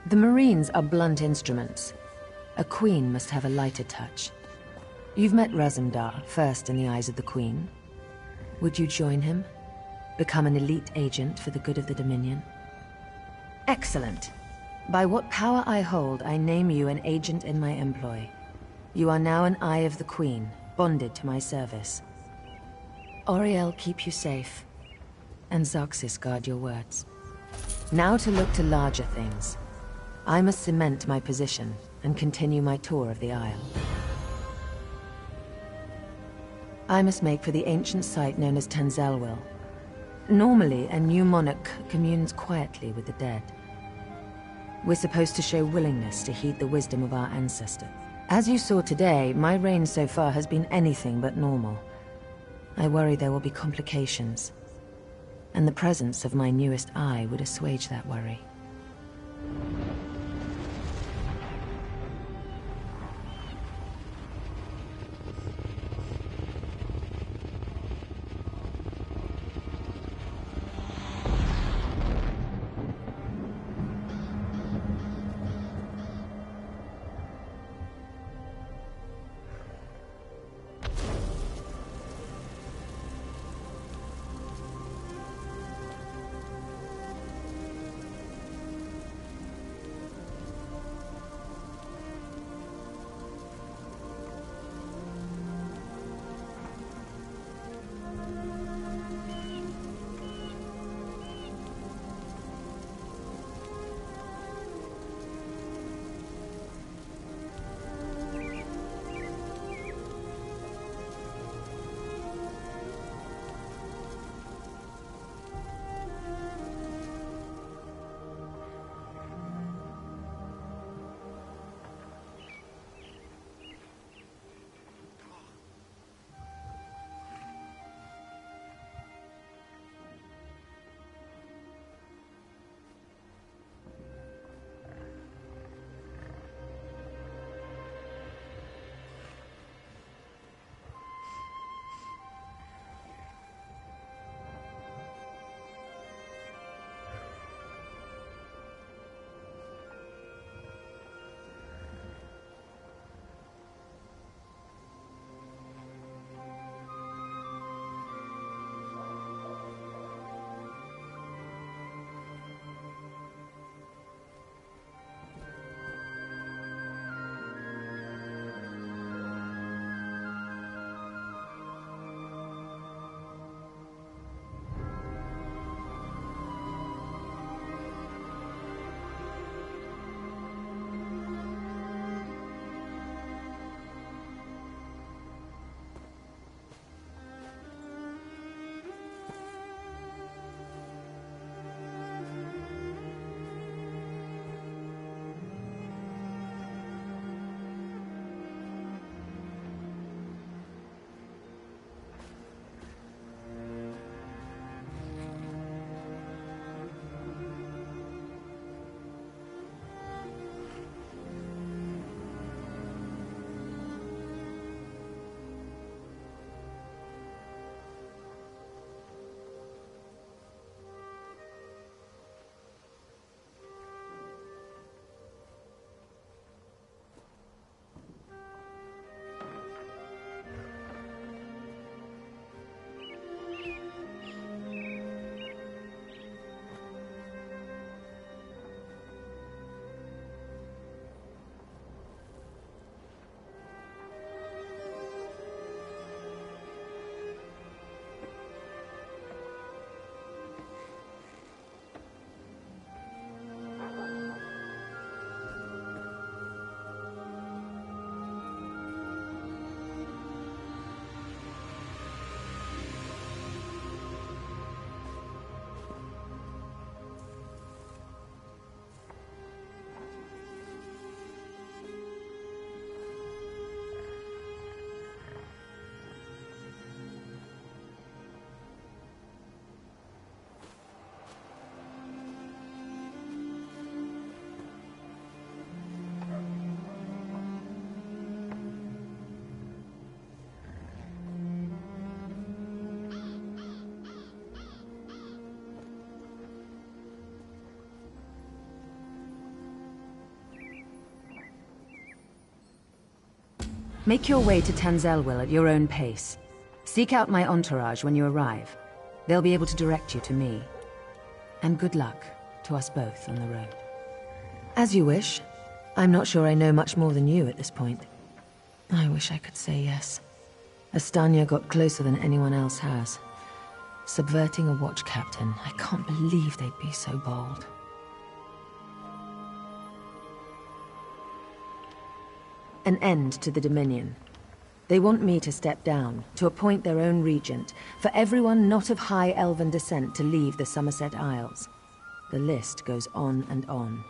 The Marines are blunt instruments. A queen must have a lighter touch. You've met Razumdar, first in the eyes of the Queen. Would you join him? Become an elite agent for the good of the Dominion? Excellent. By what power I hold, I name you an agent in my employ. You are now an Eye of the Queen, bonded to my service. Auriel keep you safe, and Zoxys guard your words. Now to look to larger things. I must cement my position and continue my tour of the Isle. I must make for the ancient site known as Tanzelwil. Normally, a new monarch communes quietly with the dead. We're supposed to show willingness to heed the wisdom of our ancestors. As you saw today, my reign so far has been anything but normal. I worry there will be complications, and the presence of my newest eye would assuage that worry. Make your way to Tamriel at your own pace. Seek out my entourage when you arrive. They'll be able to direct you to me. And good luck to us both on the road. As you wish. I'm not sure I know much more than you at this point. I wish I could say yes. Astanya got closer than anyone else has. Subverting a watch captain, I can't believe they'd be so bold. An end to the Dominion. They want me to step down, to appoint their own regent, for everyone not of high elven descent to leave the Somerset Isles. The list goes on and on.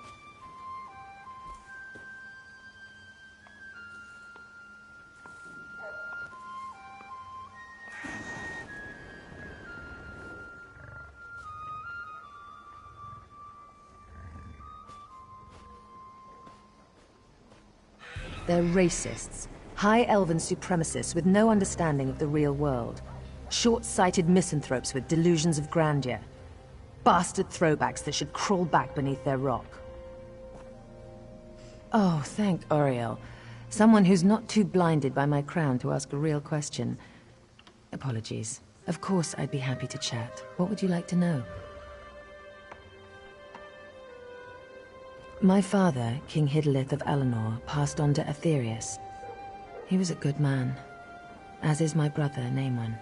They're racists, high elven supremacists with no understanding of the real world. Short-sighted misanthropes with delusions of grandeur. Bastard throwbacks that should crawl back beneath their rock. Oh, thank Oriel. Someone who's not too blinded by my crown to ask a real question. Apologies. Of course I'd be happy to chat. What would you like to know? My father, King Hidalith of Alinor, passed on to Aetherius. He was a good man, as is my brother, Naemon.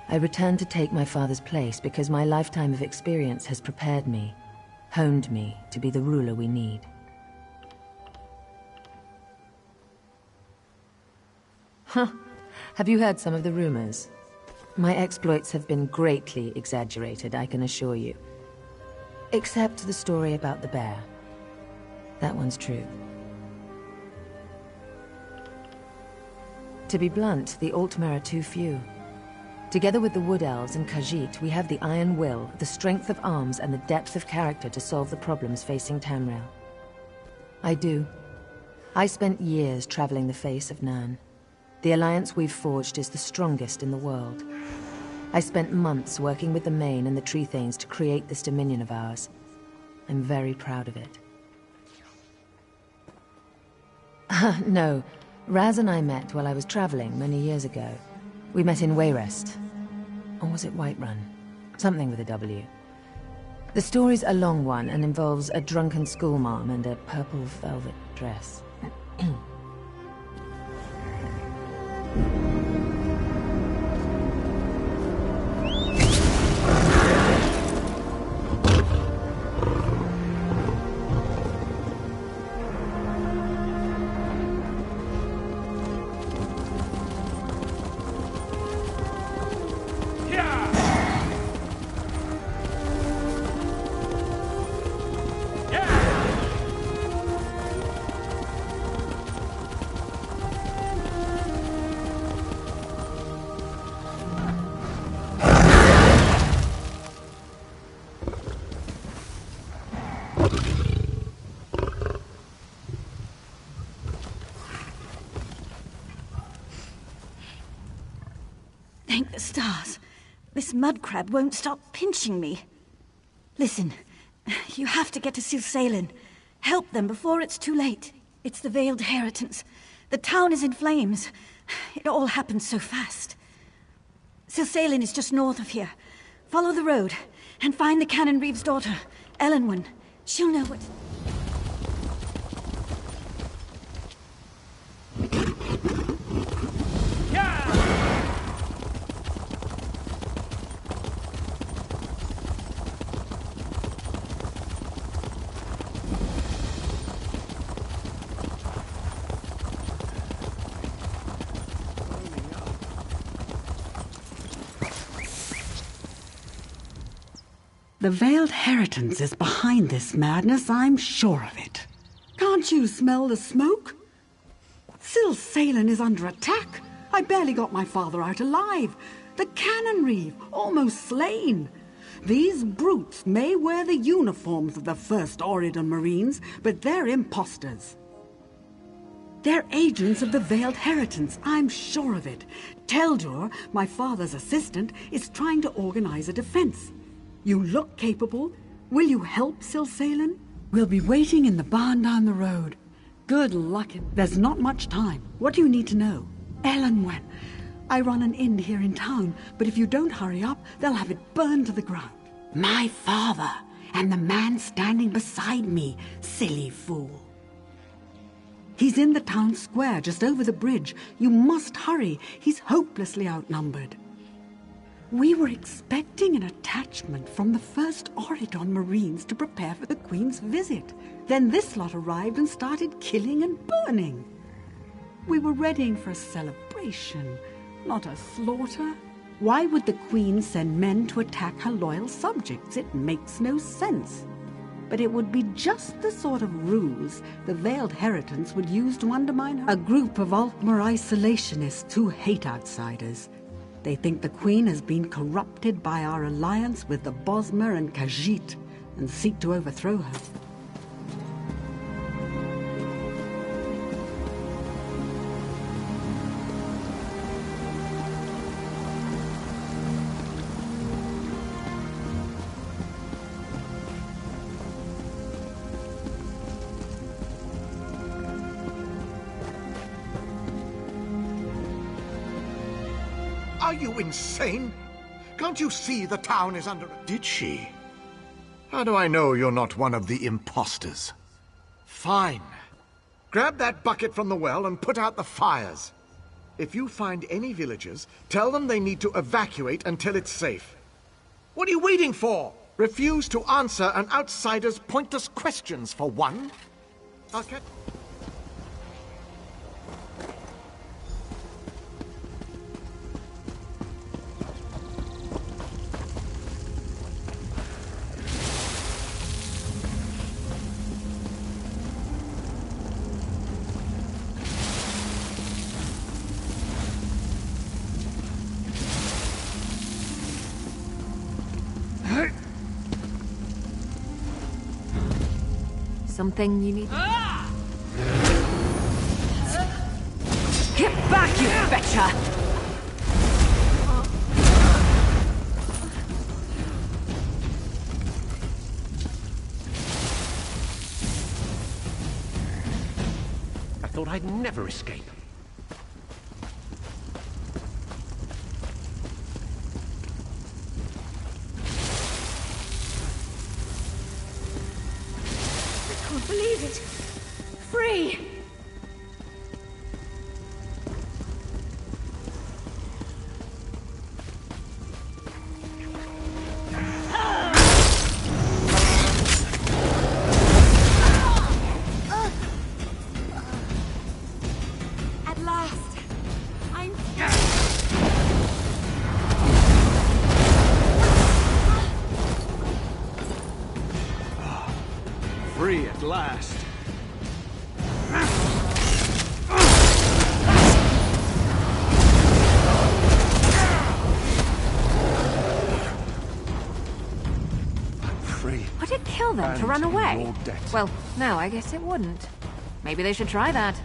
I returned to take my father's place because my lifetime of experience has prepared me, honed me to be the ruler we need. Huh. Have you heard some of the rumors? My exploits have been greatly exaggerated, I can assure you. Except the story about the bear. That one's true. To be blunt, the Altmer are too few. Together with the Wood Elves and Khajiit, we have the iron will, the strength of arms, and the depth of character to solve the problems facing Tamriel. I do. I spent years traveling the face of Nirn. The alliance we've forged is the strongest in the world. I spent months working with the Main and the Tree Thanes to create this dominion of ours. I'm very proud of it. No, Raz and I met while I was traveling many years ago. We met in Wayrest. Or was it Whiterun? Something with a W. The story's a long one and involves a drunken schoolmarm and a purple velvet dress. Thank the stars. This mud crab won't stop pinching me. Listen, you have to get to Silsalen. Help them before it's too late. It's the Veiled Heritance. The town is in flames. It all happened so fast. Silsalen is just north of here. Follow the road and find the Canon Reeve's daughter, Elenwen. She'll know what... The Veiled Heritance is behind this madness, I'm sure of it. Can't you smell the smoke? Silsalen is under attack. I barely got my father out alive. The Canon Reeve, almost slain. These brutes may wear the uniforms of the First Oredan Marines, but they're imposters. They're agents of the Veiled Heritance, I'm sure of it. Teldur, my father's assistant, is trying to organize a defense. You look capable. Will you help Silsalen? We'll be waiting in the barn down the road. Good luck. There's not much time. What do you need to know? Elenwen. I run an inn here in town, but if you don't hurry up, they'll have it burned to the ground. My father, and the man standing beside me, silly fool. He's in the town square, just over the bridge. You must hurry. He's hopelessly outnumbered. We were expecting an attachment from the first Oridon Marines to prepare for the Queen's visit. Then this lot arrived and started killing and burning. We were readying for a celebration, not a slaughter. Why would the Queen send men to attack her loyal subjects? It makes no sense. But it would be just the sort of ruse the Veiled Heritance would use to undermine her. A group of Altmer isolationists who hate outsiders. They think the Queen has been corrupted by our alliance with the Bosmer and Khajiit and seek to overthrow her. Are you insane? Can't you see the town is under... Did she? How do I know you're not one of the imposters? Fine. Grab that bucket from the well and put out the fires. If you find any villagers, tell them they need to evacuate until it's safe. What are you waiting for? Refuse to answer an outsider's pointless questions for one. I'll catch... Something you need? Get back, you betcha! I thought I'd never escape. Believe it! Free! At last! I'm... Free at last. Free. Would it kill them to run away? Well, no, I guess it wouldn't. Maybe they should try that.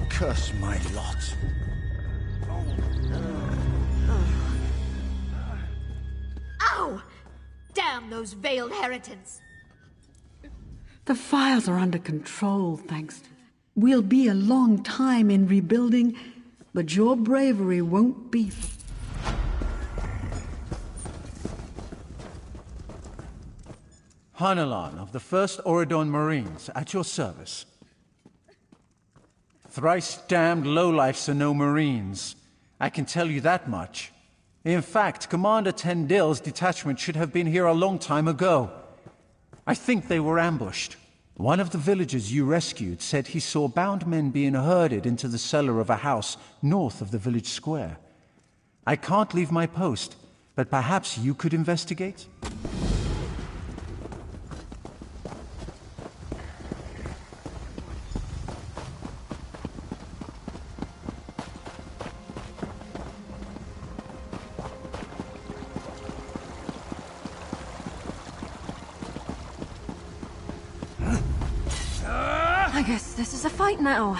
Curse my lot. Ow! Damn those Veiled Heritance! The fires are under control, thanks to... We'll be a long time in rebuilding, but your bravery won't be... Hanelan of the 1st Oridon Marines, at your service. Thrice damned lowlifes are no Marines. I can tell you that much. In fact, Commander Tendil's detachment should have been here a long time ago. I think they were ambushed. One of the villagers you rescued said he saw bound men being herded into the cellar of a house north of the village square. I can't leave my post, but perhaps you could investigate? I guess this is a fight now.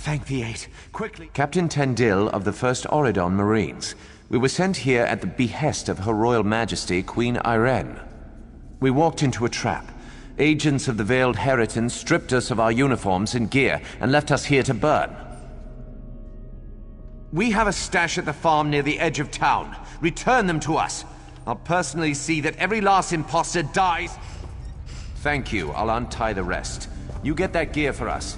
Thank the Eight. Quickly. Captain Tendil of the 1st Oridon Marines. We were sent here at the behest of Her Royal Majesty, Queen Irene. We walked into a trap. Agents of the Veiled Heritance stripped us of our uniforms and gear and left us here to burn. We have a stash at the farm near the edge of town. Return them to us. I'll personally see that every last imposter dies. Thank you. I'll untie the rest. You get that gear for us.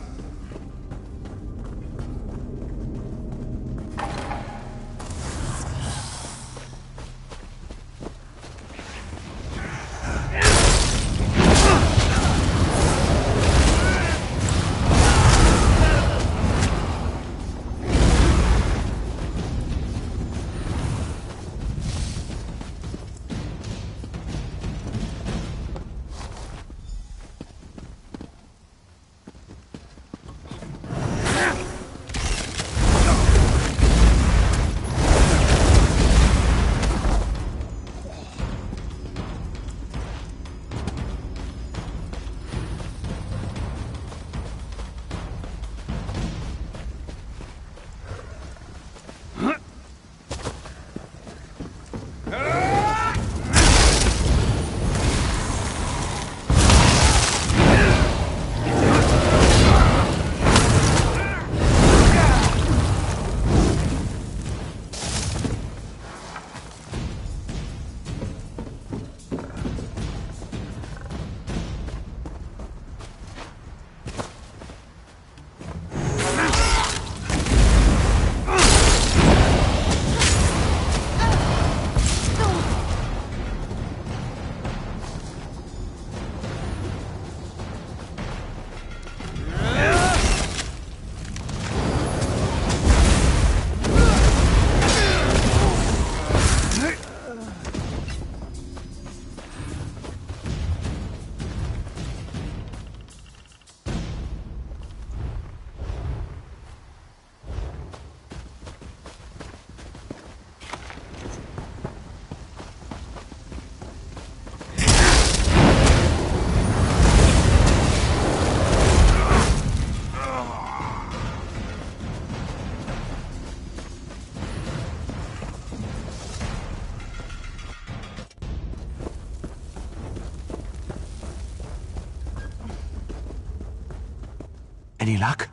Any luck?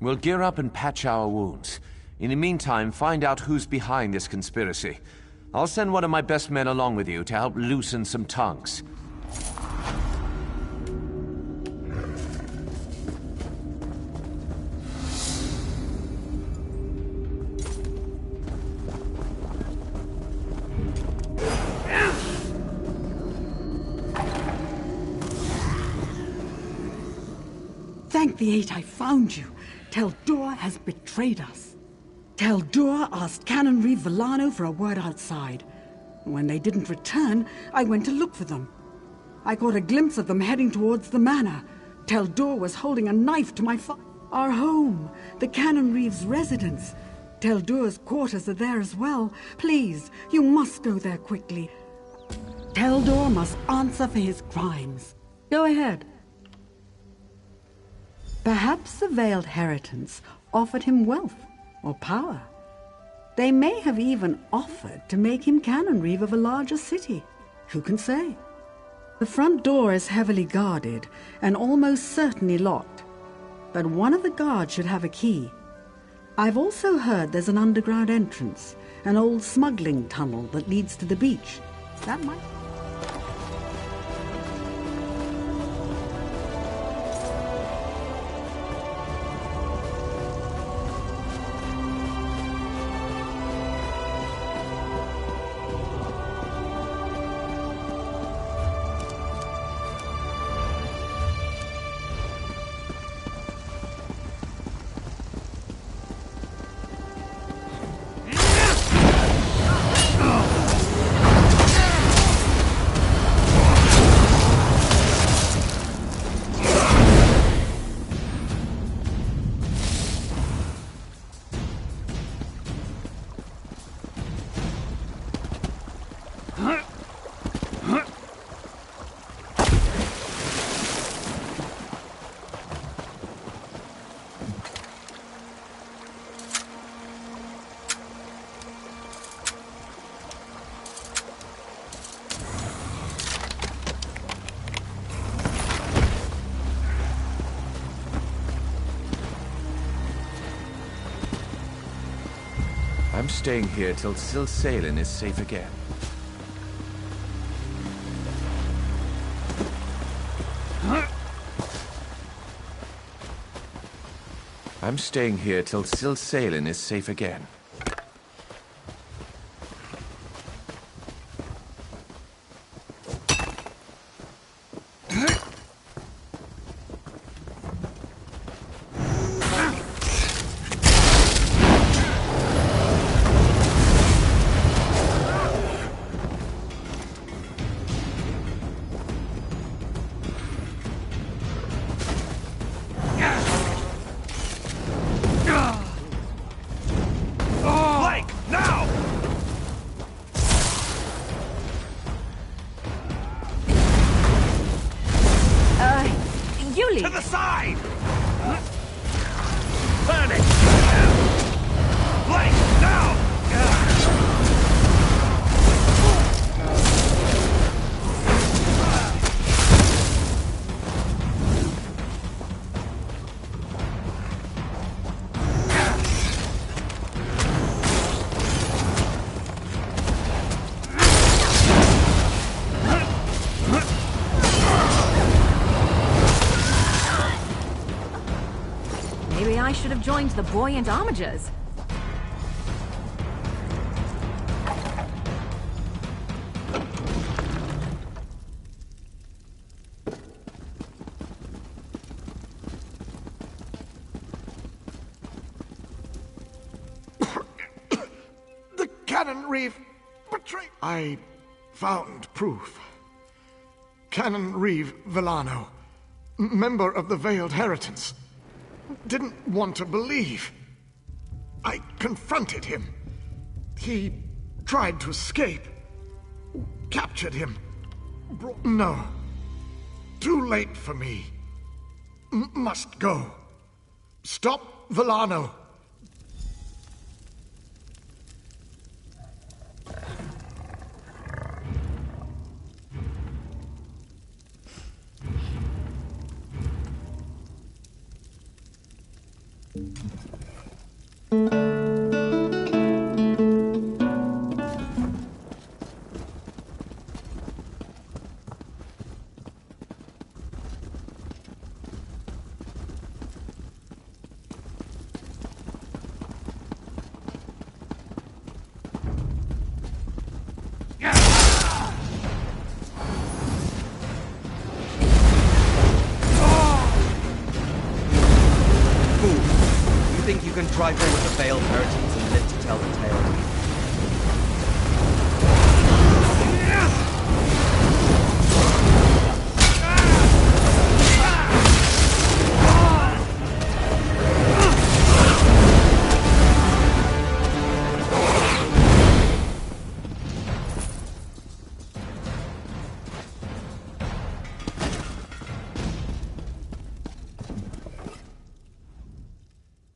We'll gear up and patch our wounds. In the meantime, find out who's behind this conspiracy. I'll send one of my best men along with you to help loosen some tongues. Thank the Eight I found you. Teldor has betrayed us. Teldor asked Canon Reeve Villano for a word outside. When they didn't return, I went to look for them. I caught a glimpse of them heading towards the manor. Teldor was holding a knife to our home, the Canon Reeve's residence. Teldor's quarters are there as well. Please, you must go there quickly. Teldor must answer for his crimes. Go ahead. Perhaps the Veiled Heritance offered him wealth or power. They may have even offered to make him Canon Reeve of a larger city. Who can say? The front door is heavily guarded and almost certainly locked. but one of the guards should have a key. I've also heard there's an underground entrance, an old smuggling tunnel that leads to the beach. That might... I'm staying here till Silsalin is safe again. I'm staying here till Silsalin is safe again. To the side! Panic! Blake, now! Maybe I should have joined the buoyant homages. The Canon Reeve betrayed. I found proof. Canon Reeve Villano, member of the Veiled Heritance, didn't want to believe. I confronted him. He tried to escape. Captured him. No. Too late for me. Must go. Stop Villano. Think you can trifle with the Veiled Heritance and live to tell the tale?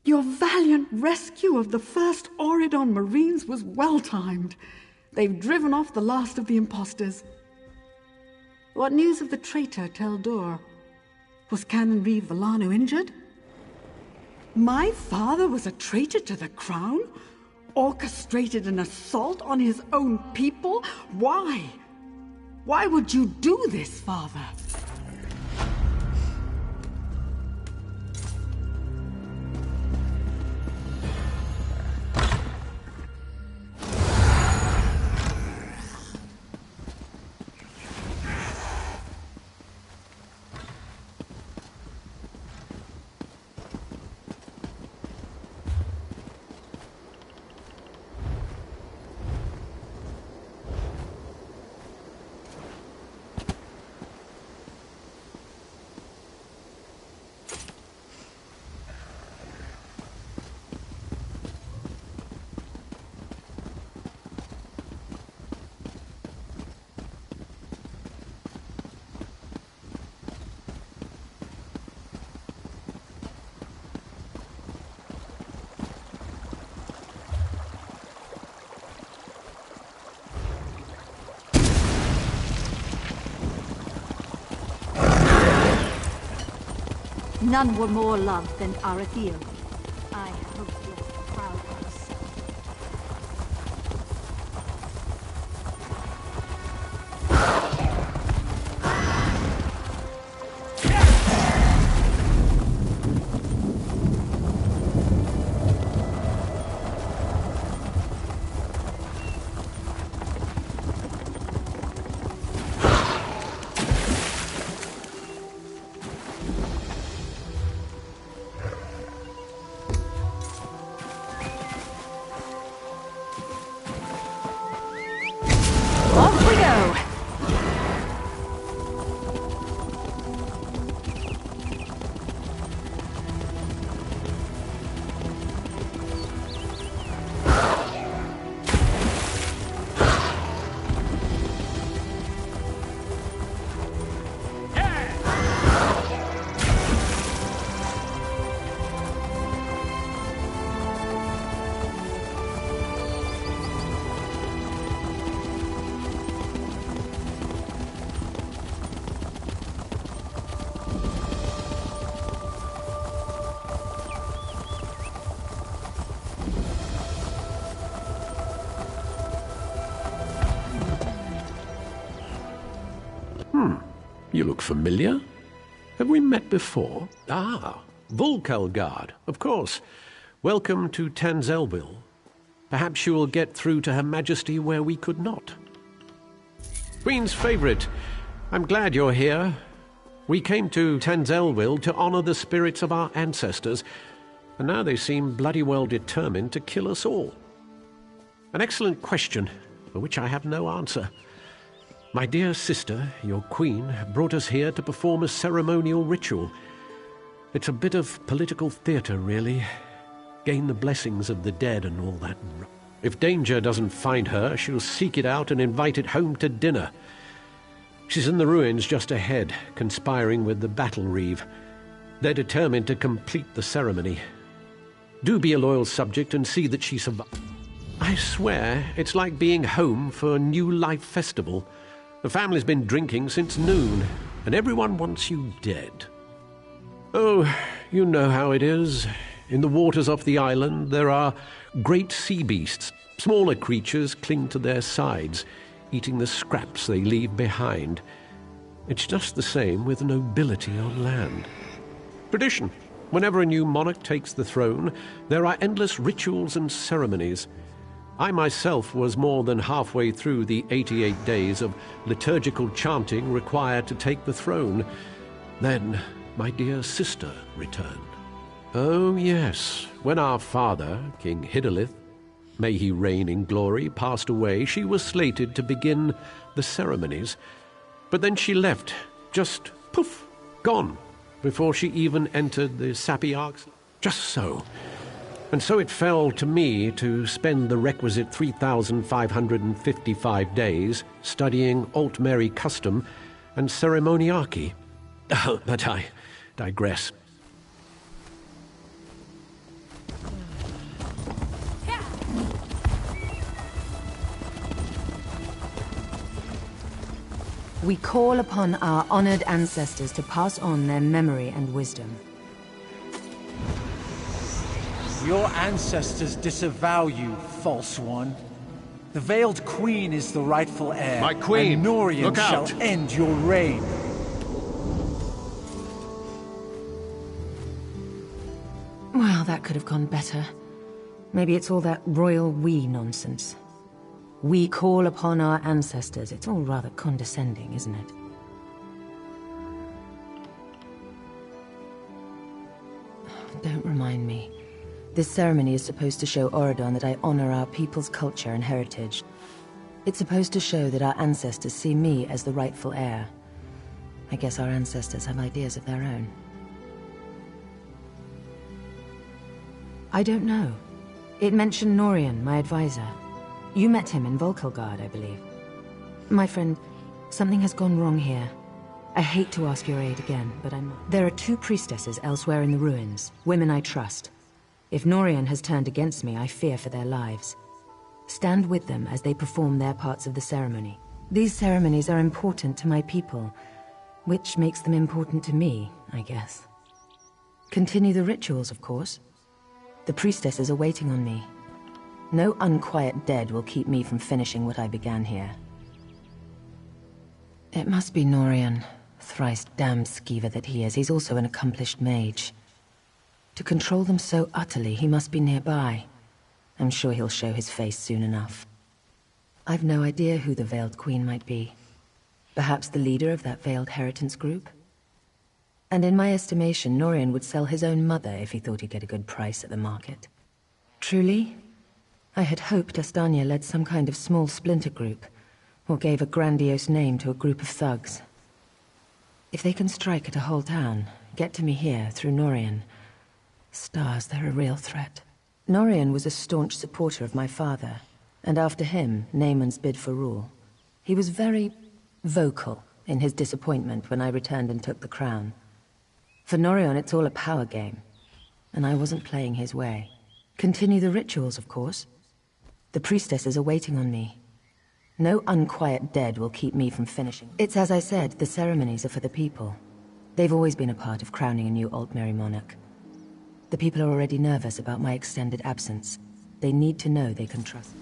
Your valiant rescue of the first Auridon Marines was well-timed. They've driven off the last of the imposters. What news of the traitor Teldor? Was Canon Reeve Villano injured? My father was a traitor to the crown? Orchestrated an assault on his own people? Why? Why would you do this, father? None were more loved than Arathiel. I hope you're proud of us. You look familiar. Have we met before? Ah, Volkelgard, of course. Welcome to Tamriel. Perhaps you will get through to Her Majesty where we could not. Queen's favourite, I'm glad you're here. We came to Tamriel to honour the spirits of our ancestors, and now they seem bloody well determined to kill us all. An excellent question, for which I have no answer. My dear sister, your queen, brought us here to perform a ceremonial ritual. It's a bit of political theatre, really. Gain the blessings of the dead and all that. If danger doesn't find her, she'll seek it out and invite it home to dinner. She's in the ruins just ahead, conspiring with the battle reeve. They're determined to complete the ceremony. Do be a loyal subject and see that she survives. I swear, it's like being home for a New Life festival. The family's been drinking since noon, and everyone wants you dead. Oh, you know how it is. In the waters off the island, there are great sea beasts. Smaller creatures cling to their sides, eating the scraps they leave behind. It's just the same with nobility on land. Tradition. Whenever a new monarch takes the throne, there are endless rituals and ceremonies. I myself was more than halfway through the 88 days of liturgical chanting required to take the throne. Then my dear sister returned. Oh yes, when our father, King Hidalith, may he reign in glory, passed away, she was slated to begin the ceremonies. But then she left, just poof, gone, before she even entered the Sappy Arcs. Just so. And so it fell to me to spend the requisite 3,555 days studying Altmeri custom and ceremoniarchy. But I digress. We call upon our honored ancestors to pass on their memory and wisdom. Your ancestors disavow you, false one. The Veiled Queen is the rightful heir. My queen! And Norian Look out! shall end your reign. Well, that could have gone better. Maybe it's all that royal we nonsense. We call upon our ancestors. It's all rather condescending, isn't it? Don't remind me. This ceremony is supposed to show Auridon that I honor our people's culture and heritage. It's supposed to show that our ancestors see me as the rightful heir. I guess our ancestors have ideas of their own. I don't know. It mentioned Norian, my advisor. You met him in Volkelgard, I believe. My friend, something has gone wrong here. I hate to ask your aid again, but there are 2 priestesses elsewhere in the ruins, women I trust. If Norian has turned against me, I fear for their lives. Stand with them as they perform their parts of the ceremony. These ceremonies are important to my people, which makes them important to me, I guess. Continue the rituals, of course. The priestesses are waiting on me. No unquiet dead will keep me from finishing what I began here. It must be Norian. Thrice damned skeever that he is. He's also an accomplished mage. To control them so utterly, he must be nearby. I'm sure he'll show his face soon enough. I've no idea who the Veiled Queen might be. Perhaps the leader of that Veiled Heritance group? And in my estimation, Norian would sell his own mother if he thought he'd get a good price at the market. Truly? I had hoped Astanya led some kind of small splinter group, or gave a grandiose name to a group of thugs. If they can strike at a whole town, get to me here through Norian. Stars, they're a real threat. Norian was a staunch supporter of my father, and after him, Naaman's bid for rule. He was very vocal in his disappointment when I returned and took the crown. For Norian, it's all a power game, and I wasn't playing his way. Continue the rituals, of course. The priestesses are waiting on me. No unquiet dead will keep me from finishing. It's as I said, the ceremonies are for the people. They've always been a part of crowning a new Altmeri monarch. The people are already nervous about my extended absence. They need to know they can trust me.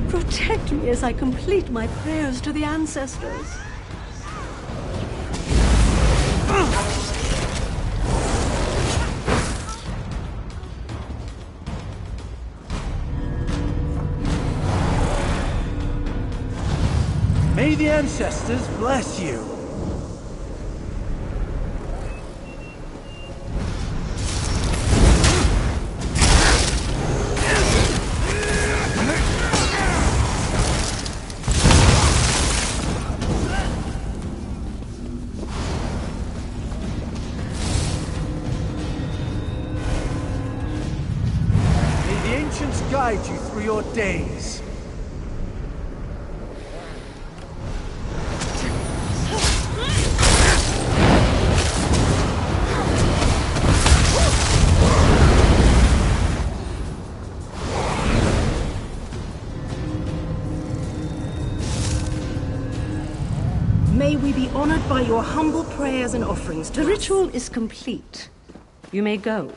Protect me as I complete my prayers to the ancestors. May the ancestors bless you. Guide you through your days. May we be honored by your humble prayers and offerings to The ritual is complete. You may go.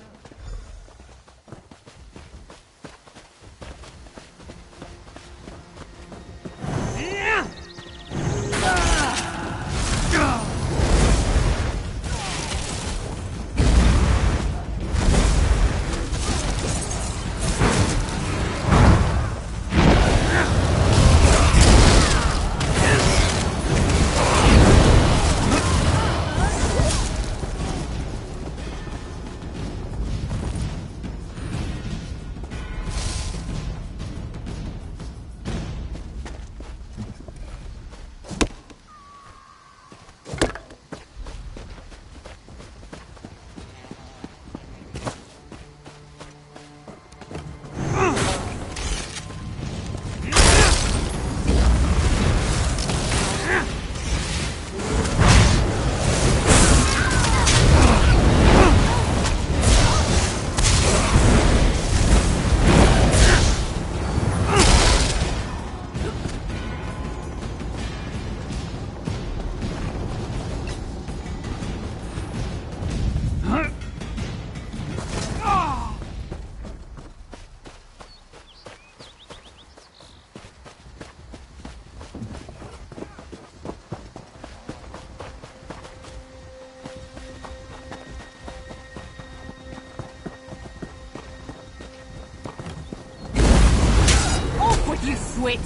to it!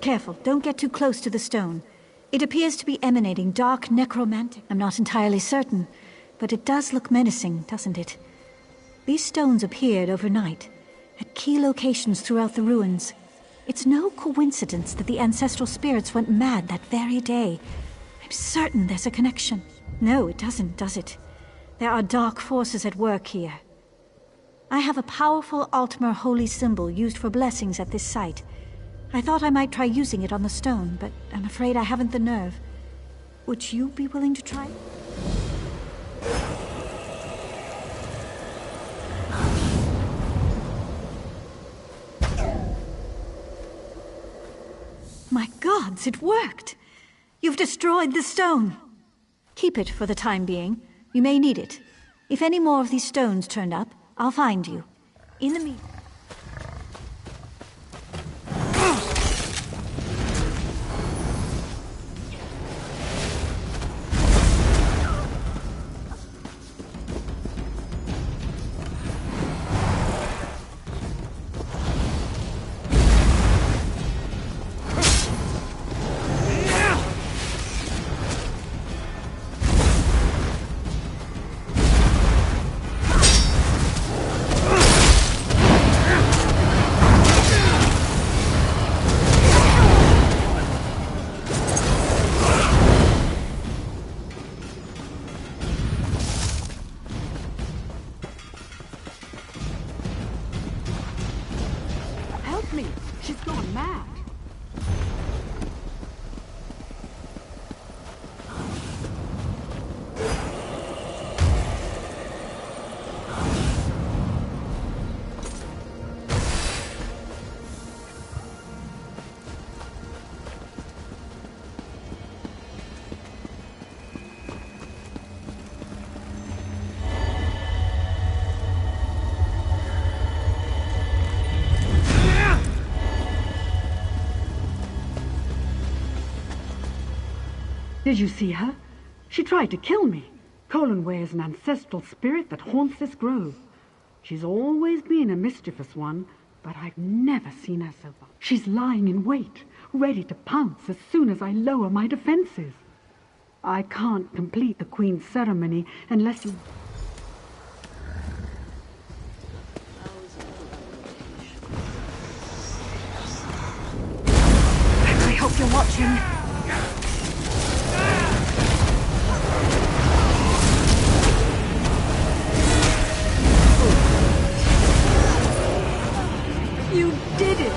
Careful, don't get too close to the stone. It appears to be emanating dark necromantic. I'm not entirely certain, but it does look menacing, doesn't it? These stones appeared overnight, at key locations throughout the ruins. It's no coincidence that the ancestral spirits went mad that very day. I'm certain there's a connection. No, it doesn't, does it? There are dark forces at work here. I have a powerful Altmer holy symbol used for blessings at this site. I thought I might try using it on the stone, but I'm afraid I haven't the nerve. Would you be willing to try? My gods, it worked! You've destroyed the stone! Keep it for the time being. You may need it. If any more of these stones turn up, I'll find you. In the meantime... Did you see her? She tried to kill me. Colinway is an ancestral spirit that haunts this grove. She's always been a mischievous one, but I've never seen her so far. She's lying in wait, ready to pounce as soon as I lower my defenses. I can't complete the Queen's ceremony unless you... I hope you're watching. You did it!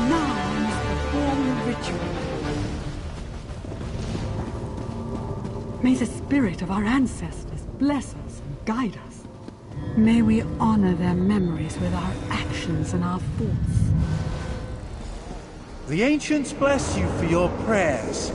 Now I must perform the ritual. May the spirit of our ancestors bless us and guide us. May we honor their memories with our actions and our thoughts. The ancients bless you for your prayers.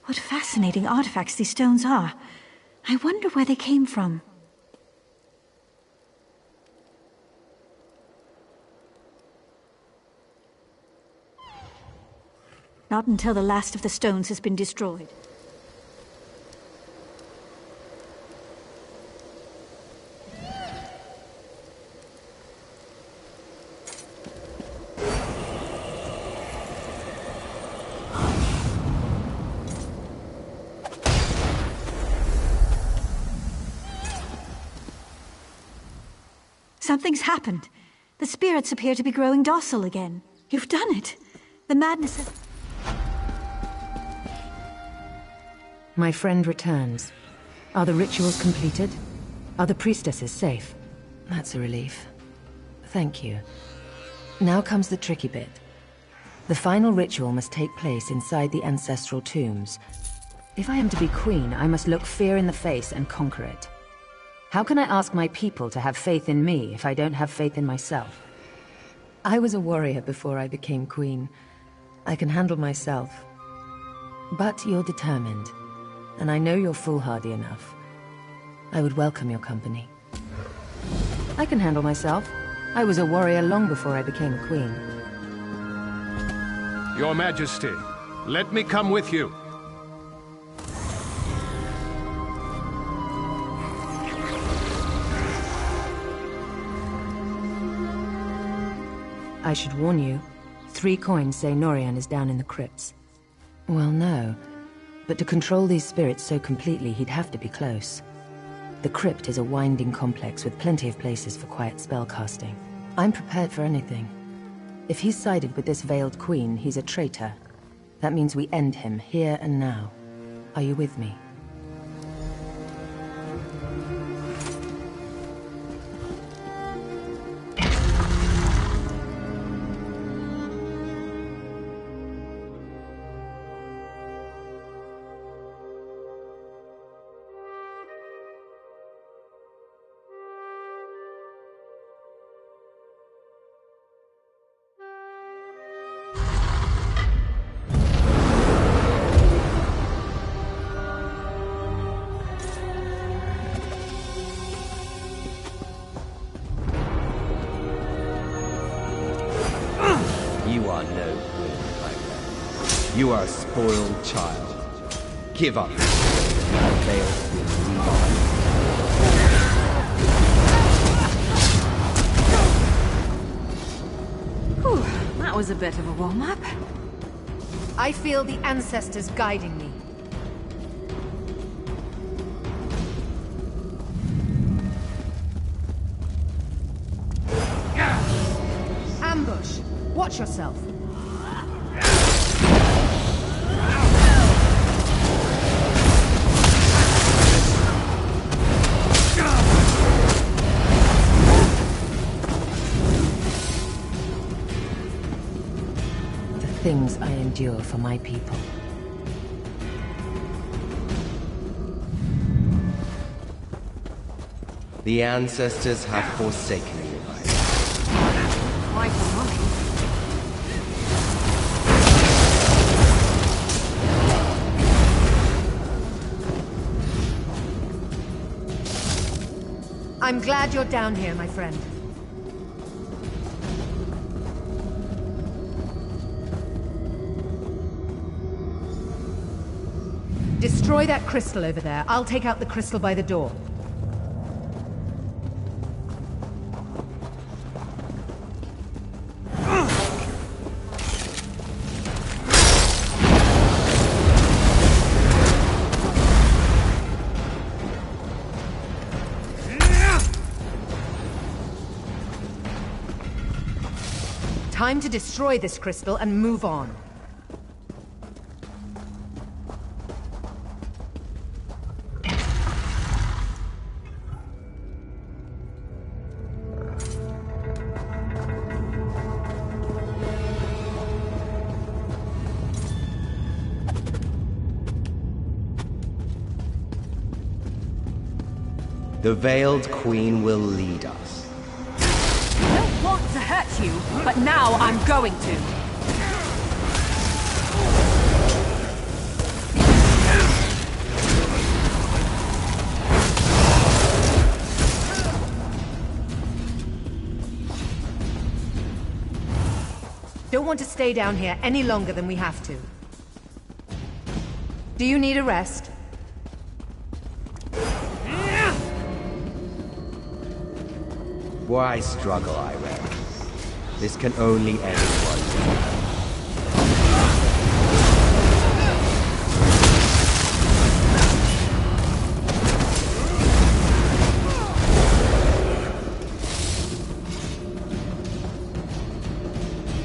What fascinating artifacts these stones are. I wonder where they came from. Not until the last of the stones has been destroyed. Something's happened. The spirits appear to be growing docile again. You've done it. The madness has... My friend returns. Are the rituals completed? Are the priestesses safe? That's a relief. Thank you. Now comes the tricky bit. The final ritual must take place inside the ancestral tombs. If I am to be queen, I must look fear in the face and conquer it. How can I ask my people to have faith in me if I don't have faith in myself? I was a warrior before I became queen. I can handle myself. But you're determined, and I know you're foolhardy enough. I would welcome your company. I can handle myself. I was a warrior long before I became a queen. Your Majesty, let me come with you. I should warn you. 3 coins say Norian is down in the crypts. Well, no. But to control these spirits so completely, he'd have to be close. The crypt is a winding complex with plenty of places for quiet spellcasting. I'm prepared for anything. If he's sided with this veiled queen, he's a traitor. That means we end him here and now. Are you with me? You are a spoiled child. Give up. Whew, that was a bit of a warm-up. I feel the ancestors guiding me. Ambush! Watch yourself. Things I endure for my people. The ancestors have forsaken you. Quite a moment. I'm glad you're down here, my friend. Destroy that crystal over there. I'll take out the crystal by the door. Time to destroy this crystal and move on. The Veiled Queen will lead us. I don't want to hurt you, but now I'm going to. Don't want to stay down here any longer than we have to. Do you need a rest? Why struggle, Irene? This can only end one.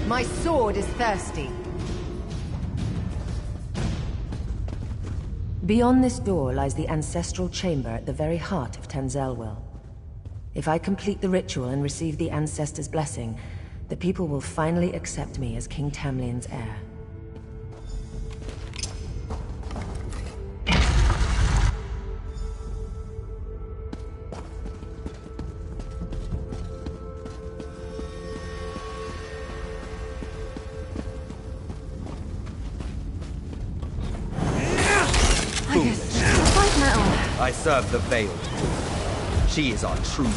My sword is thirsty. Beyond this door lies the ancestral chamber at the very heart of Tamriel. If I complete the ritual and receive the ancestors' blessing, the people will finally accept me as King Tamlin's heir. I serve the Veiled Queen. She is our true.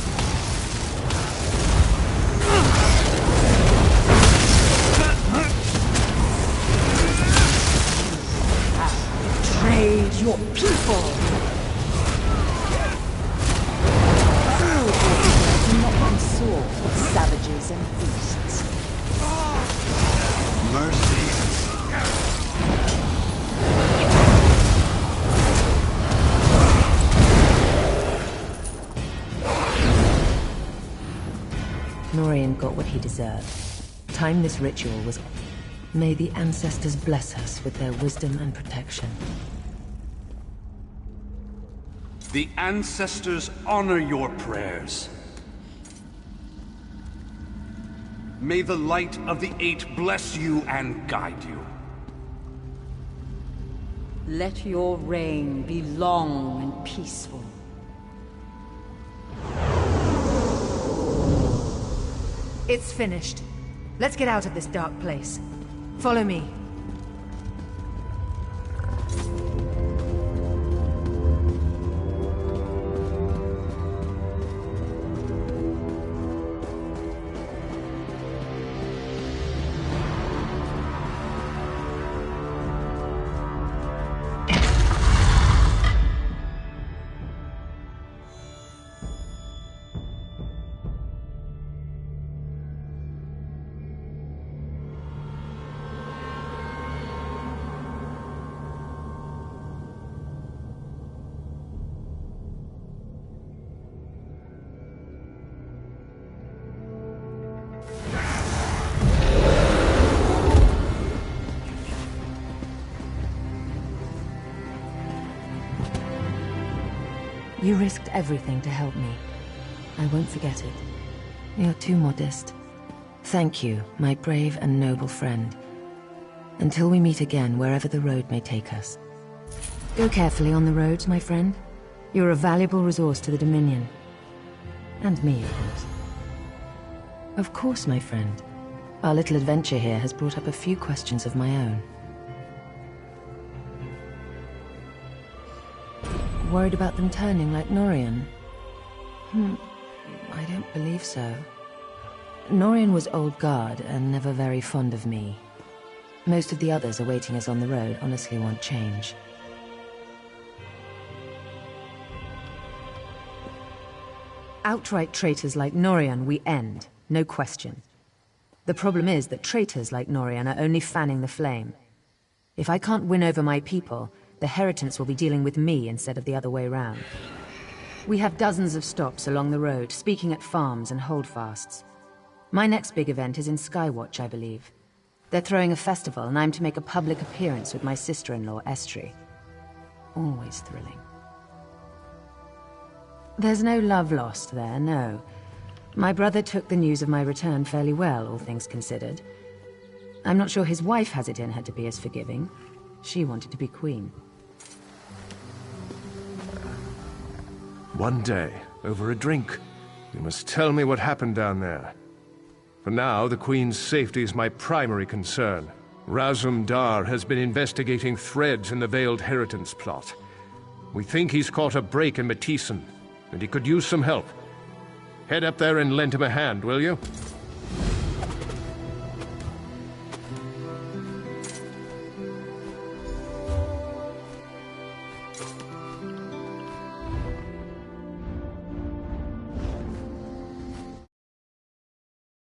Betrayed your people! Do not want swords with savages and beasts. Mercy. Norian got what he deserved. Time this ritual was... May the ancestors bless us with their wisdom and protection. The ancestors honor your prayers. May the light of the Eight bless you and guide you. Let your reign be long and peaceful. It's finished. Let's get out of this dark place. Follow me. You risked everything to help me. I won't forget it. You're too modest. Thank you, my brave and noble friend. Until we meet again, wherever the road may take us. Go carefully on the roads, my friend. You're a valuable resource to the Dominion. And me, of course. Of course, my friend. Our little adventure here has brought up a few questions of my own. Worried about them turning like Norian? I don't believe so. Norian was old guard and never very fond of me. Most of the others awaiting us on the road honestly want change. Outright traitors like Norian we end, no question. The problem is that traitors like Norian are only fanning the flame. If I can't win over my people, the Heritants will be dealing with me instead of the other way round. We have dozens of stops along the road, speaking at farms and holdfasts. My next big event is in Skywatch, I believe. They're throwing a festival, and I'm to make a public appearance with my sister-in-law, Estri. Always thrilling. There's no love lost there, no. My brother took the news of my return fairly well, all things considered. I'm not sure his wife has it in her to be as forgiving. She wanted to be queen. One day, over a drink, you must tell me what happened down there. For now, the Queen's safety is my primary concern. Razum Dar has been investigating threads in the Veiled Heritance plot. We think he's caught a break in Matissan, and he could use some help. Head up there and lend him a hand, will you?